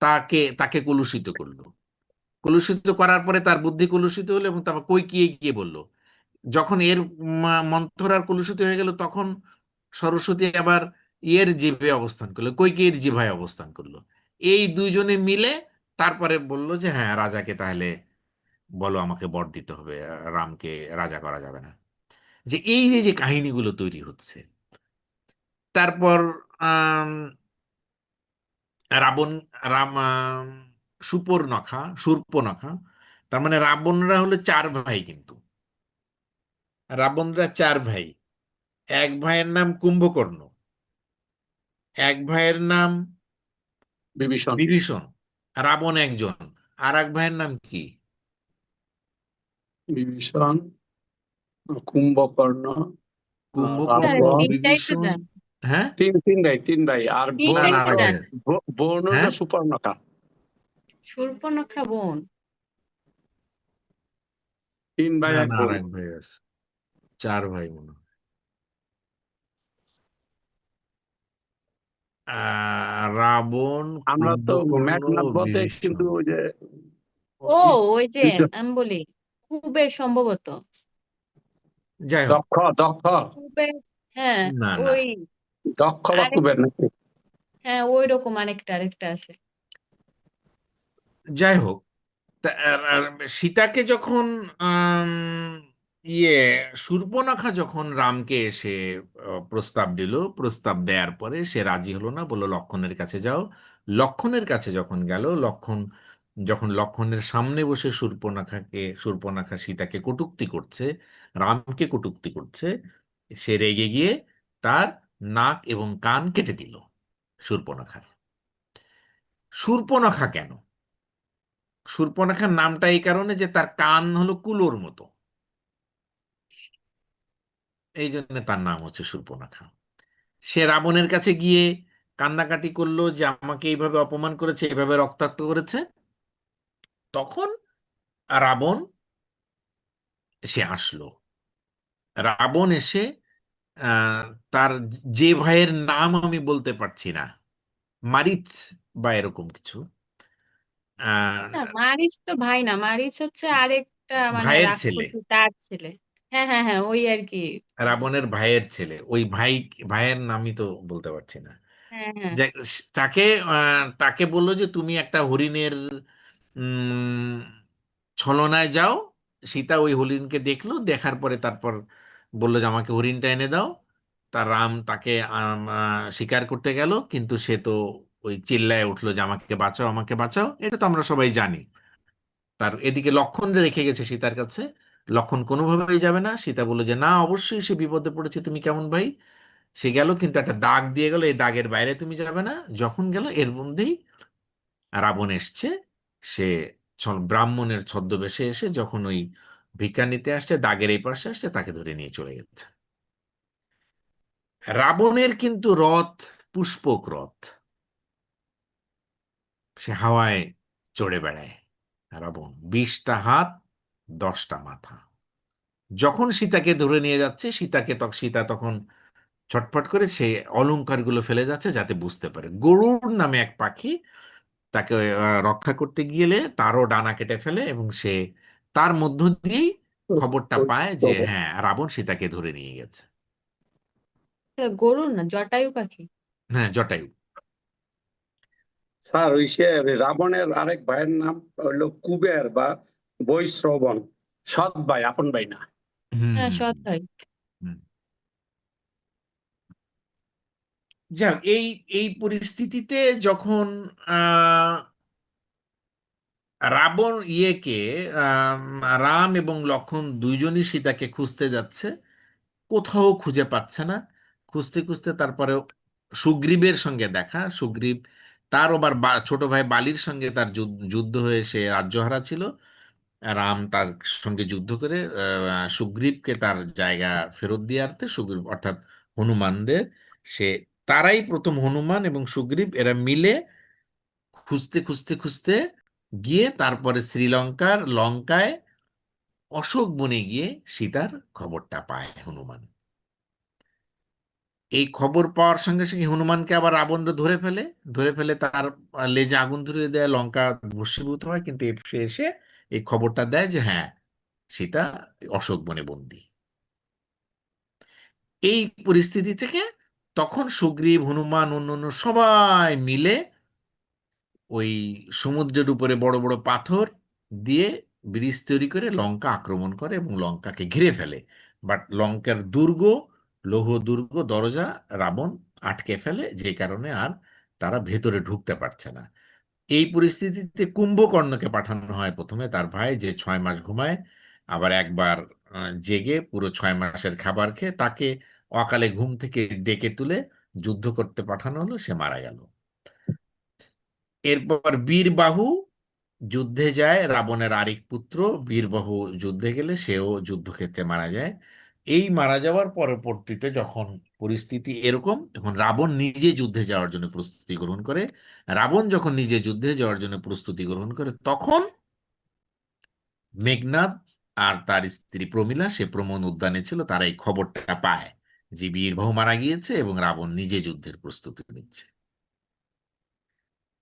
তাকে তাকে কলুষিত করলো। কলুষিত করার পরে তার বুদ্ধি কলুষিত হলো এবং তারপর কৈকেয়ী গিয়ে বলল। যখন এর মন্থরার কলুষিত হয়ে গেল, তখন সরস্বতী আবার ইয়ের জিভে অবস্থান করলো, কৈকেয়ীর জিভায় অবস্থান করলো। এই দুইজনে মিলে তারপরে বলল যে হ্যাঁ, রাজাকে তাহলে বলো, আমাকে বর দিতে হবে, রামকে রাজা করা যাবে না। যে এই যে যে কাহিনীগুলো তৈরি হচ্ছে, তারপর আম, রাবণ রাম শূর্পণখা, তার মানে রাবণরা হলো 4 ভাই। কিন্তু রাবণরা 4 ভাই। এক ভাইয়ের নাম কুম্ভকর্ণ, এক ভাইয়ের নাম বিভীষণ। বিভীষণ, রাবণ একজন। আর এক ভাইয়ের নাম কি? বিভীষণ, কুম্ভকর্ণ, স্যার কুম্ভকর্ণ, রাবণ। তিনটাই তো বিভীষণ। জান, হ্যাঁ, তিন ভাই আর না বোন তিনটাই না, তো আরেক হলো ভাই জান। আছে। বোন হলো হ্যাঁ, সুপর্ণখা। শূর্পণখা বোন। 3 ভাই না এক না, বোন। আরেক ভাই আছে। 4 ভাই মনে হয়। রাবণ, আমরা তো কুম্ভকর্ণ, মেঘনাদ বধে কিন্তু বিভীষণ। ওই যে ও, ওই যে আমি বলি কুবের সম্ভবত। যাই হোক, দক্ষ কুবের, হ্যাঁ না না, ওই দক্ষ বা আরেক, কুবের নাকি? হ্যাঁ ওই রকম আরেকটা আছে। যাই হোক, আর সীতাকে যখন আম, ইয়ে শূর্পণখা যখন রামকে এসে প্রস্তাব দিল, প্রস্তাব দেওয়ার পরে সে রাজি হলো না, বললো লক্ষণের কাছে যাও। লক্ষণের কাছে যখন গেল, যখন লক্ষণের সামনে বসে শূর্পণখা সীতাকে কটূক্তি করছে, রামকে কটূক্তি করছে, সে রেগে গিয়ে তার নাক এবং কান কেটে দিল শূর্পণখার। শূর্পণখা কেন? শূর্পণখার নামটা এই কারণে যে তার কান হলো কুলোর মতো, এই জন্য তার নাম হচ্ছে শূর্পণখা। সে রাবণের কাছে গিয়ে কান্নাকাটি করলো যে আমাকে এইভাবে অপমান করেছে, এইভাবে রক্তাক্ত করেছে। তখন রাবণ সে আসলো। রাবণ এসে আহ, তার যে ভাইয়ের নাম আমি বলতে পারছি না, মারিচ বা এরকম কিছু, না আহ, মারিচ তো ভাই না, মারিচ হচ্ছে আরেকটা মানে ভাইয়ের ছেলে, রাক্ষসী তার ছেলে। হ্যাঁ হ্যাঁ হ্যাঁ, ওই আর কি। রাবণের ভাইয়ের ছেলে, ওই ভাইয়ের নামই তো বলতে পারছি না। হ্যাঁ হ্যাঁ। যে তাকে তাকে বললো যে তুমি একটা হরিণের উম, ছলনায় যাও, সীতা ওই হরিণকে দেখলো, দেখার পরে তারপর বললো যে আমাকে হরিণটা এনে দাও। তার রাম তাকে শিকার করতে গেল, কিন্তু সে তো ওই চিল্লায় উঠলো যে আমাকে বাঁচাও, আমাকে বাঁচাও। এটা তো আমরা সবাই জানি। তার এদিকে লক্ষ্মণ রেখে গেছে সীতার কাছে। লক্ষ্মণ কোনোভাবেই যাবে না। সীতা বললো যে না, অবশ্যই সে বিপদে পড়েছে, তুমি কেমন ভাই। সে গেল, কিন্তু একটা দাগ দিয়ে গেল, এই দাগের বাইরে তুমি যাবে না। যখন গেল এর মধ্যেই রাবণ এসছে। সে ব্রাহ্মণের ছদ্মবেশে এসে যখন ওই ভিক্ষা নিতে আসছে, দাগের এই পাশে আসছে, তাকে ধরে নিয়ে চলে গেছে। রাবণের কিন্তু রথ পুষ্পক রথ, সে হাওয়ায় চড়ে বেড়ায়। রাবণ 20টা হাত, 10টা মাথা। যখন সীতাকে ধরে নিয়ে যাচ্ছে, সীতা তখন ছটফট করে সেই অলংকারগুলো ফেলে যাচ্ছে যাতে বুঝতে পারে। গরুড় নামে এক পাখি তাকে রক্ষা করতে গিয়ে তারও ডানা কেটে ফেলে, এবং সে তার মধ্য দিয়েই খবরটা পায় যে হ্যাঁ, রাবণ সীতাকে ধরে নিয়ে গেছে। গরুর না, জটায়ু পাখি। হ্যাঁ, জটায়ু। স্যার ওই সে রাবণের আরেক ভাইয়ের নাম হলো কুবের বা বৈশ্রবণ, সৎ ভাই, আপন ভাই না। হুম হ্যাঁ, হুম সৎ ভাই। হুম। যাক, এই এই পরিস্থিতিতে যখন আহ রাবণ রাম এবং লক্ষ্মণ দুইজনই সীতাকে খুঁজতে যাচ্ছে, কোথাও খুঁজে পাচ্ছে না। খুঁজতে খুঁজতে তারপরে সুগ্রীবের সঙ্গে দেখা। সুগ্রীব, তার আবার ছোট ভাই বালির সঙ্গে তার যুদ্ধ হয়ে সে রাজ্যহারা ছিল। রাম তার সঙ্গে যুদ্ধ করে সুগ্রীবকে তার জায়গা ফেরত দিয়ে আনতে, সুগ্রীব অর্থাৎ হনুমানদের, সে তারাই প্রথম, হনুমান এবং সুগ্রীব এরা মিলে খুঁজতে খুঁজতে খুঁজতে গিয়ে তারপরে শ্রীলঙ্কার লঙ্কায় অশোক বনে গিয়ে সীতার খবরটা পায় হনুমান। এই খবর পাওয়ার সঙ্গে সঙ্গে হনুমানকে আবার রাবণ ধরে ফেলে তার লেজে আগুন ধরিয়ে দেয়, লঙ্কা ভস্মীভূত হয়। কিন্তু সে এসে এই খবরটা দেয় যে হ্যাঁ, সীতা অশোক বনে বন্দী। এই পরিস্থিতি থেকে তখন সুগ্রীব, হনুমান, অন্যান্য সবাই মিলে ওই সমুদ্রের উপরে বড় বড় পাথর দিয়ে ব্রিজ তৈরি করে লঙ্কা আক্রমণ করে এবং লঙ্কাকে ঘিরে ফেলে। বাট লঙ্কার লৌহ দুর্গ দরজা রাবণ আটকে ফেলে, যে কারণে আর তারা ভেতরে ঢুকতে পারছে না। এই পরিস্থিতিতে কুম্ভকর্ণকে পাঠানো হয় প্রথমে, তার ভাই, যে 6 মাস ঘুমায়, আবার একবার জেগে পুরো 6 মাসের খাবার খেয়ে তাকে অকালে ঘুম থেকে ডেকে তুলে যুদ্ধ করতে পাঠানো হলো, সে মারা গেল। এরপর বীরবাহু যুদ্ধে যায়, রাবণের আরেক পুত্র। বীরবাহু যুদ্ধে গেলে সেও যুদ্ধক্ষেত্রে মারা যায়। এই মারা যাওয়ার পরবর্তীতে যখন পরিস্থিতি এরকম, তখন রাবণ নিজে যুদ্ধে যাওয়ার জন্য প্রস্তুতি গ্রহণ করে। রাবণ যখন নিজে যুদ্ধে যাওয়ার জন্য প্রস্তুতি গ্রহণ করে, তখন মেঘনাদ আর তার স্ত্রী প্রমীলা, সে প্রমথ উদ্যানে ছিল, তারা এই খবরটা পায় যে বীরবাহু মারা গিয়েছে এবং রাবণ নিজে যুদ্ধের প্রস্তুতি নিচ্ছে।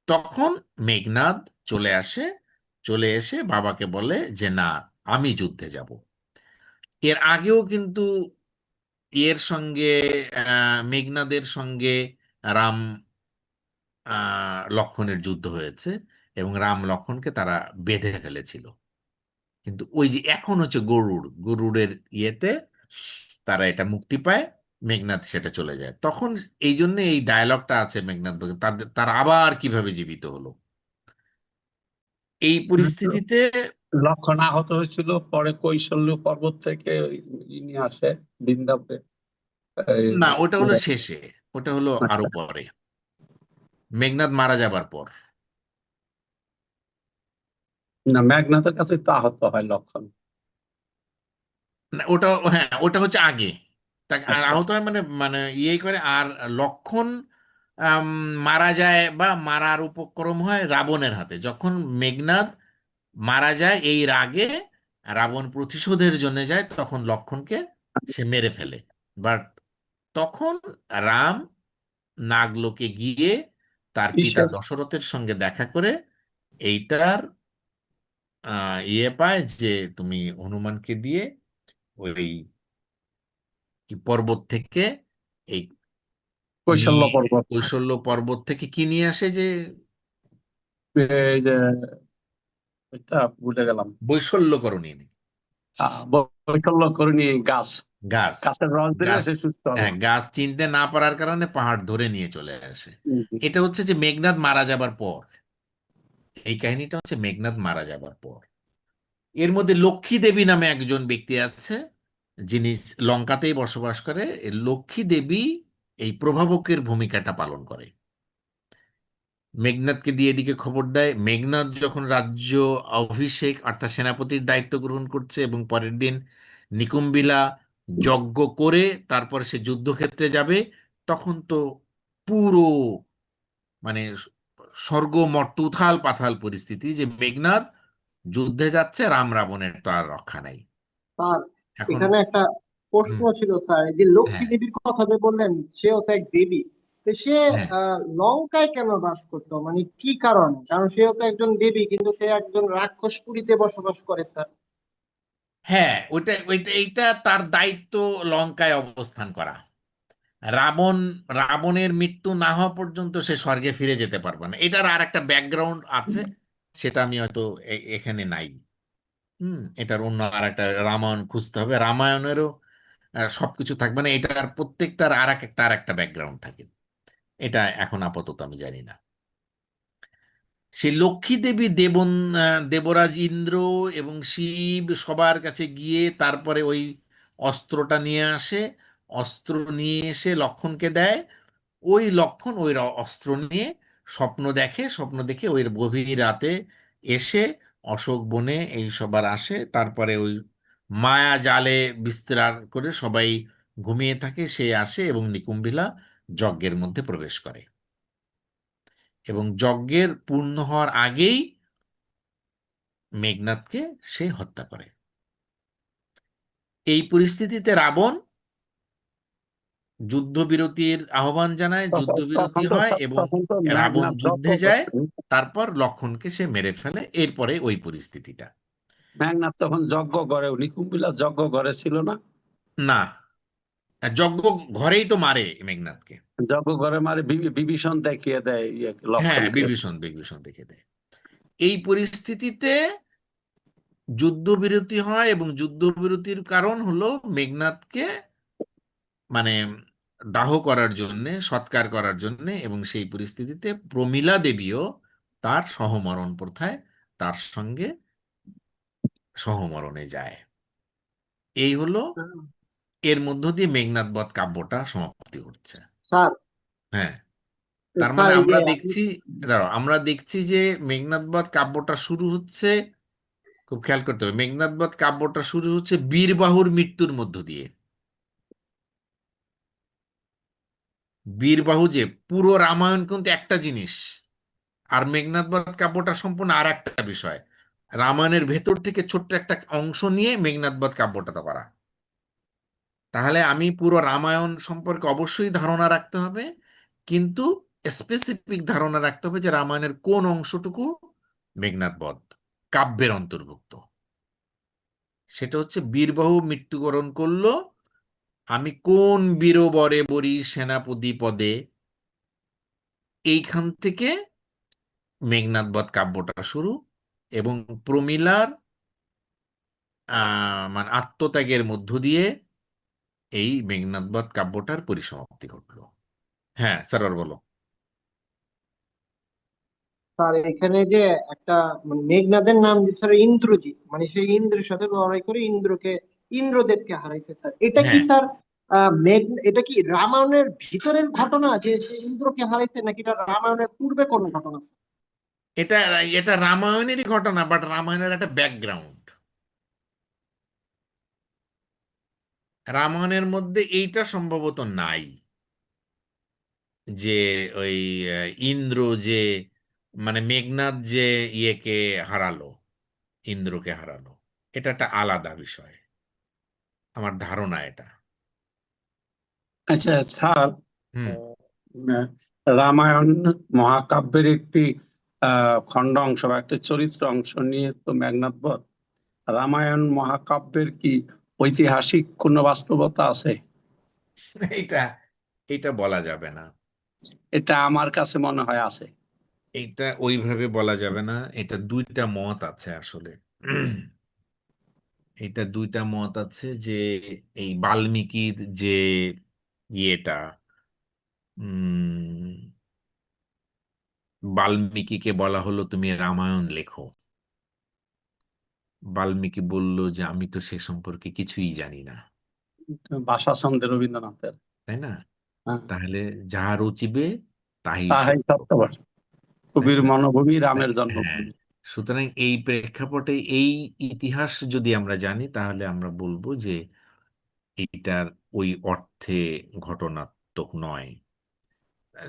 তখন মেঘনাদ চলে আসে। চলে এসে বাবাকে বলে যে না, আমি যুদ্ধে যাব। এর আগেও কিন্তু এর সঙ্গে মেঘনাদের সঙ্গে রাম লক্ষ্মণের যুদ্ধ হয়েছে, এবং রাম লক্ষ্মণকে তারা বেঁধে ফেলেছিল। কিন্তু ওই যে এখন হচ্ছে গরুড়ের ইয়েতে তারা এটা মুক্তি পায়, মেঘনাদ সেটা চলে যায়। তখন এই জন্য এই ডায়লগটা আছে, মেঘনাদ বলে, তারা আবার কিভাবে জীবিত হলো। এই পরিস্থিতিতে লক্ষণ আহত হয়েছিল, পরে কৈশল্য পর্বত থেকে ইনি আসে বৃন্দাবনে। এই, না, ওটা হলো শেষে, ওটা হলো আরো পরে, মেঘনাদ মারা যাবার পর। না, মেঘনাথের কাছে তো আহত হয় লক্ষণ। না, ওটা, হ্যাঁ, ওটা হচ্ছে আগে। তাকে আচ্ছা, আহত হয়, মানে মানে করে। আর লক্ষণ আম, মারা যায় বা মারার উপক্রম হয় রাবণের হাতে। যখন মেঘনাদ মারা যায় এই রাগে, রাবণ প্রতিশোধের জন্য যায়, তখন লক্ষণকে সে মেরে ফেলে। বাট তখন রাম নাগলোকে গিয়ে তার পিতা কিসের দশরথের সঙ্গে দেখা করে এইটার ইয়ে পায় যে তুমি হনুমানকে দিয়ে ওই কি পর্বত থেকে এই কৈশল্য নিয়ে পর্বত, কৈশল্য পর্বত থেকে কি নিয়ে আসে যে এই যে এটা ভুলে গেলাম। বৈশল্যকরণী। বৈকল্য করে নিয়ে গাছ, গাছ গাছের রস দিলে গাছ সে সুস্থ হবে। হ্যাঁ, গাছ চিনতে না পারার কারণে পাহাড় ধরে নিয়ে চলে আসে। হুম, হুম। এটা হচ্ছে যে মেঘনাদ মারা যাবার পর, এই কাহিনীটা হচ্ছে মেঘনাদ মারা যাবার পর। এর মধ্যে লক্ষ্মী দেবী নামে একজন ব্যক্তি আছে, যিনি লঙ্কাতেই বসবাস করে। এই লক্ষ্মী দেবী এই প্রভাবকের ভূমিকাটা পালন করে। মেঘনাদকে দিয়ে এদিকে খবর দেয়। মেঘনাদ যখন রাজ্য অভিষেক অর্থাৎ সেনাপতির দায়িত্ব গ্রহণ করছে এবং পরের দিন নিকুম্বিলা যজ্ঞ করে তারপর সে যুদ্ধক্ষেত্রে যাবে, তখন তো পুরো মানে স্বর্গ মর্ত উথাল পাথাল পরিস্থিতি, যে মেঘনাদ যুদ্ধে যাচ্ছে, রাম রাবণের তো আর রক্ষা নাই স্যার এখন। এখানে একটা প্রশ্ন হুম। ছিল স্যার, এই যে লক্ষ্মী হ্যাঁ, দেবীর কথা যে বললেন, সেও তো এক দেবী, তো সে হ্যাঁ, লঙ্কায় কেন বাস করতো, মানে কি কারণ? কারণ সেও তো একজন দেবী, কিন্তু সে একজন রাক্ষসপুরীতে বসবাস করে স্যার। হ্যাঁ, ওইটা ওইটা এইটা তার দায়িত্ব লঙ্কায় অবস্থান করা। রাবণ রাবণের মৃত্যু না হওয়া পর্যন্ত সে স্বর্গে ফিরে যেতে পারবে না। এটার আর একটা ব্যাকগ্রাউন্ড আছে, সেটা আমি হয়তো এখানে নাই। এটার অন্য আর একটা রামায়ণ খুঁজতে হবে। রামায়ণেরও সবকিছু থাকবে না, এটার প্রত্যেকটার আর একটা ব্যাকগ্রাউন্ড থাকে। এটা এখন আপাতত আমি জানি না। সেই লক্ষ্মী দেবী দেবরাজ ইন্দ্র এবং শিব সবার কাছে গিয়ে তারপরে ওই অস্ত্রটা নিয়ে আসে। অস্ত্র নিয়ে এসে লক্ষ্মণকে দেয়। ওই লক্ষণ ওই অস্ত্র নিয়ে স্বপ্ন দেখে। স্বপ্ন দেখে ওই গভীর রাতে এসে অশোক বনে এই সবার আসে। তারপরে ওই মায়া জালে বিস্তার করে সবাই ঘুমিয়ে থাকে, সে আসে এবং নিকুম্ভিলা যজ্ঞের মধ্যে প্রবেশ করে এবং যজ্ঞের পূর্ণ হওয়ার আগেই মেঘনাদকে সে হত্যা করে। এই পরিস্থিতিতে রাবণ যুদ্ধবিরতির আহ্বান জানায়, যুদ্ধবিরতি হয় এবং তখন তো রাবণ মেঘনাথ যজ্ঞ যুদ্ধে যায়। করতেন। তারপর লক্ষণকে সে মেরে ফেলে। এরপরে ওই পরিস্থিতিটা। মেঘনাথ তখন যজ্ঞ করে, নিকুম্বিলা যজ্ঞ করে ছিল না? না, যজ্ঞ ঘরেই তো মারে মেঘনাদকে। যজ্ঞ করে মারে, বিভীষণ দেখিয়ে দেয় হ্যাঁ, লক্ষণকে। বিভীষণ বিভীষণ দেখে দেয়। এই পরিস্থিতিতে যুদ্ধবিরতি হয় এবং যুদ্ধবিরতির কারণ হলো মেঘনাদকে মানে দাহ করার জন্য, সৎকার করার জন্য। এবং সেই পরিস্থিতিতে প্রমীলা দেবীও তার সহমরণ প্রথায় তার সঙ্গে সহমরণে যায়। এই হলো, এর মধ্য দিয়ে মেঘনাদ বধ কাব্যটা সমাপ্তি ঘটছে। স্যার হ্যাঁ, তার স্যার মানে এই যে আমরা আপনি, দেখছি, দাঁড়াও, আমরা দেখছি যে মেঘনাদ বধ কাব্যটা শুরু হচ্ছে, খুব খেয়াল করতে হবে, মেঘনাদ বধ কাব্যটা শুরু হচ্ছে বীরবাহুর মৃত্যুর মধ্য দিয়ে। বীরবাহু যে পুরো রামায়ণ কিন্তু একটা জিনিস, আর মেঘনাদ বধ কাব্যটা সম্পূর্ণ আর একটা বিষয়। রামায়ণের ভেতর থেকে ছোট্ট একটা অংশ নিয়ে মেঘনাদ বধ কাব্যটা করা। তাহলে আমি পুরো রামায়ণ সম্পর্কে অবশ্যই ধারণা রাখতে হবে, কিন্তু স্পেসিফিক ধারণা রাখতে হবে যে রামায়ণের কোন অংশটুকু মেঘনাদ বধ কাব্যের অন্তর্ভুক্ত। সেটা হচ্ছে বীরবাহু মৃত্যুবরণ করলো, আমি কোন বীরবরে বরি সেনাপতি পদে, এইখান থেকে মেঘনাদ বধ কাব্যটা শুরু। এবং প্রমীলার মানে আত্মত্যাগের মধ্য দিয়ে এই মেঘনাদ বধ কাব্যটার পরিসমাপ্তি ঘটলো। হ্যাঁ স্যার, বলো। স্যার এখানে যে একটা মানে মেঘনাদের নাম যে স্যার ইন্দ্রজিৎ, মানে সেই ইন্দ্রের সাথে লড়াই করে ইন্দ্রদেবকে হারাইছে স্যার, এটা কি হ্যাঁ, স্যার এটা কি রামায়ণের ভিতরের ঘটনা যে সে ইন্দ্রকে হারাইছে, নাকি এটা রামায়ণের পূর্বে কোনো ঘটনা স্যার? এটা এটা রামায়ণেরই ঘটনা, বাট রামায়ণের একটা ব্যাকগ্রাউন্ড। রামায়ণের মধ্যে এইটা সম্ভবত নাই, যে ওই ইন্দ্র যে মানে মেঘনাদ যে ইয়েকে হারালো, ইন্দ্রকে হারালো। এটা একটা আলাদা বিষয়, আমার ধারণা এটা। আচ্ছা স্যার, হুম। আহ, রামায়ণ মহাকাব্যের একটি খণ্ড অংশ বা একটি চরিত্র অংশ নিয়ে তো মেঘনাদ বধ। রামায়ণ মহাকাব্যের কি ঐতিহাসিক কোনো বাস্তবতা আছে? এটা এটা বলা যাবে না। এটা আমার কাছে মনে হয় আছে। এটা ওইভাবে বলা যাবে না। এটা দুইটা মত আছে আসলে। এটা দুইটা মত আছে যে এই বাল্মীকির যে ইয়েটা, উম বাল্মীকিকে বলা হলো তুমি রামায়ণ লেখো। বাল্মীকি বলল যে আমি তো সে সম্পর্কে কিছুই জানি না, ভাষাছন্দে রবীন্দ্রনাথের। তাই না? হ্যাঁ, তাহলে যাহা রচিবে তাহাই তাহাই সত্য, সত্যবৎ, তাই কবির না? মনোভূমি রামের হ্যাঁ, জন্মভূমি। সুতরাং এই প্রেক্ষাপটে এই ইতিহাস যদি আমরা জানি তাহলে আমরা বলবো যে এইটার ওই অর্থে ঘটনাত্মক নয়।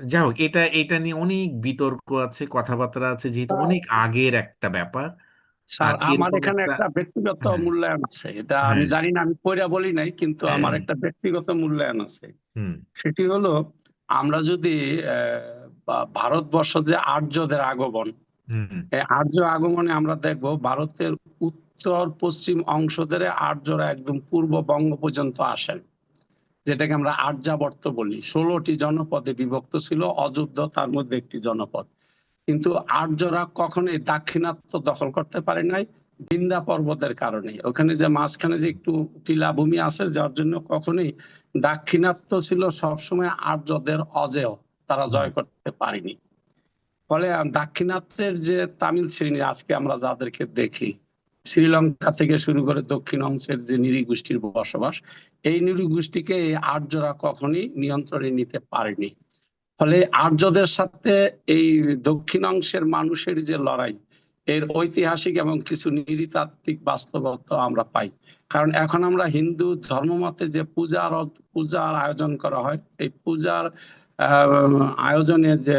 যাই হোক, এটা এটা নিয়ে অনেক বিতর্ক আছে, কথাবার্তা আছে, যেহেতু অনেক আগের একটা ব্যাপার। আর স্যার, আমার এরকম এখানে একটা, একটা ব্যক্তিগত হ্যাঁ, মূল্যায়ন আছে, এটা আমি হ্যাঁ, জানি না, আমি পড়া বলি নাই, কিন্তু হ্যাঁ, আমার একটা ব্যক্তিগত মূল্যায়ন আছে। হুম, সেটি হলো, আমরা যদি ভারতবর্ষ যে আর্যদের আগমন, হুম, এই আর্য আগমনে আমরা দেখব ভারতের উত্তর পশ্চিম অংশ ধরে আর্যরা একদম পূর্ববঙ্গ পর্যন্ত আসেন, যেটাকে আমরা আর্যাবর্ত বলি। 16টি জনপদে বিভক্ত ছিল, অযোধ্যা তার মধ্যে একটি জনপদ। কিন্তু আর্যরা কখনোই দাক্ষিণাত্য দখল করতে পারে নাই, বিন্ধ্যা পর্বতের কারণে। ওখানে যে মাঝখানে যে একটু টিলাভূমি আছে, যার জন্য কখনোই দাক্ষিণাত্য ছিল সবসময় আর্যদের অজেয়, তারা হুম, জয় করতে পারেনি। ফলে দাক্ষিণাত্যের যে তামিল শ্রেণী আজকে আমরা যাদেরকে দেখি, শ্রীলঙ্কা থেকে শুরু করে দক্ষিণ অংশের যে নৃগোষ্ঠীর বসবাস, এই নৃগোষ্ঠীকে এই আর্যরা কখনই নিয়ন্ত্রণে নিতে পারেনি। ফলে আর্যদের সাথে এই দক্ষিণাংশের মানুষের যে লড়াই, এর ঐতিহাসিক এবং কিছু নৃতাত্ত্বিক বাস্তবতা আমরা পাই। কারণ এখন আমরা হিন্দু ধর্মমতে যে পূজার আয়োজন করা হয়, এই পূজার আয়োজনে যে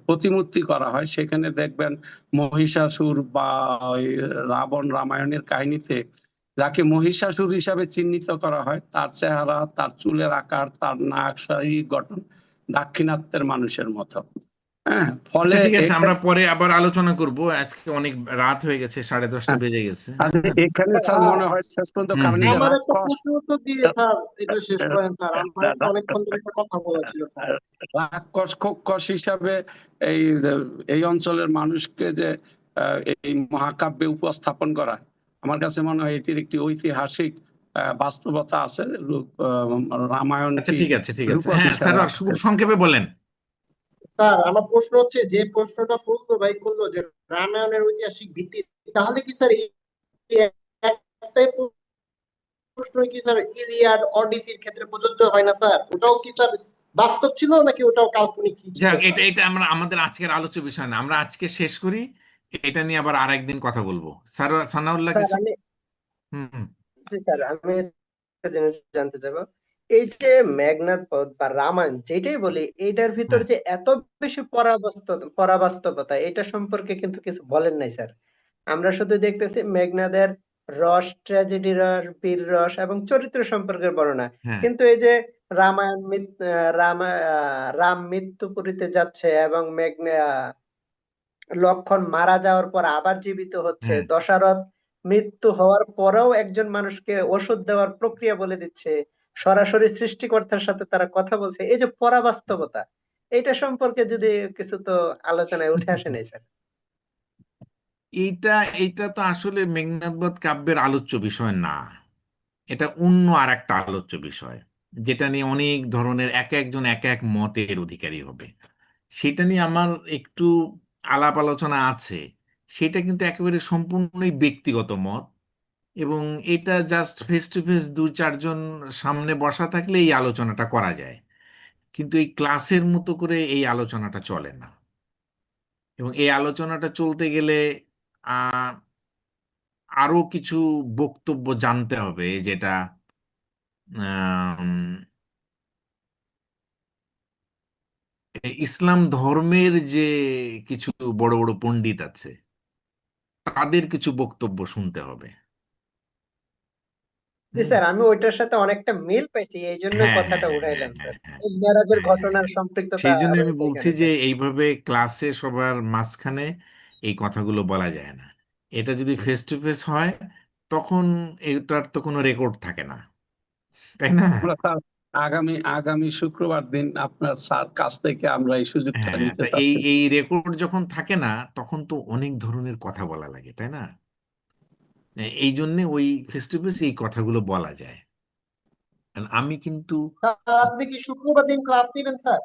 প্রতিমূর্তি করা হয়, সেখানে দেখবেন মহিষাসুর বা ওই রাবণ রামায়ণের কাহিনীতে যাকে মহিষাসুর হিসাবে চিহ্নিত করা হয়, তার চেহারা, তার চুলের আকার, তার নাক, শারীরিক গঠন দাক্ষিণাত্যের মানুষের মতো। হ্যাঁ, আচ্ছা, ফলে ঠিক আছে, এটা, আমরা পরে আবার আলোচনা করব। আজকে অনেক রাত হয়ে গেছে, 10:30 হ্যাঁ, বেজে গেছে। আচ্ছা, হ্যাঁ, এখানে স্যার আহ, মনে হয় শেষ পর্যন্ত, হুম, কারণ এই হুম, যে আমার একটা রাক্ষস, প্রশ্ন উত্তর দিয়ে স্যার এটা শেষ করেন স্যার, আমার একটা অনেকক্ষণ ধরে একটা কথা বলা ছিল স্যার। রাক্ষস খোক্ষস হিসাবে এই এই অঞ্চলের মানুষকে যে এই মহাকাব্যে উপস্থাপন করা, আমার কাছে মনে হয় এটির একটি ঐতিহাসিক বাস্তবতা আছে। আচ্ছা, রামায়ণটি ঠিক আছে, ঠিক আছে, রূপক হ্যাঁ স্যার, হিসাবে আসছে। খুব সংক্ষেপে বলেন। স্যার আমার প্রশ্ন হচ্ছে, যে প্রশ্নটা ফুলকো ভাই করলো যে রামায়ণের ঐতিহাসিক ভিত্তি, তাহলে কি স্যার এই একটাই প্রশ্ন কি স্যার ইলিয়াড অডিসির ক্ষেত্রে প্রযোজ্য হয় না স্যার? ওটাও কি স্যার বাস্তব ছিল নাকি ওটাও কাল্পনিক ছিল যাক, এটা স্যার? এটা আমরা আমাদের আজকের আলোচ্য বিষয় না, আমরা আজকে শেষ করি। এটা নিয়ে আবার আরেকদিন কথা বলবো। স্যার, সানাউল্লাহ স্যার কিছু, আমি, হুম, হুম, জি স্যার আমি একটা জিনিস জানতে চাইবো, এই যে মেঘনাদ বধ বা রামায়ণ যেটাই বলি, এইটার ভিতর হ্যাঁ, যে এত বেশি পরাবাস্তবতা, এটা সম্পর্কে কিন্তু কিছু বলেন নাই স্যার। আমরা শুধু দেখতেছি মেঘনাদের রস, ট্র্যাজেডি রস, বীর রস এবং চরিত্র সম্পর্কের বর্ণনা। হ্যাঁ, কিন্তু এই যে রাম মৃত্যুপুরীতে যাচ্ছে এবং লক্ষণ মারা যাওয়ার পর আবার জীবিত হচ্ছে, হ্যাঁ, দশরথ মৃত্যু হওয়ার পরেও একজন মানুষকে ওষুধ দেওয়ার প্রক্রিয়া বলে দিচ্ছে, সরাসরি সৃষ্টিকর্তার সাথে তারা কথা বলছে, এই যে পরাবাস্তবতা, এটা সম্পর্কে যদি কিছু তো আলোচনায় উঠে আসে নাই স্যার। এইটা এইটা তো আসলে মেঘনাদ বধ কাব্যের আলোচ্য বিষয় না। এটা অন্য আর একটা আলোচ্য বিষয়, যেটা নিয়ে অনেক ধরনের এক একজন এক এক মতের অধিকারী হবে। সেটা নিয়ে আমার একটু আলাপ আলোচনা আছে। সেটা কিন্তু একেবারে সম্পূর্ণই ব্যক্তিগত মত, এবং এটা জাস্ট ফেস টু ফেস দু চারজন সামনে বসা থাকলে এই আলোচনাটা করা যায়। কিন্তু এই ক্লাসের মতো করে এই আলোচনাটা চলে না, এবং এই আলোচনাটা চলতে গেলে আহ আরো কিছু বক্তব্য জানতে হবে, যেটা আম, ইসলাম ধর্মের যে কিছু বড় বড় পণ্ডিত আছে তাদের কিছু বক্তব্য শুনতে হবে। জি হুম, স্যার, আমি ওইটার সাথে অনেকটা মিল পাইছি, এই জন্যই হ্যাঁ, হ্যাঁ, কথাটা হ্যাঁ, হ্যাঁ, উঠাইলাম হ্যাঁ, স্যার। হ্যাঁ, এই মেরাজের হ্যাঁ, হ্যাঁ, ঘটনার হ্যাঁ। সম্পৃক্ততা সেই জন্য আমি রয়েছে বলছি এখানে যে স্যার। এইভাবে ক্লাসে সবার মাঝখানে এই কথাগুলো বলা যায় না। এটা যদি ফেস টু ফেস হয় তখন এটার তো কোনো রেকর্ড থাকে না, তাই না? আমরা স্যার আগামী আগামী শুক্রবার দিন আপনার স্যার কাছ থেকে আমরা এই সুযোগটা হ্যাঁ, নিতে তা এই চাচ্ছি। এই রেকর্ড যখন থাকে না তখন তো অনেক ধরনের কথা বলা লাগে, তাই না? এই জন্যে ওই ফেস টু ফেস এই কথাগুলো বলা যায়। আর আমি কিন্তু স্যার আপনি কি শুক্রবার দিন ক্লাস নেবেন স্যার?